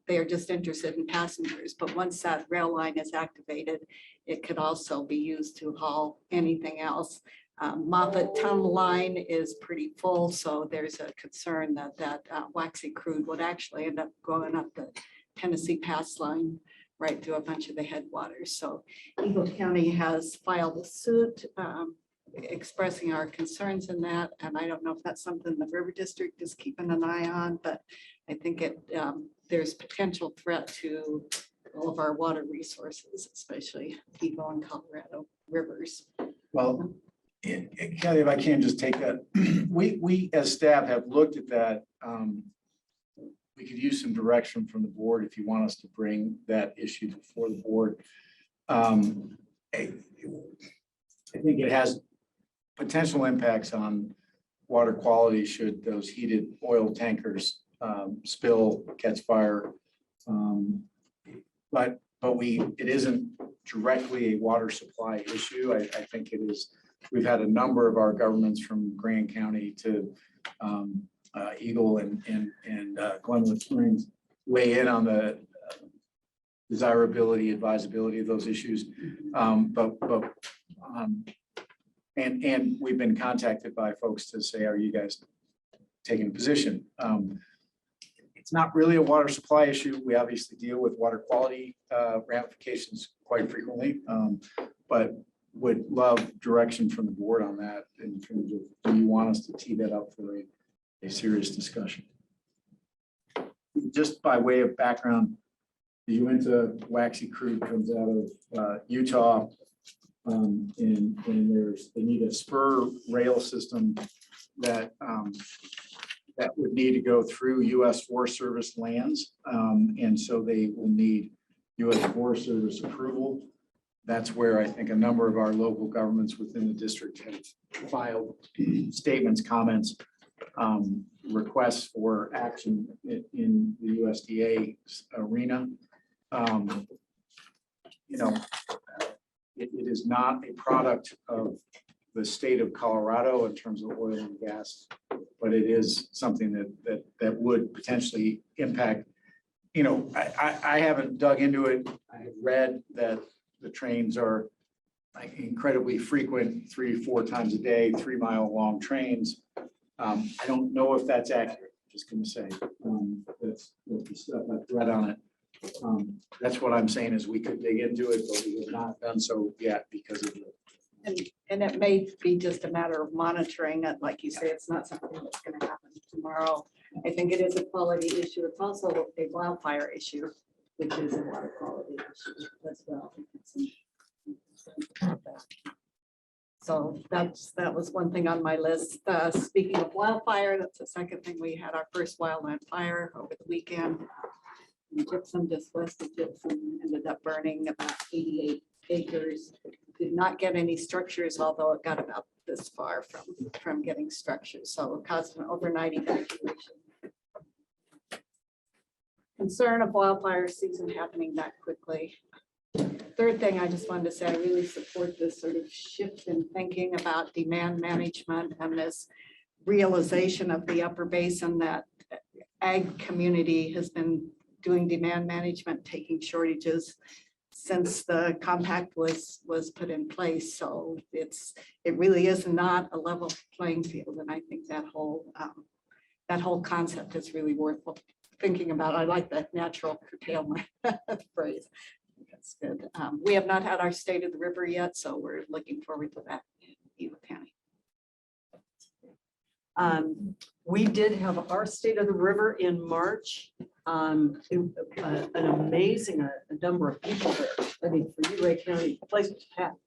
they are just interested in passengers, but once that rail line is activated, it could also be used to haul anything else. Moffett Tunnel line is pretty full, so there's a concern that waxy crude would actually end up going up the Tennessee Pass line right through a bunch of the headwaters. So Eagle County has filed a suit expressing our concerns in that. And I don't know if that's something the River District is keeping an eye on, but I think there's potential threat to all of our water resources, especially Eagle and Colorado rivers. Well, Kelly, if I can just take that, we as staff have looked at that. We could use some direction from the board if you want us to bring that issue before the board. I think it has potential impacts on water quality should those heated oil tankers spill, catch fire. But it isn't directly a water supply issue. I think it is. We've had a number of our governments from Grand County to Eagle and Glenwood Springs weigh in on the desirability, advisability of those issues. And we've been contacted by folks to say, are you guys taking a position? It's not really a water supply issue. We obviously deal with water quality ramifications quite frequently, but would love direction from the board on that in terms of, do you want us to tee that up for a serious discussion? Just by way of background, the Uinta waxy crude comes out of Utah, and they need a spur rail system that would need to go through U.S. Forest Service lands, and so they will need U.S. Forest Service approval. That's where I think a number of our local governments within the district have filed statements, comments, requests for action in the USDA arena. It is not a product of the state of Colorado in terms of oil and gas, but it is something that would potentially impact. I haven't dug into it. I have read that the trains are like incredibly frequent, 3-4 times a day, 3-mile long trains. I don't know if that's accurate. Just going to say that's the stuff I've read on it. That's what I'm saying is we could dig into it, but we have not done so yet because of the. And it may be just a matter of monitoring it. Like you say, it's not something that's going to happen tomorrow. I think it is a quality issue. It's also a wildfire issue, which is a water quality issue as well. So that was one thing on my list. Speaking of wildfire, that's the second thing. We had our first wildland fire over the weekend. Gypsum, just west of Gypsum, ended up burning about 88 acres. Did not get any structures, although it got about this far from getting structures. So it caused an overnight evacuation. Concern of wildfire season happening that quickly. Third thing, I just wanted to say, I really support this sort of shift in thinking about demand management and this realization of the Upper Basin that ag community has been doing demand management, taking shortages since the compact was put in place. So it really is not a level playing field. And I think that whole concept is really worth thinking about. I like that natural curtailment phrase. That's good. We have not had our state of the river yet, so we're looking forward to that in Eagle County. We did have our state of the river in March. An amazing number of people there. I mean, for you, Ray County, the place was packed.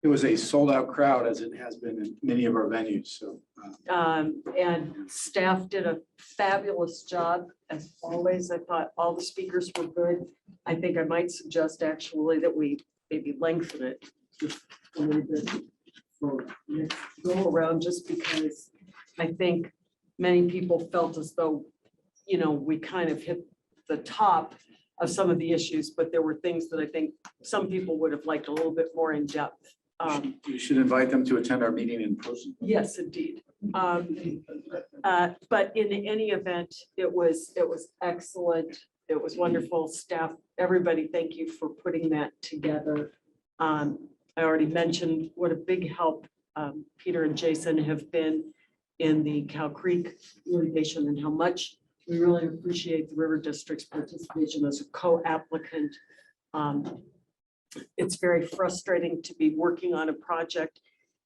It was a sold out crowd, as it has been in many of our venues. So, and staff did a fabulous job as always. I thought all the speakers were good. I think I might suggest actually that we maybe lengthen it just a little bit for next go around, just because I think many people felt as though, we kind of hit the top of some of the issues, but there were things that I think some people would have liked a little bit more in depth. you should invite them to attend our meeting in person. Yes, indeed. But in any event, it was excellent. It was wonderful. Staff, everybody, thank you for putting that together. I already mentioned what a big help Peter and Jason have been in the Cow Creek litigation and how much we really appreciate the River District's participation as a co-applicant. It's very frustrating to be working on a project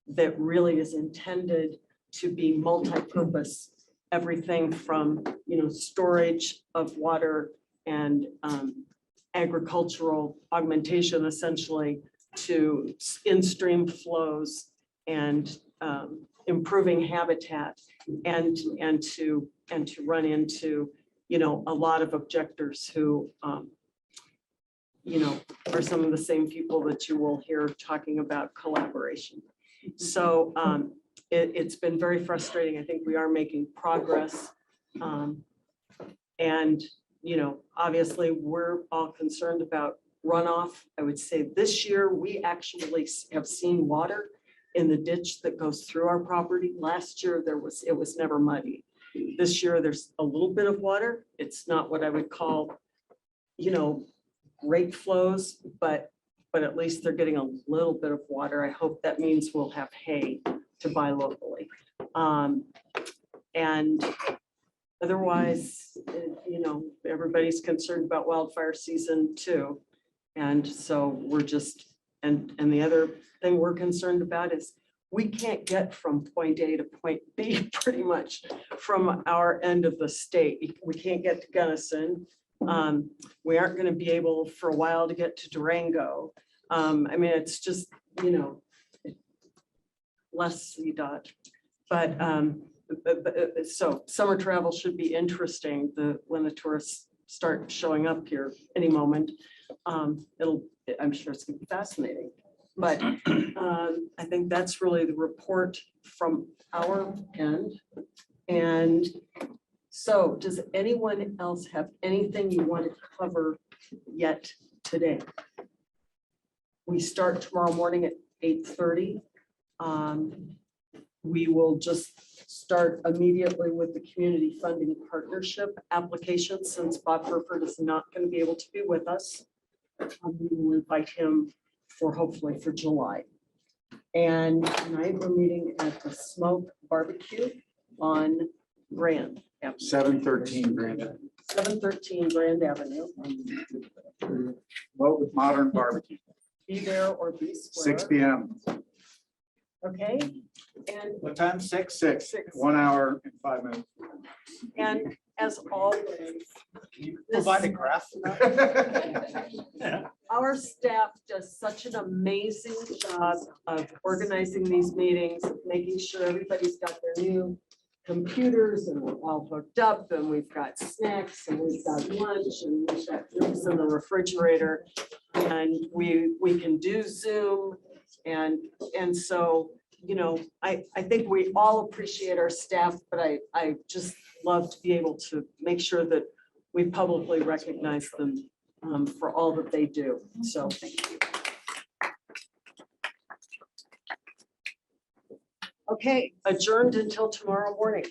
that really is intended to be multi-purpose. Everything from, storage of water and agricultural augmentation essentially to in-stream flows and improving habitat and to run into, a lot of objectors who, are some of the same people that you will hear talking about collaboration. So it's been very frustrating. I think we are making progress. And, obviously we're all concerned about runoff. I would say this year, we actually have seen water in the ditch that goes through our property. Last year, it was never muddy. This year, there's a little bit of water. It's not what I would call, great flows, but at least they're getting a little bit of water. I hope that means we'll have hay to buy locally. And otherwise, everybody's concerned about wildfire season too. And so we're just, and the other thing we're concerned about is we can't get from point A to point B pretty much from our end of the state. We can't get to Gunnison. We aren't going to be able for a while to get to Durango. It's just, less CDOT. But so summer travel should be interesting when the tourists start showing up here any moment. I'm sure it's going to be fascinating. But I think that's really the report from our end. And so does anyone else have anything you want to cover yet today? We start tomorrow morning at 8:30. We will just start immediately with the community funding partnership application since Bob Herford is not going to be able to be with us. We will invite him hopefully for July. And tonight we're meeting at the Smoke Barbecue on Grand. 713 Grand. 713 Grand Avenue. Well, with modern barbecue. Be there or be square. 6 p.m. Okay. And What time? 6? 1 hour and 5 minutes. And as always, Can you provide a graph? our staff does such an amazing job of organizing these meetings, of making sure everybody's got their new computers and we're all hooked up and we've got snacks and we've got lunch and we've got drinks in the refrigerator and we can do Zoom and so I think we all appreciate our staff, but I just love to be able to make sure that we publicly recognize them for all that they do. So thank you. Okay, adjourned until tomorrow morning.